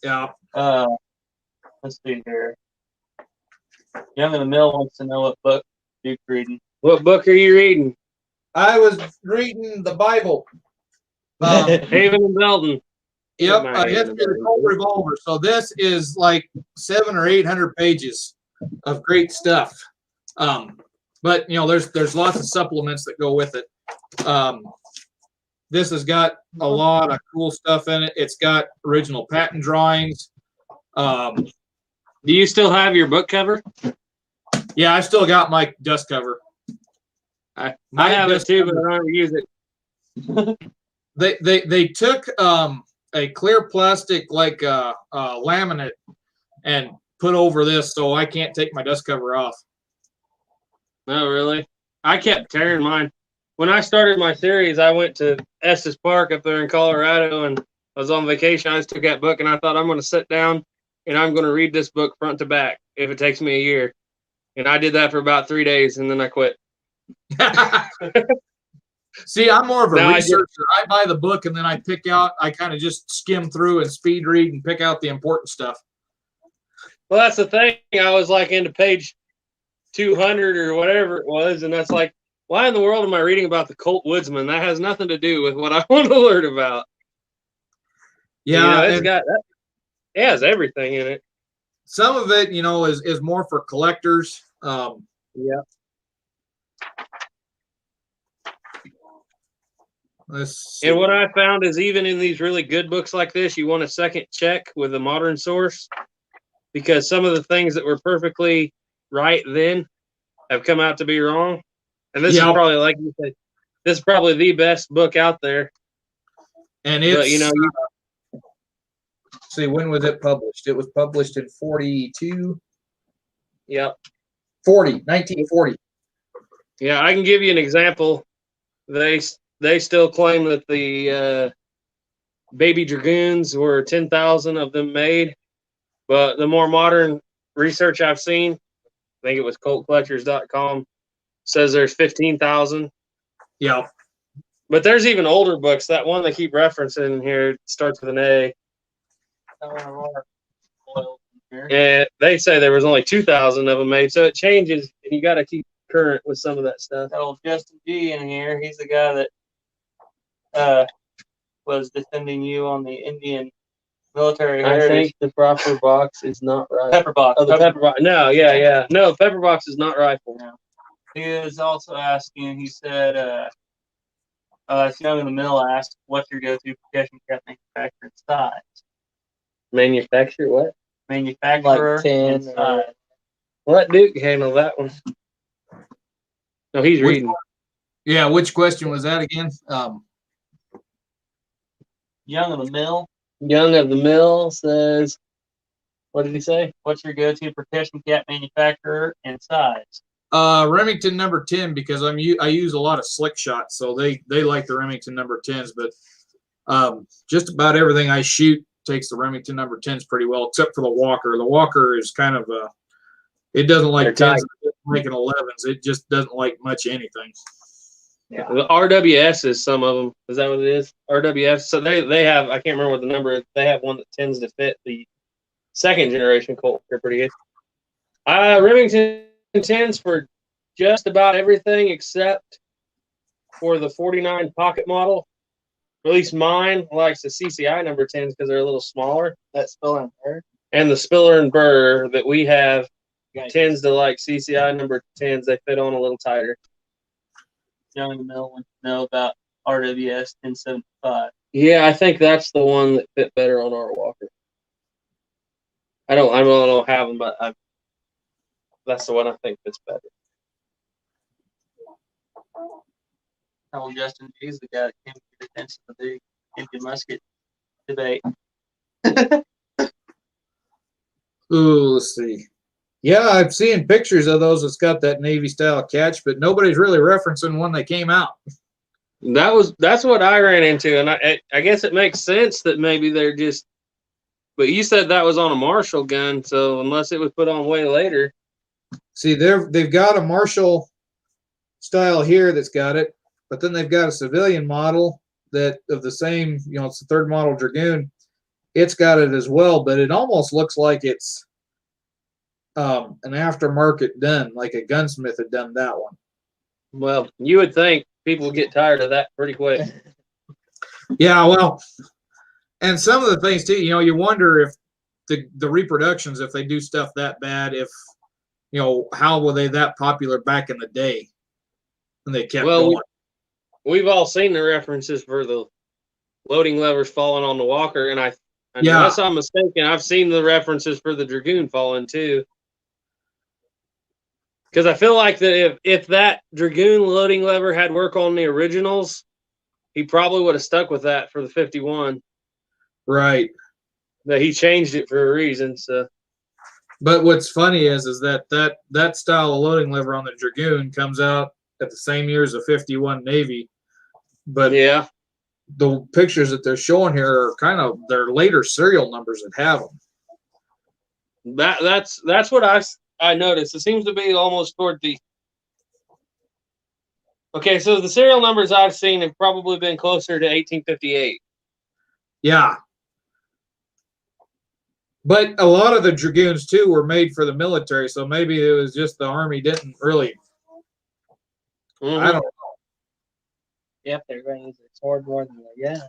Yeah. Let's see here. Young in the Mill wants to know what book Duke's reading. What book are you reading? I was reading the Bible. Haven and Belton. Yep, a history of the Colt revolver. So this is like 700 or 800 pages of great stuff. But you know, there's lots of supplements that go with it. This has got a lot of cool stuff in it. It's got original patent drawings. Do you still have your book cover? Yeah, I still got my dust cover. I have it too, but I don't use it. They took a clear plastic like laminate and put over this, so I can't take my dust cover off. No, really? I kept tearing mine. When I started my series, I went to Estes Park up there in Colorado, and I was on vacation. I just took that book, and I thought, I'm going to sit down, and I'm going to read this book front to back if it takes me a year. And I did that for about 3 days, and then I quit. See, I'm more of a No, researcher. I buy the book, and then I pick out, I kind of just skim through and speed read and pick out the important stuff. Well, that's the thing. I was like into page 200 or whatever it was, and that's like, why in the world am I reading about the Colt Woodsman? That has nothing to do with what I want to learn about. Yeah, it's got that. It has everything in it. Some of it, is more for collectors. Yeah. Let's see. And what I found is even in these really good books like this, you want a second check with a modern source, because some of the things that were perfectly right then have come out to be wrong. And this is probably, like you said, this is probably the best book out there. And it's, see, when was it published? It was published in 42. Yep. 1940. Yeah, I can give you an example. They still claim that the baby dragoons were 10,000 of them made, but the more modern research I've seen, I think it was ColtCollectors.com, says there's 15,000. Yeah. But there's even older books. That one they keep referencing here starts with an A. And they say there was only 2,000 of them made, so it changes, and you got to keep current with some of that stuff. Got old Justin G in here. He's the guy that was defending you on the Indian military heritage. I think the proper box is not right. Pepper box. Oh, the pepper box. No, yeah. No, pepper box is not rifle. No. He was also asking, he said, Young in the Mill asked, what's your go-to protection cap manufacturer size? Manufacturer what? Manufacturer Like 10 and size. Let Duke handle that one. No, he's reading. Yeah, which question was that again? Young of the Mill. Young of the Mill says, what did he say? What's your go-to protection cap manufacturer and size? Remington number 10, because I use a lot of slick shots, so they like the Remington number 10s, but just about everything I shoot takes the Remington number 10s pretty well, except for the Walker. The Walker is kind of it doesn't like 10s, making 11s. It just doesn't like much anything. Yeah. The RWS is some of them. Is that what it is? RWS. So they have, I can't remember what the number is. They have one that tends to fit the second generation Colt. They're pretty good. Remington 10s for just about everything except for the 49 pocket model. At least mine likes the CCI number 10s because they're a little smaller. That Spiller and Burr. And the Spiller and Burr that we have tends to like CCI number 10s. They fit on a little tighter. Young in the Mill wants to know about RWS 1075. Yeah, I think that's the one that fit better on our Walker. I don't have them, but that's the one I think fits better. Old Justin G is the guy that came to your attention to the empty musket debate. Ooh, let's see. Yeah, I've seen pictures of those that's got that Navy style catch, but nobody's really referencing when they came out. That's what I ran into, and I guess it makes sense that maybe they're just. But you said that was on a Marshall gun, so unless it was put on way later. See, they've got a Marshall style here that's got it, but then they've got a civilian model that of the same, it's the third model Dragoon. It's got it as well, but it almost looks like it's an aftermarket done, like a gunsmith had done that one. Well, you would think people would get tired of that pretty quick. Yeah, well, and some of the things too, you wonder if the reproductions, if they do stuff that bad, if how were they that popular back in the day when they kept going? we've all seen the references for the loading levers falling on the Walker, and unless I'm mistaken, I've seen the references for the Dragoon falling too. Because I feel like that if that Dragoon loading lever had work on the originals, he probably would have stuck with that for the 51. Right. That he changed it for a reason. So, but what's funny is that style of loading lever on the Dragoon comes out at the same year as the 51 Navy. But yeah, the pictures that they're showing here are kind of their later serial numbers that have them. That's what I noticed. It seems to be almost toward the. Okay, so the serial numbers I've seen have probably been closer to 1858. Yeah. But a lot of the Dragoons, too, were made for the military, so maybe it was just the Army didn't really. Mm-hmm. I don't know. Yep, they're going to use a sword more than yeah.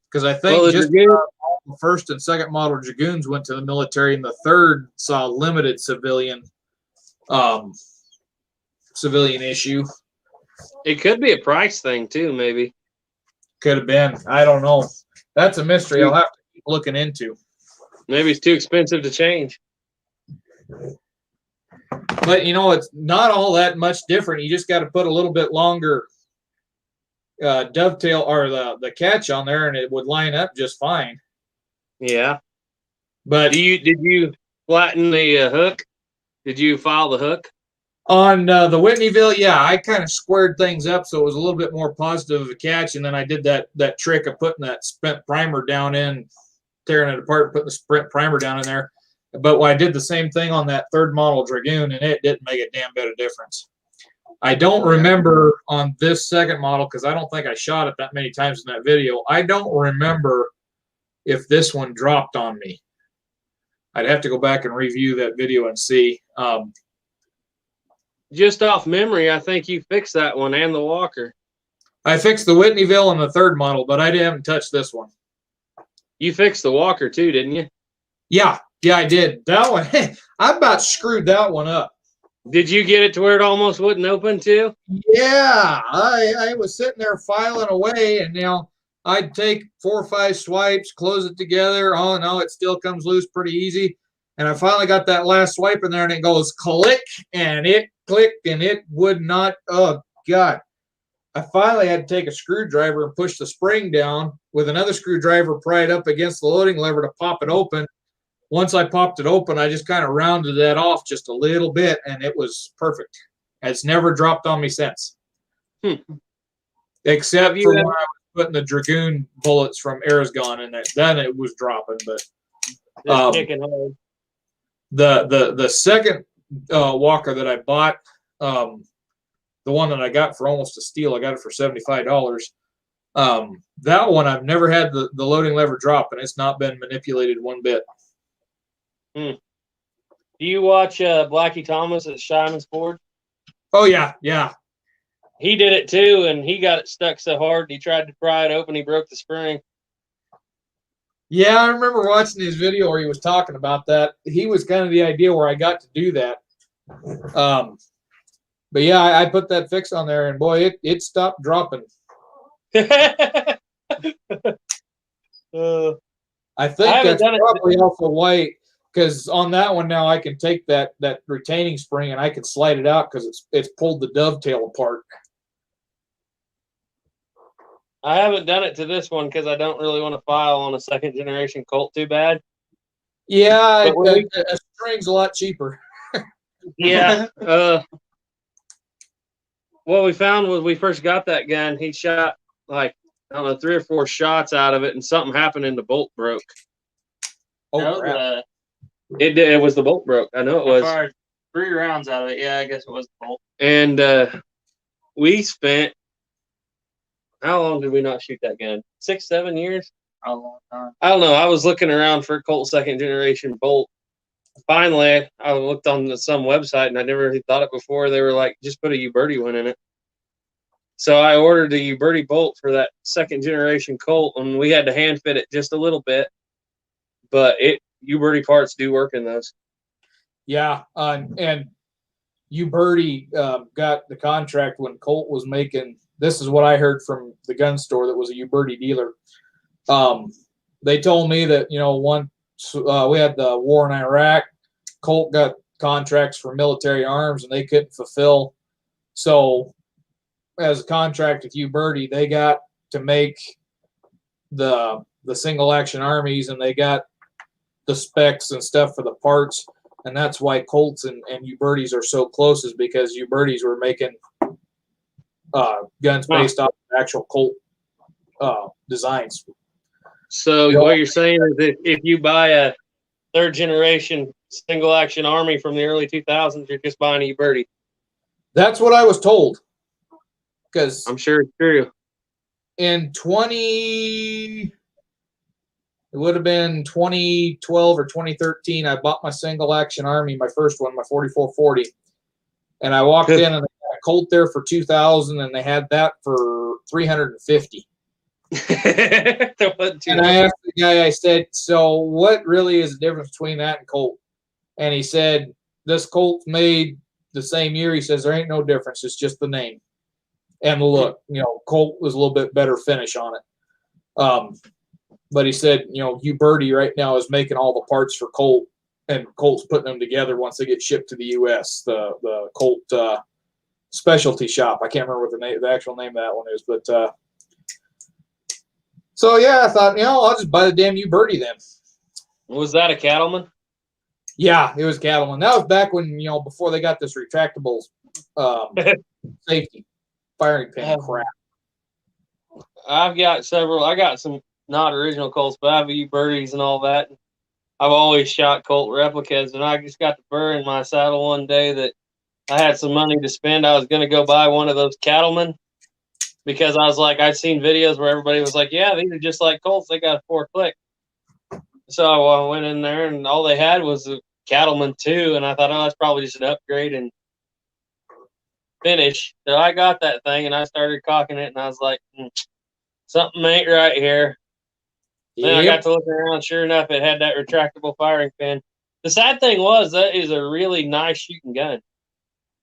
Because I think just Dragoon, the first and second model Dragoons went to the military, and the third saw limited civilian issue. it could be a price thing, too, maybe. Could have been. I don't know. That's a mystery I'll have to keep looking into. Maybe it's too expensive to change. But, it's not all that much different. You just got to put a little bit longer dovetail or the catch on there, and it would line up just fine. Yeah. But did you flatten the hook? Did you file the hook? On the Whitneyville, yeah, I kind of squared things up so it was a little bit more positive of a catch, and then I did that trick of putting that spent primer down in, tearing it apart, and putting the spent primer down in there. But I did the same thing on that third model Dragoon, and it didn't make a damn bit of difference. I don't remember on this second model, because I don't think I shot it that many times in that video. I don't remember if this one dropped on me. I'd have to go back and review that video and see. Just off memory, I think you fixed that one and the Walker. I fixed the Whitneyville and the third model, but I haven't touched this one. You fixed the Walker too, didn't you? Yeah, I did. That one, I about screwed that one up. Did you get it to where it almost wouldn't open too? Yeah, I was sitting there filing away, and I'd take 4 or 5 swipes, close it together. Oh no, it still comes loose pretty easy. And I finally got that last swipe in there, and it goes click, and it clicked, and it would not. Oh God! I finally had to take a screwdriver and push the spring down with another screwdriver pried up against the loading lever to pop it open. Once I popped it open, I just kind of rounded that off just a little bit, and it was perfect. It's never dropped on me since. Except for when I was putting the Dragoon bullets from Arizgon in it. Then it was dropping, but Kicking hard. The second Walker that I bought, the one that I got for almost a steal, I got it for $75. That one I've never had the loading lever drop, and it's not been manipulated one bit. Do you watch Blackie Thomas at Shyman's Ford? Oh yeah. He did it too, and he got it stuck so hard he tried to pry it open, he broke the spring. Yeah, I remember watching his video where he was talking about that. He was kind of the idea where I got to do that. But yeah, I put that fix on there, and boy, it stopped dropping. I think that's probably also why, because on that one now I can take that retaining spring and I can slide it out because it's pulled the dovetail apart. I haven't done it to this one because I don't really want to file on a second generation Colt too bad. Yeah, a string's a lot cheaper. Yeah. What we found when we first got that gun, he shot like, I don't know, 3 or 4 shots out of it, and something happened and the bolt broke. Oh, crap. It was the bolt broke. I know it was. I fired 3 rounds out of it. Yeah, I guess it was the bolt. And we spent, how long did we not shoot that gun? 6, 7 years? A long time. I don't know. I was looking around for Colt second generation bolt. Finally, I looked on some website, and I never really thought it before. They were like, just put a Uberti one in it. So I ordered the Uberti bolt for that second generation Colt, and we had to hand fit it just a little bit. But Uberti parts do work in those. Yeah, and Uberti got the contract when Colt was making this is what I heard from the gun store that was a Uberti dealer. They told me that, you know, once we had the war in Iraq, Colt got contracts for military arms and they couldn't fulfill. So as a contract with Uberti, they got to make the single action armies, and they got the specs and stuff for the parts. And that's why Colts and Ubertis are so close, is because Ubertis were making guns based off of actual Colt designs. So what you're saying is that if you buy a third generation single action army from the early 2000s, you're just buying a Uberti. That's what I was told. Because I'm sure it's true. In it would have been 2012 or 2013, I bought my single action army, my first one, my 4440. And I walked in and they had a Colt there for 2,000, and they had that for 350. And I asked the guy, I said, so what really is the difference between that and Colt? And he said, this Colt's made the same year. He says, there ain't no difference. It's just the name. And the look, you know, Colt was a little bit better finish on it. But he said, you know, Uberti right now is making all the parts for Colt, and Colt's putting them together once they get shipped to the U.S. The Colt specialty shop. I can't remember what the actual name of that one is, but so yeah, I thought, you know, I'll just buy the damn Uberti then. Was that a Cattleman? Yeah, it was Cattleman. That was back when, you know, before they got this retractable safety firing pin crap. I've got several. I got some not original Colts, but I have Ubertis and all that. I've always shot Colt replicas, and I just got the burr in my saddle one day that I had some money to spend. I was going to go buy one of those Cattlemen because I was like, I'd seen videos where everybody was like, yeah, these are just like Colts. They got a 4-click. So I went in there, and all they had was a Cattleman 2, and I thought, oh, that's probably just an upgrade and finish. So I got that thing, and I started cocking it, and I was like, something ain't right here. Then I got to look around. Sure enough, it had that retractable firing pin. The sad thing was that is a really nice shooting gun.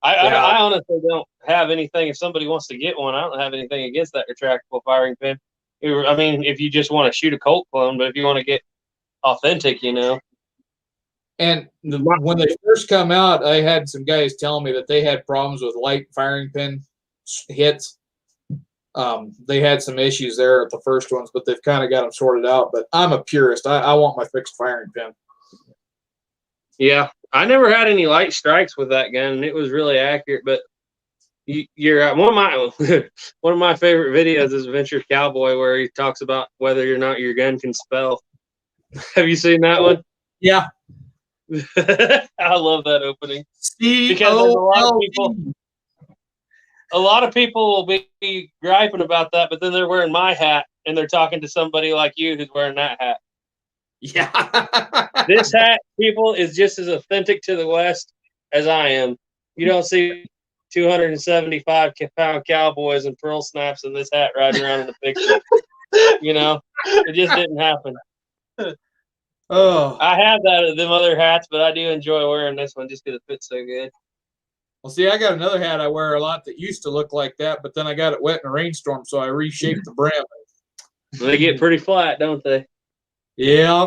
I honestly don't have anything. If somebody wants to get one, I don't have anything against that retractable firing pin. I mean, if you just want to shoot a Colt clone, but if you want to get authentic, you know. And when they first come out, I had some guys telling me that they had problems with light firing pin hits. They had some issues there at the first ones, but they've kind of got them sorted out. But I'm a purist. I want my fixed firing pin. Yeah, I never had any light strikes with that gun, and it was really accurate. But you're one of my favorite videos is Venture Cowboy, where he talks about whether or not your gun can spell. Have you seen that one? Yeah. I love that opening because there's a lot of people will be griping about that, but then they're wearing my hat and they're talking to somebody like you who's wearing that hat. Yeah. This hat, people, is just as authentic to the West as I am. You don't see 275-pound cowboys and pearl snaps in this hat riding around in the picture. You know, it just didn't happen. Oh, I have them other hats, but I do enjoy wearing this one just because it fits so good. Well, see, I got another hat I wear a lot that used to look like that, but then I got it wet in a rainstorm, so I reshaped the brim. They get pretty flat, don't they? Yeah.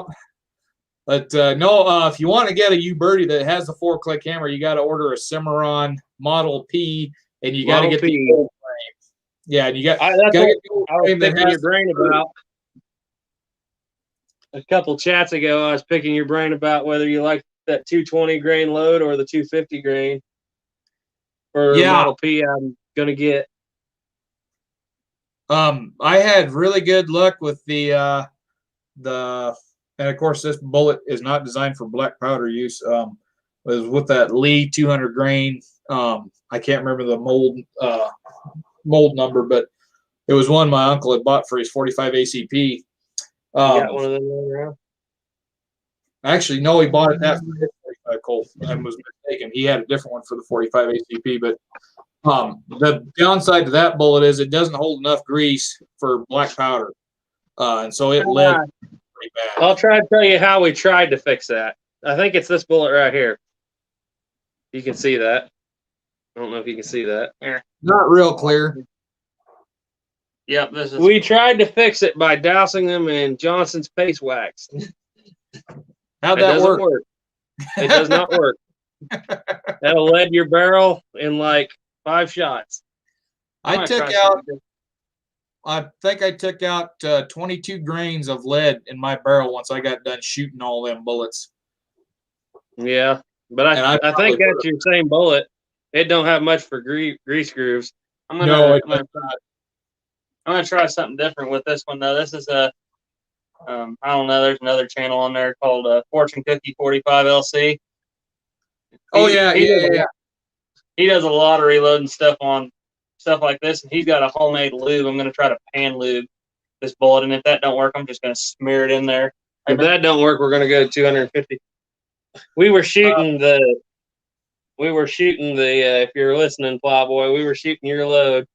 But no, if you want to get a Uberti that has the 4-click hammer, you got to order a Cimarron Model P, and you got to get the old frame. Yeah, and you got. That's what I was picking your brain about. A couple chats ago, I was picking your brain about whether you like that 220 grain load or the 250 grain for Model P. I'm gonna get. I had really good luck with the and of course this bullet is not designed for black powder use. Was with that Lee 200 grain. I can't remember the mold number, but it was one my uncle had bought for his 45 ACP. You got one of them around? Actually, no, he bought it that for his 45 Colt and was mistaken. He had a different one for the 45 ACP, but the downside to that bullet is it doesn't hold enough grease for black powder, and so it lit pretty bad. I'll try to tell you how we tried to fix that. I think it's this bullet right here. You can see that. I don't know if you can see that. Not real clear. Yep, this is. We tried to fix it by dousing them in Johnson's paste wax. How'd It that doesn't work? work. It does not work. That'll lead your barrel in like 5 shots. I think I took out 22 grains of lead in my barrel once I got done shooting all them bullets. Yeah, but I think that's your same bullet. It don't have much for grease grooves. I'm gonna try something different with this one though. This is a I don't know. There's another channel on there called Fortune Cookie 45 LC. He does a lot of reloading stuff on stuff like this, and he's got a homemade lube. I'm gonna try to pan lube this bullet, and if that don't work, I'm just gonna smear it in there. If that don't work, we're gonna go to 250. We were shooting the. If you're listening, Plowboy, we were shooting your load,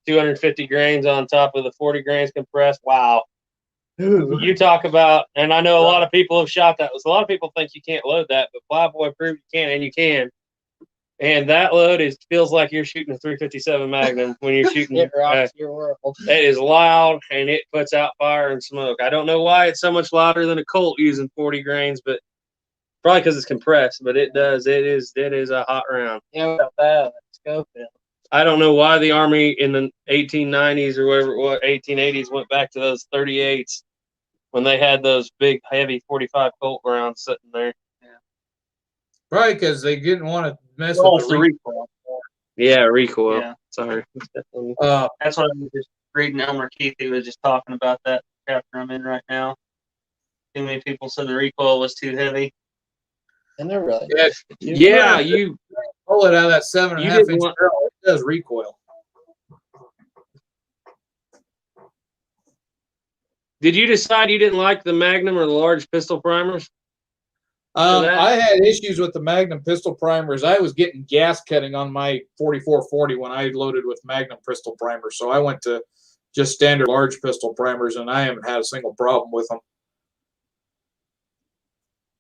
250 grains on top of the 40 grains compressed. Wow. You talk about, and I know a lot of people have shot that. A lot of people think you can't load that, but Plowboy proved you can, and you can. And that load feels like you're shooting a 357 Magnum when you're shooting. It rocks your world. It is loud and it puts out fire and smoke. I don't know why it's so much louder than a Colt using 40 grains, but probably because it's compressed. But it does. It is a hot round. Yeah, about that. Schofield. I don't know why the Army in the 1890s or whatever it was, 1880s went back to those 38s when they had those big, heavy 45 Colt rounds sitting there. Probably because they didn't want to mess with the recoil. Yeah, recoil. Yeah. Sorry. That's what I was just reading. Elmer Keith, he was just talking about that chapter I'm in right now. Too many people said the recoil was too heavy. And they're really you pull it out of that 7.5 inch barrel. It does recoil. Did you decide you didn't like the Magnum or the large pistol primers? I had issues with the Magnum pistol primers. I was getting gas cutting on my 4440 when I loaded with Magnum pistol primers. So I went to just standard large pistol primers, and I haven't had a single problem with them.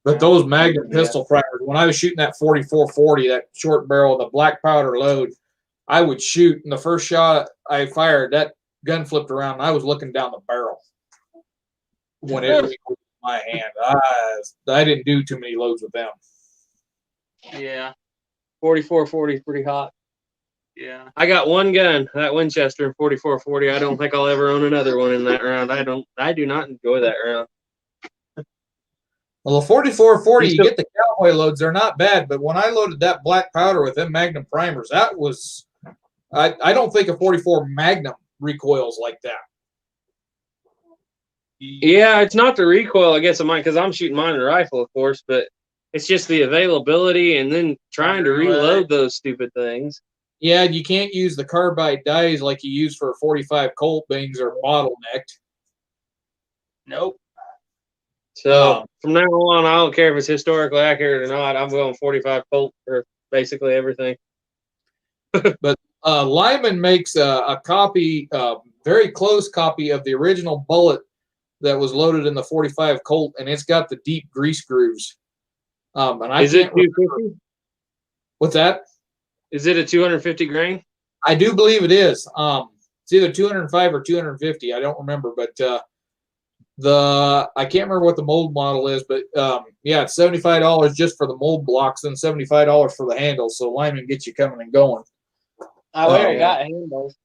But those Magnum pistol primers, when I was shooting that 4440, that short barrel, the black powder load, I would shoot, and the first shot I fired, that gun flipped around, and I was looking down the barrel when it was my hand. I didn't do too many loads with them. Yeah. 4440 is pretty hot. Yeah. I got one gun, that Winchester in 4440. I don't think I'll ever own another one in that round. I do not enjoy that round. Well, the 4440, you get the cowboy loads, they're not bad, but when I loaded that black powder with them Magnum primers, that was I don't think a 44 Magnum recoils like that. Yeah, it's not the recoil, I guess, of mine, because I'm shooting mine in a rifle, of course, but it's just the availability and then trying to reload those stupid things. Yeah, you can't use the carbide dies like you use for a 45 Colt. Things are bottlenecked. Nope. So from now on, I don't care if it's historically accurate or not. I'm going 45 Colt for basically everything. But Lyman makes a copy, very close copy of the original bullet that was loaded in the 45 Colt, and it's got the deep grease grooves. And Is it 250? What's that? Is it a 250 grain? I do believe it is. It's either 205 or 250. I don't remember, but I can't remember what the mold model is, but yeah, it's $75 just for the mold blocks and $75 for the handles. So Lyman gets you coming and going. I already got handles.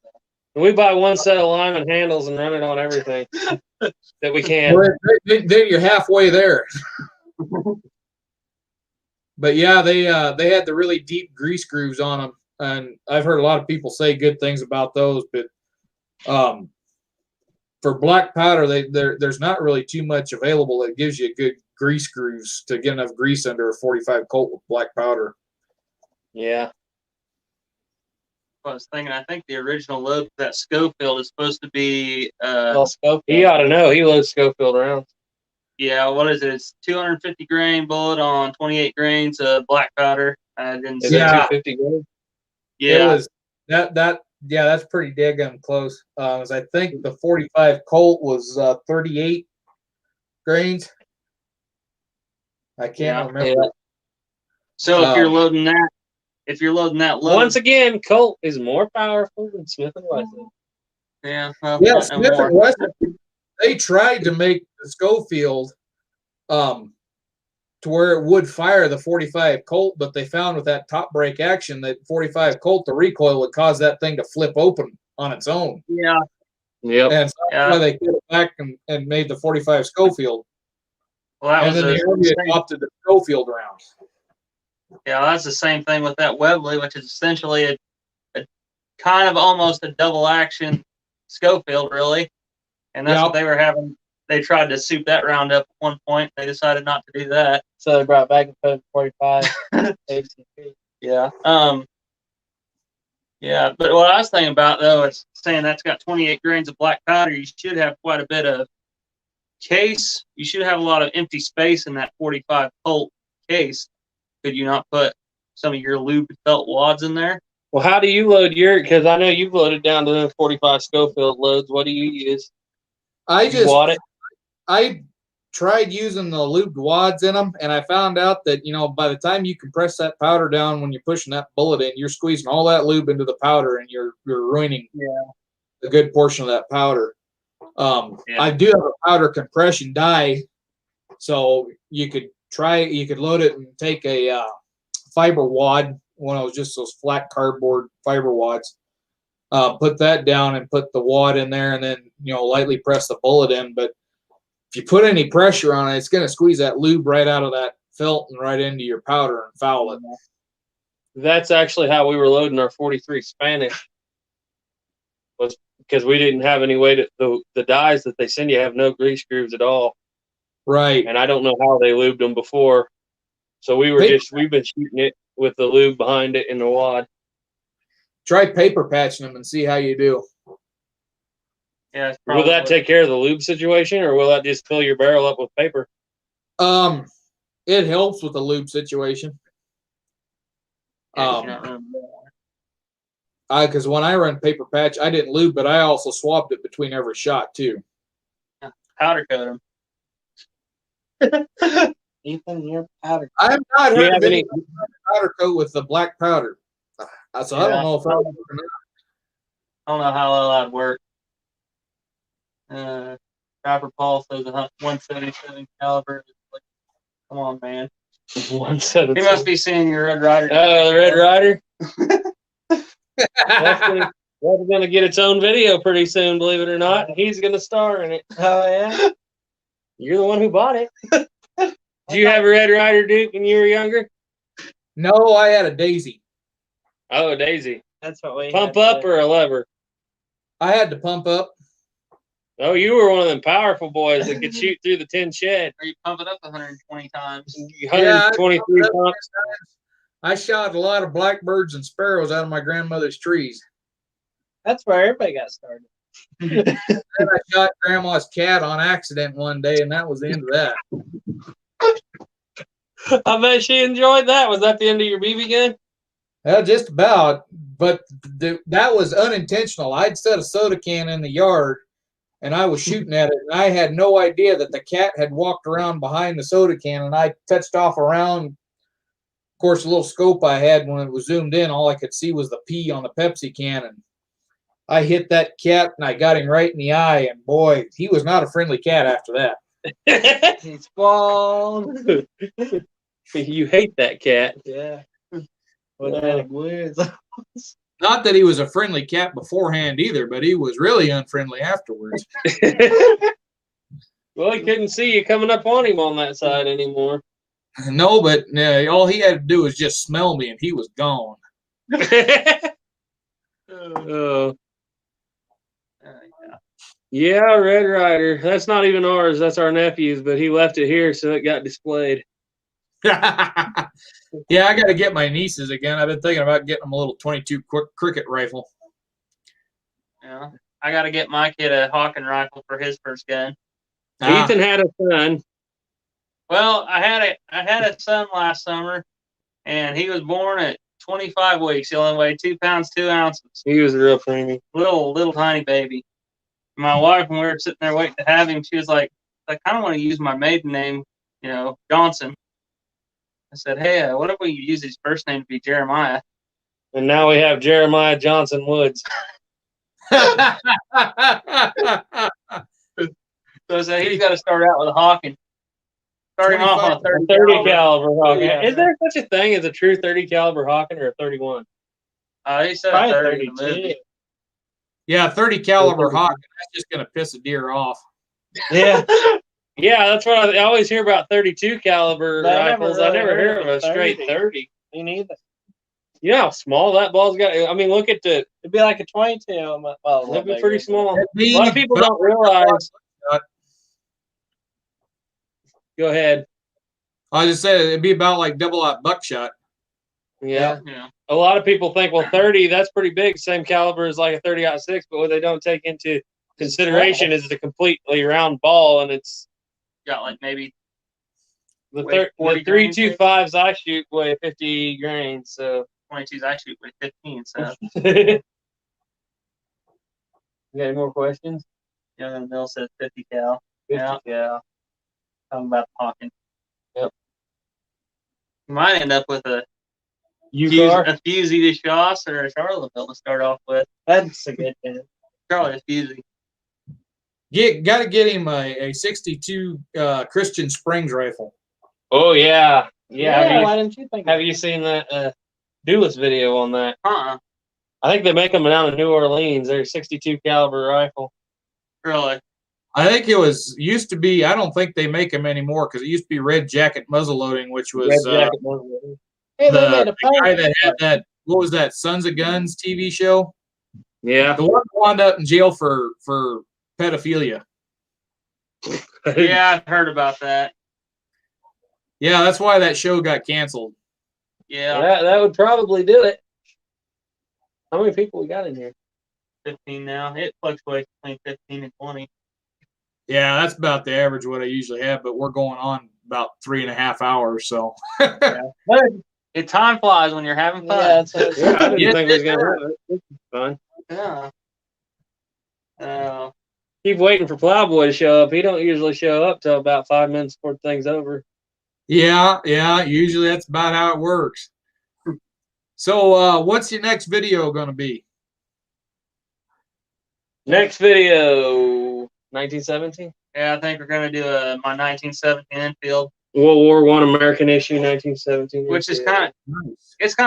We buy one set of Lyman handles and run it on everything that we can. Well, then you're halfway there. But yeah, they had the really deep grease grooves on them, and I've heard a lot of people say good things about those. But for black powder, there's not really too much available that gives you good grease grooves to get enough grease under a 45 Colt with black powder. Yeah. I was thinking, I think the original load for that Schofield is supposed to be Schofield. He ought to know. He loads Schofield rounds. Yeah, what is it? It's 250 grain bullet on 28 grains of black powder. I didn't see. 250 grain? Yeah. It was yeah, that's pretty daggum close. I think the 45 Colt was 38 grains. I can't remember. Yeah. So if you're loading that load, once again, Colt is more powerful than Smith & Wesson. Yeah. Well, Yeah, not no Smith more. and Wesson, they tried to make the Schofield to where it would fire the 45 Colt, but they found with that top brake action that 45 Colt, the recoil would cause that thing to flip open on its own. Yeah. Yep. And so that's why they put it back and made the 45 Schofield. Well, that And then the Army adopted the Schofield round. Yeah, that's the same thing with that Webley, which is essentially a kind of almost a double action Schofield, really. And that's what they were having. They tried to soup that round up at one point. They decided not to do that. So they brought back and put in 45 ACP. Yeah. Yeah, but what I was thinking about though is saying that's got 28 grains of black powder. You should have quite a bit of case. You should have a lot of empty space in that 45 Colt case. Could you not put some of your lubed felt wads in there? Well, how do you load your? Because I know you've loaded down to the 45 Schofield loads. What do you use? I tried using the lubed wads in them, and I found out that, you know, by the time you compress that powder down when you're pushing that bullet in, you're squeezing all that lube into the powder, and you're ruining a good portion of that powder. I do have a powder compression die, so you could load it and take a fiber wad, one of those just those flat cardboard fiber wads. Put that down and put the wad in there, and then, you know, lightly press the bullet in. But if you put any pressure on it, it's going to squeeze that lube right out of that felt and right into your powder and foul it. That's actually how we were loading our 43 Spanish. Was because we didn't have any way to the dies that they send you have no grease grooves at all. Right. And I don't know how they lubed them before. So we've been shooting it with the lube behind it in the wad. Try paper patching them and see how you do. Yeah. Will that take care of the lube situation, or will that just fill your barrel up with paper? It helps with the lube situation. Because when I run paper patch, I didn't lube, but I also swapped it between every shot too. Yeah. Powder coat them. Ethan, you're powder. I have not heard of any powder coat with the black powder. So I don't know if I don't know how well that'd work. Robert Paul says 177 caliber. Like, come on, man. 177. He must be seeing your Red Rider. Oh, the Red Rider. That's going to get its own video pretty soon, believe it or not. He's going to star in it. Oh, yeah? You're the one who bought it. Did you have a Red Rider, Duke, when you were younger? No, I had a Daisy. Oh, a Daisy. That's what we Pump up or a lever? I had to pump up. Oh, you were one of them powerful boys that could shoot through the tin shed. Or you pump it up 120 times. 123 times. I shot a lot of blackbirds and sparrows out of my grandmother's trees. That's where everybody got started. Then I shot grandma's cat on accident one day, and that was the end of that. I bet she enjoyed that. Was that the end of your BB gun? Well, just about. But that was unintentional. I'd set a soda can in the yard, and I was shooting at it, and I had no idea that the cat had walked around behind the soda can, and I touched off around. Of course, the little scope I had when it was zoomed in, all I could see was the P on the Pepsi can, and I hit that cat, and I got him right in the eye, and boy, he was not a friendly cat after that. He spawned. You hate that cat. Yeah. Woods. Not that he was a friendly cat beforehand either, but he was really unfriendly afterwards. Well, he couldn't see you coming up on him on that side anymore. No, but all he had to do was just smell me, and he was gone. Yeah, Red Rider. That's not even ours. That's our nephew's, but he left it here, so it got displayed. Yeah, I got to get my nieces again. I've been thinking about getting them a little 22 cricket rifle. Yeah, I got to get my kid a Hawken rifle for his first gun. Ethan had a son. Well, I had a son last summer, and he was born at 25 weeks. He only weighed 2 pounds 2 ounces. He was a real preemie. Little tiny baby. My wife, when we were sitting there waiting to have him, she was like, I kind of want to use my maiden name, Johnson. I said, hey, what if we use his first name to be Jeremiah? And now we have Jeremiah Johnson Woods. So he's got to start out with a Hawking. Starting off on a 30 caliber Hawking. Yeah. Is there such a thing as a true 30 caliber Hawking or a 31? He said Probably 30 in the 32. movie. Yeah, 30 caliber Hawk. That's just gonna piss a deer off. Yeah. Yeah, that's what I always hear about 32 caliber But rifles. I never hear of a straight 30. Me neither. You know how small that ball's got? I mean, look at the. It'd be like a 22. Well, It'd be pretty small. It'd be A lot of people don't realize. Go ahead. I just said it'd be about like double that buckshot. Yeah. Yeah. A lot of people think, well, 30, that's pretty big, same caliber as like a 30-06, but what they don't take into consideration is it's a completely round ball, and it's Got like maybe the 40 grains, 325s I shoot weigh 50 grains, so 22s I shoot with 15. So you got any more questions? Young and Mill says 50 cal. 50 Yeah. cal. Talking about Hawking. Yep. You might end up with a UCAR? Fusey to Shoss or a Charlottesville to start off with. That's a good gun. Charlie a Fusey. Got to get him a 62 Christian Springs rifle. Oh yeah, yeah. Why didn't you think? Have you seen that Duelist video on that? I I think they make them down in New Orleans. They're 62 caliber rifle. Really? I think it used to be. I don't think they make them anymore because it used to be Red Jacket muzzleloading, which was Hey, they the made a guy that had that. What was that? Sons of Guns TV show. Yeah. The one who wound up in jail for pedophilia. Yeah, I've heard about that. Yeah, that's why that show got canceled. Yeah. That would probably do it. How many people we got in here? 15 now. It fluctuates between 15 and 20. Yeah, that's about the average what I usually have, but we're going on about 3.5 hours, so. Yeah. But time flies when you're having fun. Yeah, that's what Yeah, I didn't Yes, think we was it gonna does. have it. This is fun. Yeah. Keep waiting for Plowboy to show up. He don't usually show up till about 5 minutes before the thing's over. Yeah, usually that's about how it works. So, what's your next video going to be? Next video, 1917. Yeah, I think we're gonna do my 1917 Enfield, World War I American issue, 1917. which is kind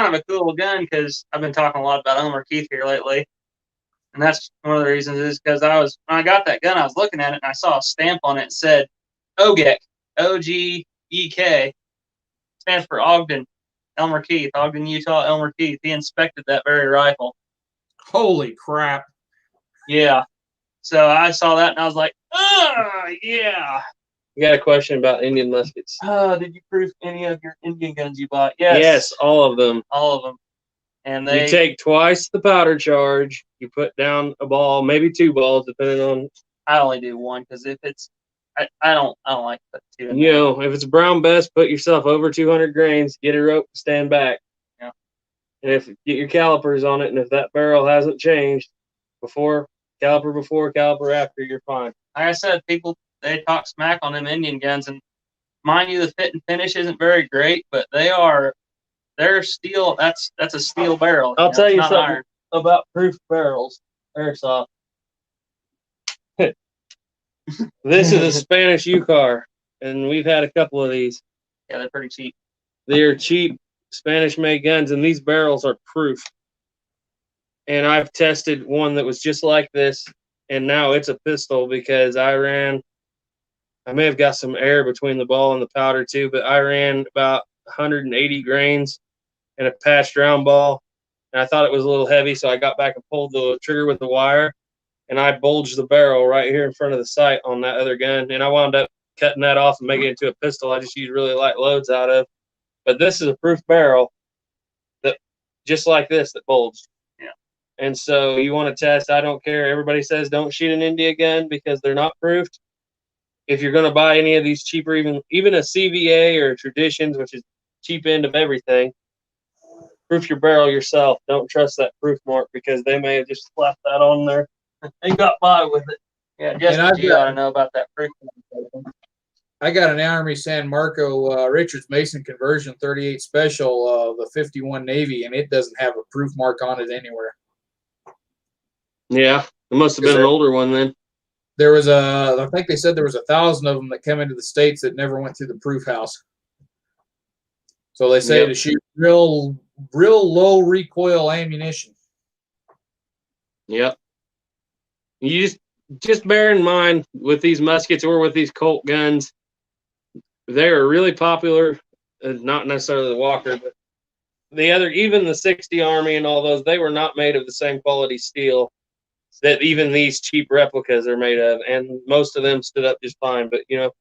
of a cool gun because I've been talking a lot about Elmer Keith here lately, and that's one of the reasons is because when I got that gun, I was looking at it and I saw a stamp on it that said OGEK, OGEK, stands for Ogden, Elmer Keith, Ogden, Utah, Elmer Keith. He inspected that very rifle. Holy crap. Yeah. So I saw that and I was like, oh, yeah. You got a question about Indian muskets? Did you proof any of your Indian guns you bought? Yes. Yes, all of them. All of them. And You take twice the powder charge. You put down a ball, maybe 2 balls, depending on. I only do one because if it's, I don't like to put 2 in You there. know, if it's a brown best, put yourself over 200 grains. Get a rope, stand back. Yeah. And if get your calipers on it, and if that barrel hasn't changed caliper after, you're fine. Like I said, people, they talk smack on them Indian guns, and mind you, the fit and finish isn't very great, but they're steel. That's a steel barrel. I'll tell it's you not something iron. about proof barrels, airsoft. This is a Spanish UCAR, and we've had a couple of these. Yeah, they're pretty cheap. They are cheap Spanish-made guns, and these barrels are proof. And I've tested one that was just like this, and now it's a pistol because I may have got some air between the ball and the powder too, but I ran about 180 grains in a patched round ball, and I thought it was a little heavy, so I got back and pulled the trigger with the wire, and I bulged the barrel right here in front of the sight on that other gun, and I wound up cutting that off and making it into a pistol. I just used really light loads out of. But this is a proof barrel that just like this that bulged. Yeah. And so you want to test, I don't care. Everybody says don't shoot an India gun because they're not proofed. If you're going to buy any of these cheaper, even a CVA or Traditions, which is cheap end of everything, proof your barrel yourself. Don't trust that proof mark because they may have just slapped that on there and got by with it. Yeah, just you ought to know about that proof. I got an Army San Marco Richards Mason conversion 38 special, the 51 Navy, and it doesn't have a proof mark on it anywhere. Yeah, it must have been an older one then. There was I think they said there was 1,000 of them that came into the States that never went through the proof house. So they say to shoot real low recoil ammunition. Yep. You just bear in mind with these muskets or with these Colt guns, they are really popular. Not necessarily the Walker, but the other, even the 60 Army and all those, they were not made of the same quality steel that even these cheap replicas are made of, and most of them stood up just fine. But you know,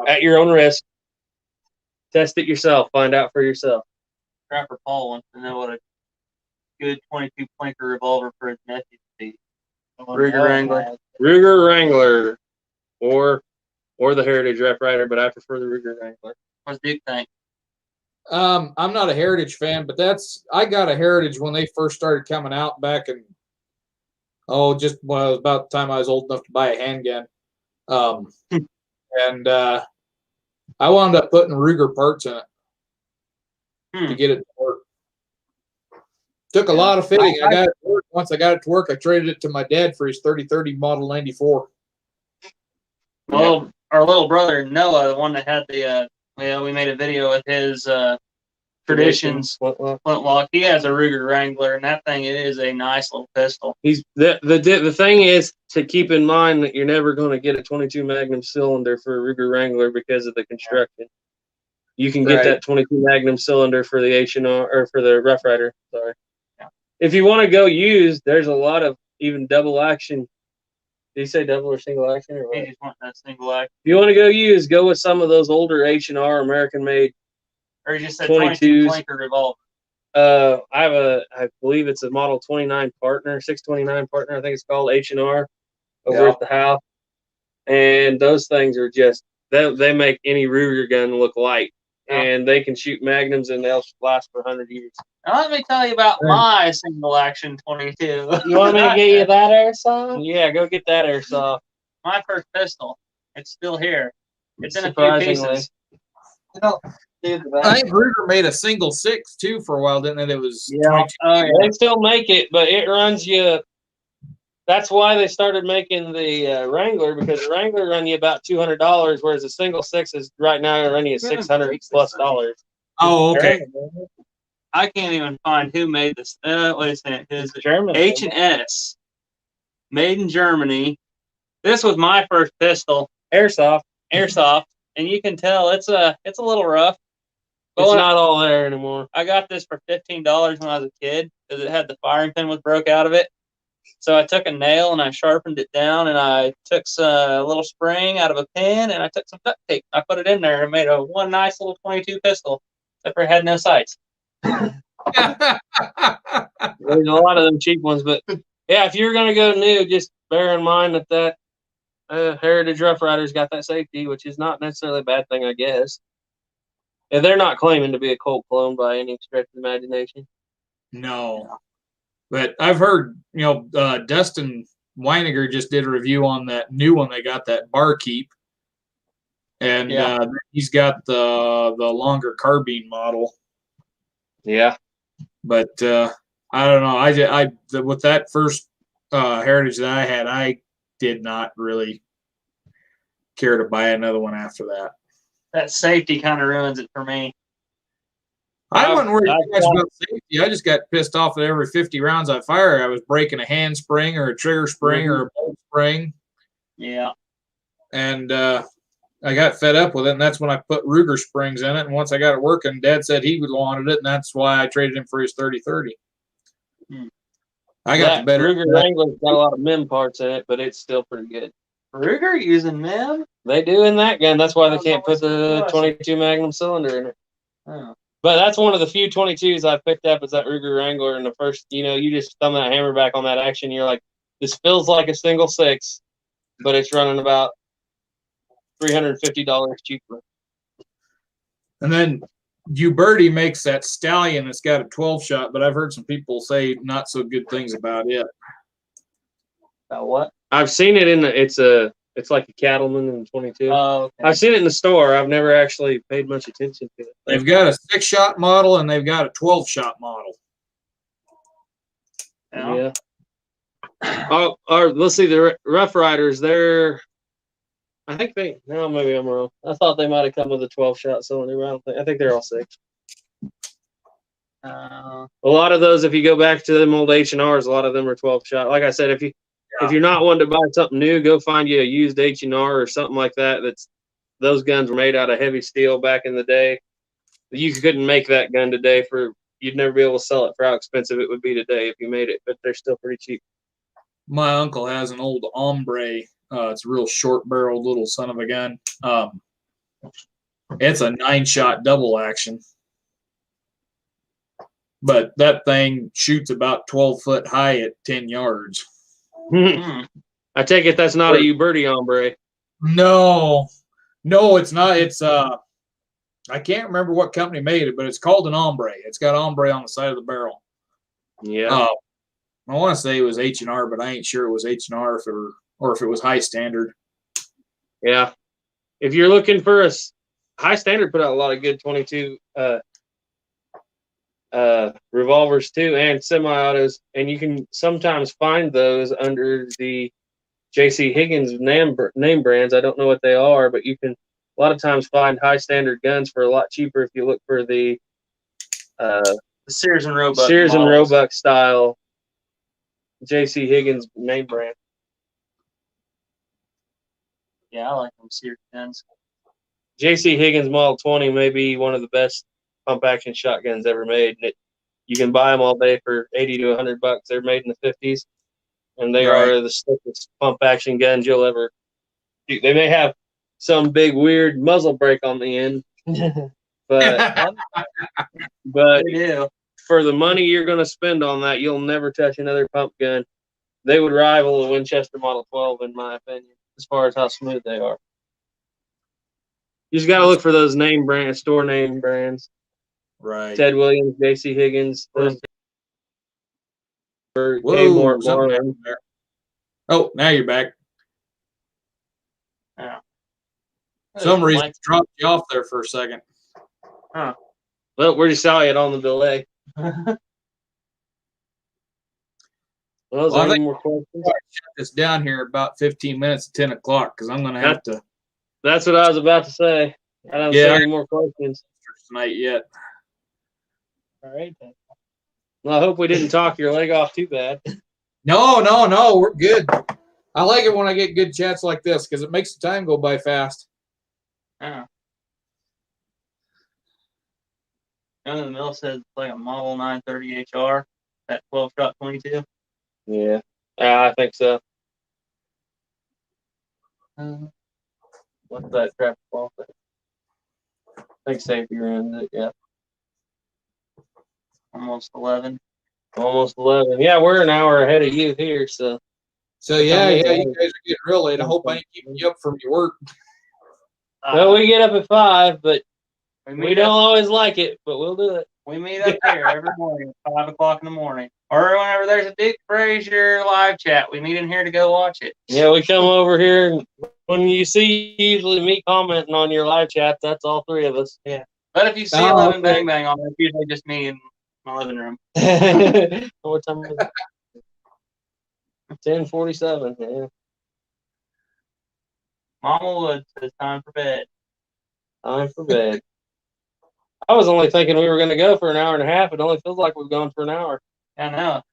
at your own risk, test it yourself, find out for yourself. Trapper Paul wants to know what a good 22 plinker revolver for his nephew would be. Ruger Wrangler, Ruger Wrangler, or the Heritage Rough Rider, but I prefer the Ruger Wrangler. What's Duke think? I'm not a Heritage fan, but I got a Heritage when they first started coming out back in just when I was about the time I was old enough to buy a handgun. And I wound up putting Ruger parts in it to get it to work. Took a lot of fitting. I got it to work. Once I got it to work, I traded it to my dad for his 3030 Model 94. Well, our little brother Noah, the one that had the we made a video with his Traditions flintlock. He has a Ruger Wrangler, and that thing, it is a nice little pistol. The thing is to keep in mind that you're never going to get a 22 Magnum cylinder for a Ruger Wrangler because of the construction. You can get that 22 Magnum cylinder for the H&R or for the Rough Rider. Sorry. Yeah. If you want to go used, there's a lot of even double action. Did you say double or single action? Or what? He just want that single action. If you want to go used, go with some of those older H&R American made. Or you just said 22 flanker revolver. I believe it's a Model 29 Partner, 629 Partner, I think it's called, H&R over at the house. And those things are just, they make any Ruger gun look light. And they can shoot magnums and they'll last for 100 years. Now let me tell you about my single action 22. You want me to get you that airsoft? Yeah, go get that airsoft. My first pistol. It's still here. It's in a few pieces. I think Ruger made a single 6 too for a while, didn't it? It was 22. They still make it, but it runs you. That's why they started making the Wrangler, because the Wrangler run you about $200, whereas a single 6 is right now running you $600+. Oh, okay. I can't even find who made this. Wait a second. It's German. H&S, made in Germany. This was my first pistol, airsoft, and you can tell it's a little rough. But it's not all there anymore. I got this for $15 when I was a kid because it had the firing pin was broke out of it. So I took a nail and I sharpened it down, and I took a little spring out of a pin, and I took some duct tape. I put it in there and made one nice little 22 pistol, except for it had no sights. There's a lot of them cheap ones, but yeah, if you're going to go new, just bear in mind that Heritage Rough Rider's got that safety, which is not necessarily a bad thing, I guess. And they're not claiming to be a Colt clone by any stretch of the imagination. No. But I've heard, Dustin Weiniger just did a review on that new one they got, that Barkeep. And he's got the longer carbine model. Yeah. But I don't know. With that first Heritage that I had, I did not really care to buy another one after that. That safety kind of ruins it for me. I wasn't worried too much about safety. I just got pissed off that every 50 rounds I fire, I was breaking a hand spring or a trigger spring or a bolt spring. Yeah. And I got fed up with it, and that's when I put Ruger springs in it. And once I got it working, Dad said he wanted it, and that's why I traded him for his 3030. I got the better. Ruger Wrangler's got a lot of MIM parts in it, but it's still pretty good. Ruger using MIM? They do in that gun. That's why they can't put the 22 Magnum cylinder in it. Oh. But that's one of the few 22s I've picked up is that Ruger Wrangler. And the first, you just thumb that hammer back on that action. You're like, this feels like a single 6, but it's running about $350 cheaper. And then Uberti makes that Stallion that's got a 12-shot, but I've heard some people say not so good things about it. About what? I've seen it it's like a Cattleman in 22. Oh, okay. I've seen it in the store. I've never actually paid much attention to it. They've got a 6-shot model and they've got a 12-shot model. Yeah. Oh, or let's see, the Rough Riders. I think no, maybe I'm wrong. I thought they might have come with a 12-shot cylinder. I think they're all 6. A lot of those, if you go back to them old H&Rs, a lot of them are 12-shot. Like I said, if you're not wanting to buy something new, go find you a used H&R or something like that. Those guns were made out of heavy steel back in the day. You couldn't make that gun today you'd never be able to sell it for how expensive it would be today if you made it, but they're still pretty cheap. My uncle has an old Ombre. It's a real short-barreled little son of a gun. It's a 9-shot double action, but that thing shoots about 12 foot high at 10 yards. I take it that's not a Uberti Ombre. No, it's not. It's I can't remember what company made it, but it's called an Ombre. It's got Ombre on the side of the barrel. Yeah. I want to say it was H&R, but I ain't sure it was H&R or if it was High Standard. Yeah. If you're looking for a High Standard, put out a lot of good 22 revolvers too, and semi-autos, and you can sometimes find those under the J.C. Higgins name brands. I don't know what they are, but you can a lot of times find High Standard guns for a lot cheaper if you look for the Sears and Roebuck Roebuck style J.C. Higgins name brand. Yeah, I like them Sears guns. J.C. Higgins Model 20 may be one of the best pump action shotguns ever made. You can buy them all day for $80 to $100. They're made in the 50s, and they are the slickest pump action guns you'll ever shoot. They may have some big weird muzzle brake on the end, but for the money you're going to spend on that, you'll never touch another pump gun. They would rival the Winchester Model 12, in my opinion, as far as how smooth they are. You just got to look for those name brands, store name brands. Right. Ted Williams, J.C. Higgins. Whoa, Marlin. Oh, now you're back. Yeah. Some reason dropped you off there for a second. Huh. Well, we just saw it on the delay. Well, I think more questions? shut this down here about 15 minutes at 10 o'clock because I'm going to have to. That's what I was about to say. I don't see any more questions tonight yet. All right, then. Well, I hope we didn't talk your leg off too bad. No, we're good. I like it when I get good chats like this because it makes the time go by fast. Yeah. Young in the Mill says it's like a Model 930 HR, that 12-shot 22. Yeah, I think so. What's that traffic ball thing? I think safety runs it, yeah. Almost 11. Almost 11. Yeah, we're an hour ahead of you here, so. Yeah, you guys are getting real late. I hope I ain't keeping you up from your work. Well, we get up at 5, but we don't always like it, but we'll do it. We meet up here every morning at 5 o'clock in the morning. Or whenever there's a Duke Frazier live chat, we meet in here to go watch it. Yeah, we come over here, and when you see usually me commenting on your live chat, that's all 3 of us. Yeah. But if you see 11 Bang Bang on there, it's usually just me in my living room. What time is it? 10:47. Yeah. Mama Wood says time for bed. Time for bed. I was only thinking we were going to go for an hour and a half. It only feels like we've gone for an hour. I know. It's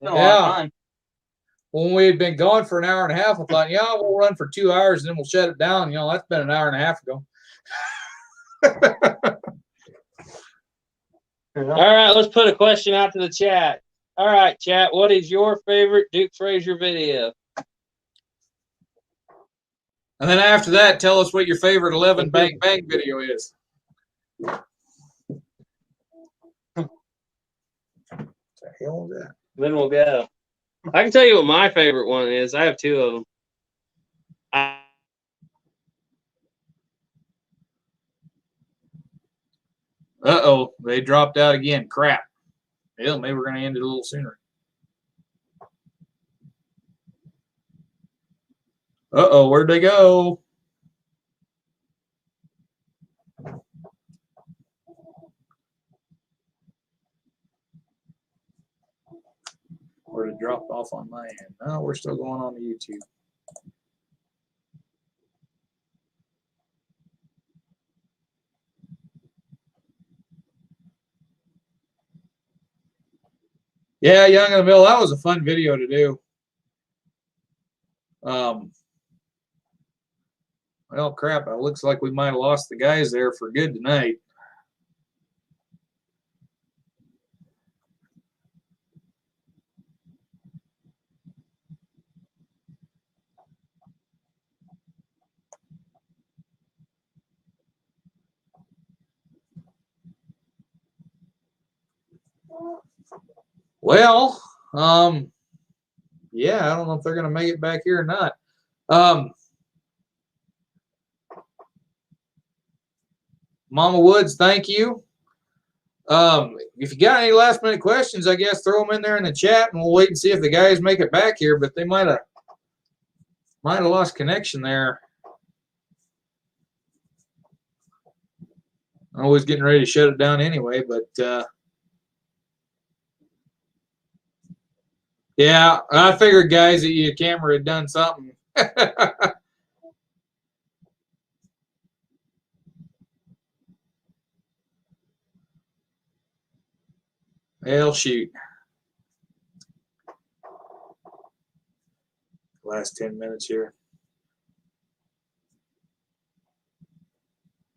been a lot of fun. When we had been going for an hour and a half, I thought, we'll run for 2 hours and then we'll shut it down. That's been an hour and a half ago. All right, let's put a question out to the chat. All right, chat, what is your favorite Duke Frazier video? And then after that, tell us what your favorite 11 Bang Bang video is. What the hell is that? Then we'll go. I can tell you what my favorite one is. I have 2 of them. Uh-oh, they dropped out again. Crap. Hell, maybe we're going to end it a little sooner. Uh-oh, where'd they go? Where did have dropped off on my end. No, we're still going on to YouTube. Yeah, Young in the Mill, that was a fun video to do. Well, crap, it looks like we might have lost the guys there for good tonight. Well, yeah, I don't know if they're going to make it back here or not. Mama Woods, thank you. If you got any last minute questions, I guess throw them in there in the chat, and we'll wait and see if the guys make it back here. But they might have lost connection there. I was getting ready to shut it down anyway, but yeah, I figured, guys, that your camera had done something. Well, shoot. Last 10 minutes here.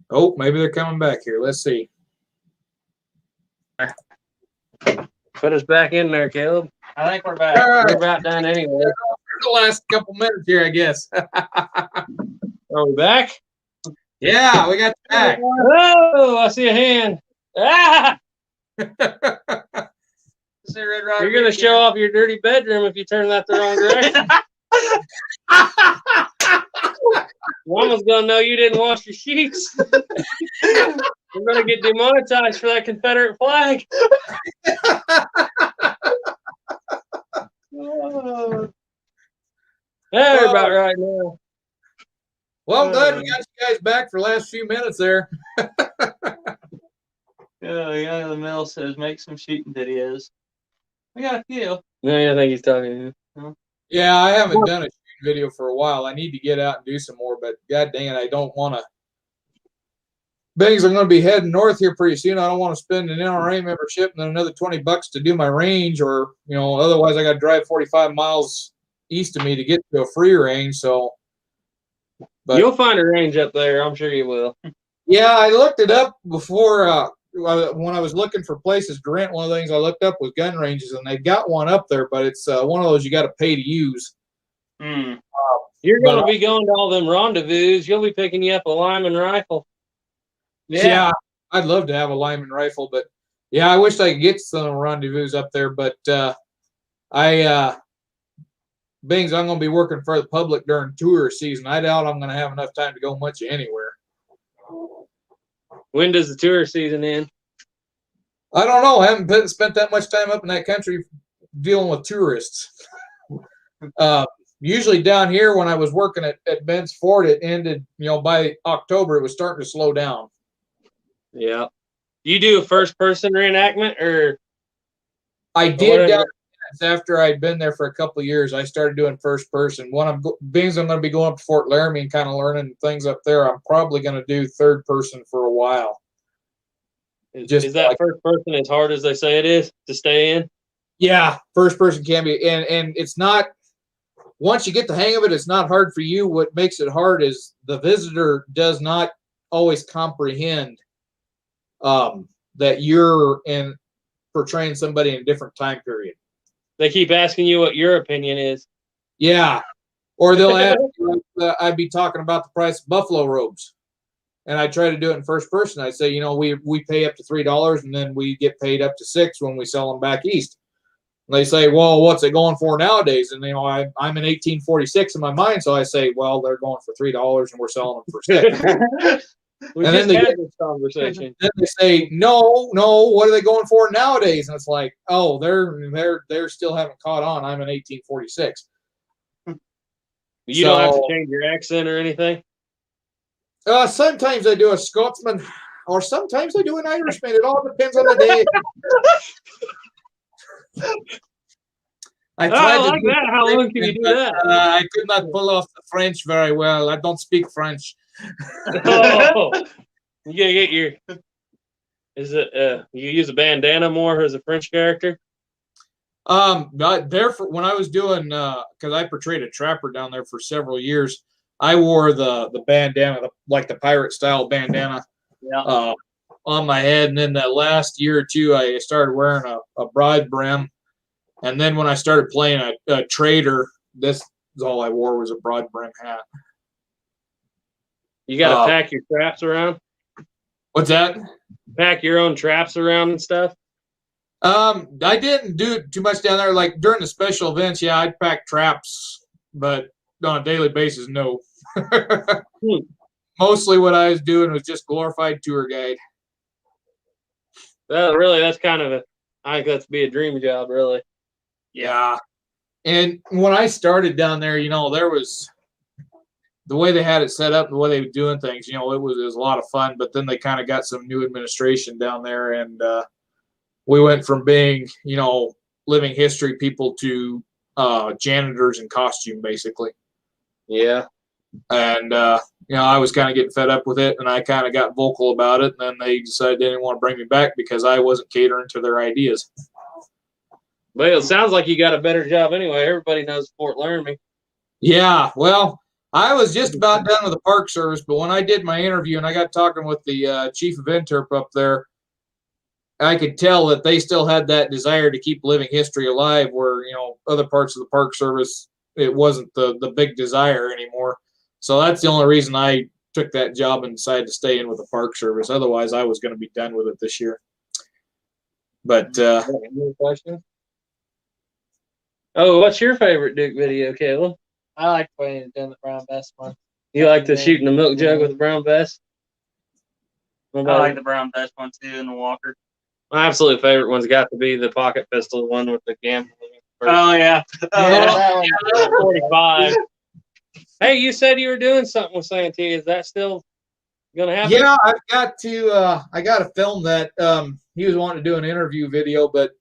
Oh, maybe they're coming back here. Let's see. Put us back in there, Caleb. I think we're back. All right. We're about done anyway. The last couple minutes here, I guess. Are we back? Yeah, we got you back. Oh, I see a hand. Ah! You're going to show off your dirty bedroom if you turn that the wrong direction. Mama's going to know you didn't wash your sheets. We're going to get demonetized for that Confederate flag. They're about right now. Well, I'm glad we got you guys back for the last few minutes there. Yeah, Young in the Mill says make some shooting videos. We got a few. No, I think he's talking to you. Yeah, I haven't done a shooting video for a while. I need to get out and do some more, but god dang it, I don't want to. Bangs, I'm going to be heading north here pretty soon. I don't want to spend an NRA membership and then another $20 to do my range, or otherwise I got to drive 45 miles east of me to get to a free range. So, but You'll find a range up there. I'm sure you will. yeah, I looked it up before. When I was looking for places to rent, one of the things I looked up was gun ranges, and they got one up there, but it's one of those you got to pay to use. You're going to be going to all them rendezvous. You'll be picking you up a Lyman rifle. Yeah, I'd love to have a Lyman rifle, but yeah, I wish I could get some rendezvous up there. But Bings, I'm going to be working for the public during tourist season. I doubt I'm going to have enough time to go much anywhere. When does the tourist season end? I don't know. I haven't spent that much time up in that country dealing with tourists. Usually down here when I was working at Bent's Fort, it ended, by October, it was starting to slow down. Yeah. You do a first-person reenactment, or? I did down after I'd been there for a couple of years. I started doing first-person. I'm going to be going up to Fort Laramie and kind of learning things up there. I'm probably going to do third-person for a while. Is that first person as hard as they say it is to stay in? Yeah, first person can be, and it's not. Once you get the hang of it, it's not hard for you. What makes it hard is the visitor does not always comprehend that you're portraying somebody in a different time period. They keep asking you what your opinion is. Yeah, or they'll ask. I'd be talking about the price of buffalo robes. And I try to do it in first person. I say, we pay up to $3, and then we get paid up to $6 when we sell them back east. And they say, well, what's it going for nowadays? And I'm in 1846 in my mind, so I say, well, they're going for $3, and we're selling them for $6. We and just then had this conversation. Then they say, no, what are they going for nowadays? And it's like, oh, they're still haven't caught on. I'm in 1846. You don't have to change your accent or anything. Sometimes I do a Scotsman, or sometimes I do an Irishman. It all depends on the day. I tried to like do that. How long can you do but, that? I could not pull off the French very well. I don't speak French. Oh, you gotta get your. Is it? You use a bandana more as a French character? There for when I was doing, because I portrayed a trapper down there for several years. I wore the bandana, like the pirate style bandana, Yeah. on my head, and then that last year or two, I started wearing a broad brim. And then when I started playing a trader, this is all I wore was a broad brim hat. You got to pack your traps around. What's that? Pack your own traps around and stuff. I didn't do too much down there. Like during the special events, yeah, I'd pack traps, but on a daily basis, no. Mostly what I was doing was just glorified tour guide. Really, that's kind of I think that's be a dream job, really. Yeah. And when I started down there, there was the way they had it set up, the way they were doing things, it was a lot of fun, but then they kind of got some new administration down there, and we went from being, living history people to janitors in costume, basically. Yeah. And, I was kind of getting fed up with it, and I kind of got vocal about it, and then they decided they didn't want to bring me back because I wasn't catering to their ideas. Well, it sounds like you got a better job anyway. Everybody knows Fort Laramie. Yeah, well, I was just about done with the Park Service, but when I did my interview and I got talking with the chief of Interp up there, I could tell that they still had that desire to keep living history alive, where, other parts of the Park Service, it wasn't the big desire anymore. So that's the only reason I took that job and decided to stay in with the Park Service. Otherwise, I was going to be done with it this year. But Any questions? Oh, what's your favorite Duke video, Caleb? I like the way you're doing the brown vest one. You like the shooting the milk jug with the brown vest? I like the brown vest one too, and the Walker. My absolute favorite one's got to be the pocket pistol one with the gambling. Oh yeah. Yeah, that one. 45. Hey, you said you were doing something with Santee. Is that still gonna happen? yeah, I got to film that. He was wanting to do an interview video, but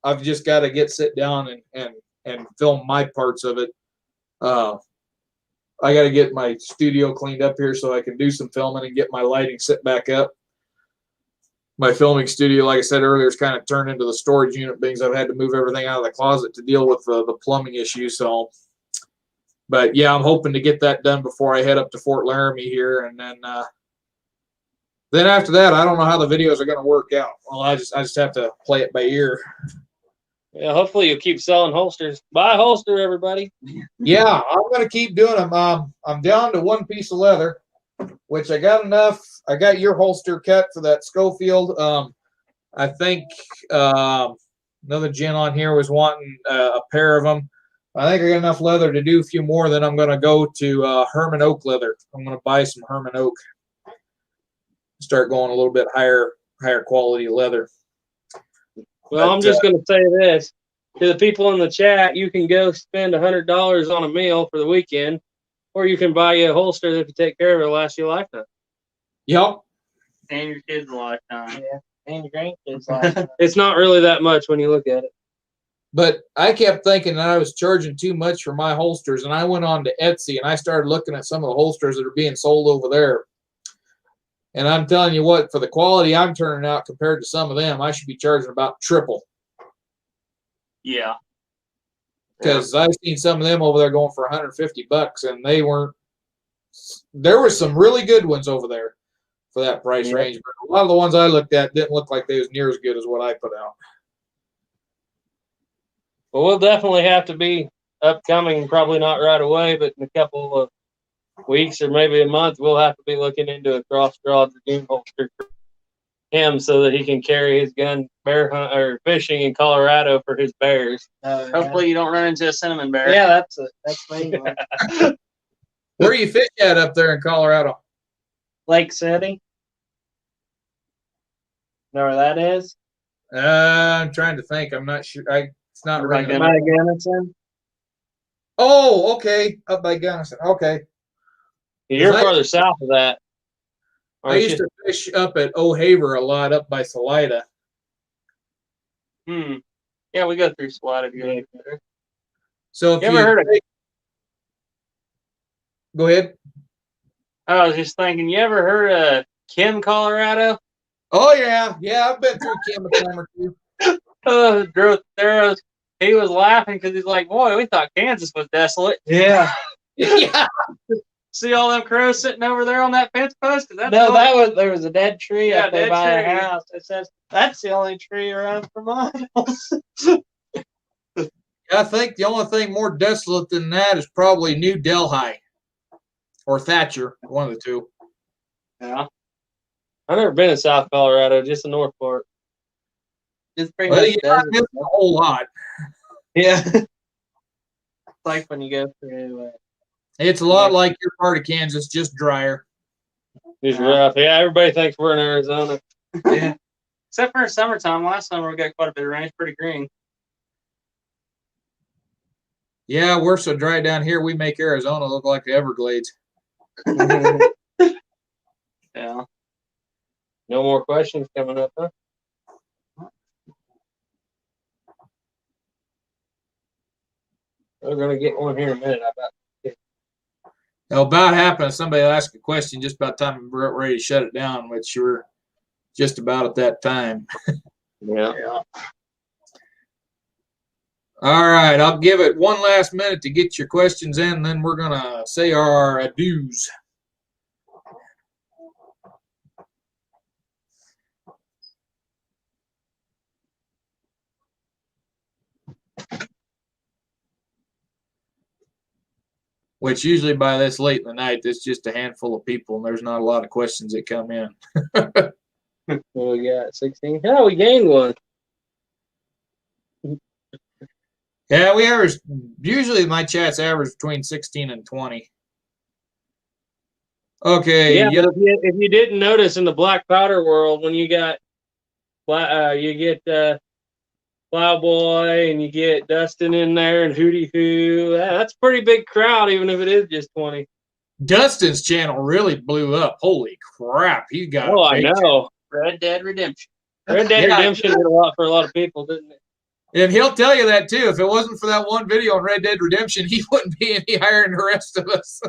I've just got to sit down and film my parts of it. I got to get my studio cleaned up here so I can do some filming and get my lighting set back up. My filming studio, like I said earlier, is kind of turned into the storage unit things. I've had to move everything out of the closet to deal with the plumbing issues. So, but yeah, I'm hoping to get that done before I head up to Fort Laramie here, and then after that, I don't know how the videos are going to work out. Well, I just have to play it by ear. Yeah, hopefully you'll keep selling holsters. Buy a holster, everybody. Yeah, I'm going to keep doing them. I'm down to one piece of leather, which I got enough. I got your holster cut for that Schofield. I think another gen on here was wanting a pair of them. I think I got enough leather to do a few more. Then I'm going to go to Herman Oak leather. I'm going to buy some Herman Oak. Start going a little bit higher quality leather. Well, I'm just going to say this to the people in the chat: you can go spend $100 on a meal for the weekend, or you can buy you a holster that if you take care of it, will last you a lifetime. Yep. And your kids a lifetime. Yeah, and your grandkids lifetime. It's not really that much when you look at it. But I kept thinking that I was charging too much for my holsters, and I went on to Etsy and I started looking at some of the holsters that are being sold over there. And I'm telling you what, for the quality I'm turning out compared to some of them, I should be charging about triple. Yeah. Because I've seen some of them over there going for $150, and they weren't. There were some really good ones over there for that price range, but a lot of the ones I looked at didn't look like they was near as good as what I put out. Well, we'll definitely have to be upcoming, probably not right away, but in a couple of weeks or maybe a month, we'll have to be looking into a cross-draw Dragoon holster for him so that he can carry his gun bear hunt or fishing in Colorado for his bears. Hopefully you don't run into a cinnamon bear. Yeah, that's me. Where you fish at up there in Colorado? Lake City. Know where that is? I'm trying to think. I'm not sure. It's not right. By Gunnison. Oh, okay. Up by Gunnison. Okay. You're farther south of that. I used to fish up at O'Haver a lot up by Salida. Yeah, we go through SWAT if you like. So if You ever heard of? Go ahead. I was just thinking. You ever heard of Kim, Colorado? Oh yeah, I've been through Kim a time or two. Drew Theros, he was laughing because he's like, boy, we thought Kansas was desolate. Yeah. Yeah. See all them crows sitting over there on that fence post? No, there was a dead tree Yeah, up there dead by tree. a house. It says that's the only tree around for miles. I think the only thing more desolate than that is probably New Delhi or Thatcher, one of the two. Yeah. I've never been in South Colorado, just the North part. It's pretty Well, much you're not desert. missing a whole lot. Yeah. It's like when you go through. It's a lot like your part of Kansas, just drier. Just rough. Yeah, everybody thinks we're in Arizona. Yeah. Except for summertime. Last summer we got quite a bit of rain. It's pretty green. Yeah, we're so dry down here, we make Arizona look like the Everglades. Yeah. No more questions coming up, huh? We're gonna get one here in a minute. I bet. Now, about happened, somebody will ask a question just about time we're ready to shut it down, which we're just about at that time. Yeah. Yeah. All right, I'll give it one last minute to get your questions in, then we're going to say our adieus. Which usually by this late in the night, there's just a handful of people, and there's not a lot of questions that come in. What we got? 16. Yeah, we gained one. Yeah, we average, usually my chats average between 16 and 20. Okay. Yeah, but if you didn't notice in the black powder world, when you get Plowboy and you get Dustin in there and Hootie Hoo, that's a pretty big crowd, even if it is just 20. Dustin's channel really blew up. Holy crap. He got Oh, I know. Red Dead Redemption. Red Dead Redemption did a lot for a lot of people, didn't it? And he'll tell you that too. If it wasn't for that one video on Red Dead Redemption, he wouldn't be any higher than the rest of us.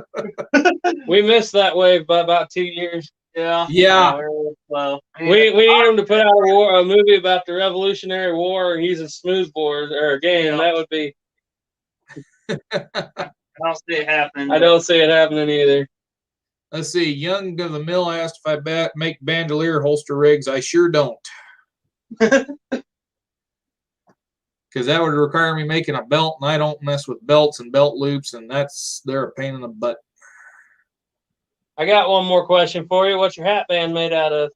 We missed that wave by about 2 years. Yeah. Yeah. Well, We need him to put out a movie about the Revolutionary War and using smoothbores or a game. Yeah. That would be. I don't see it happening. I don't see it happening either. Let's see. Young of the Mill asked if I make bandolier holster rigs. I sure don't. Because that would require me making a belt, and I don't mess with belts and belt loops, and they're a pain in the butt. I got one more question for you. What's your hat band made out of?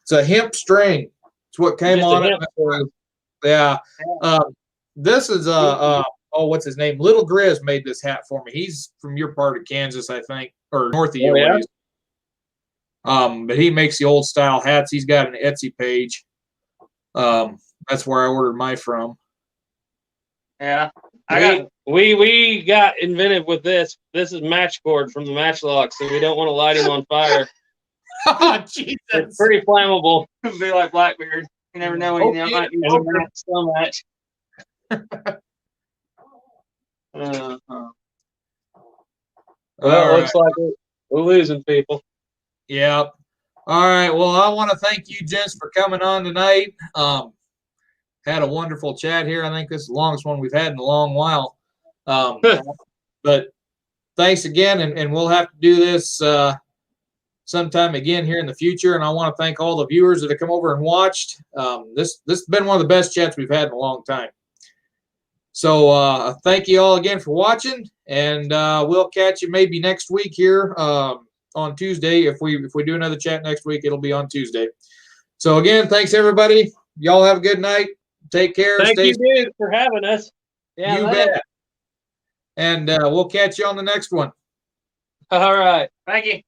It's a hemp string. It's what came Just a on it. hemp string. Yeah. This is what's his name? Little Grizz made this hat for me. He's from your part of Kansas, I think, or north of you. Yeah. But he makes the old style hats. He's got an Etsy page. That's where I ordered my from. Yeah. We got inventive with this. This is match cord from the matchlock, so we don't want to light him on fire. Oh, Jesus. It's pretty flammable. It'd be like Blackbeard. You never know when you might use a match, still match. Well, All it looks like we're losing people. Yep. All right. Well, I want to thank you, gents, for coming on tonight. Had a wonderful chat here. I think this is the longest one we've had in a long while. But thanks again, and we'll have to do this sometime again here in the future. And I want to thank all the viewers that have come over and watched. This has been one of the best chats we've had in a long time. So thank you all again for watching, and we'll catch you maybe next week here on Tuesday. If we do another chat next week, it'll be on Tuesday. So again, thanks everybody. Y'all have a good night. Take care. Thank you, dude, for having us. Yeah, You bet. And we'll catch you on the next one. All right. Thank you.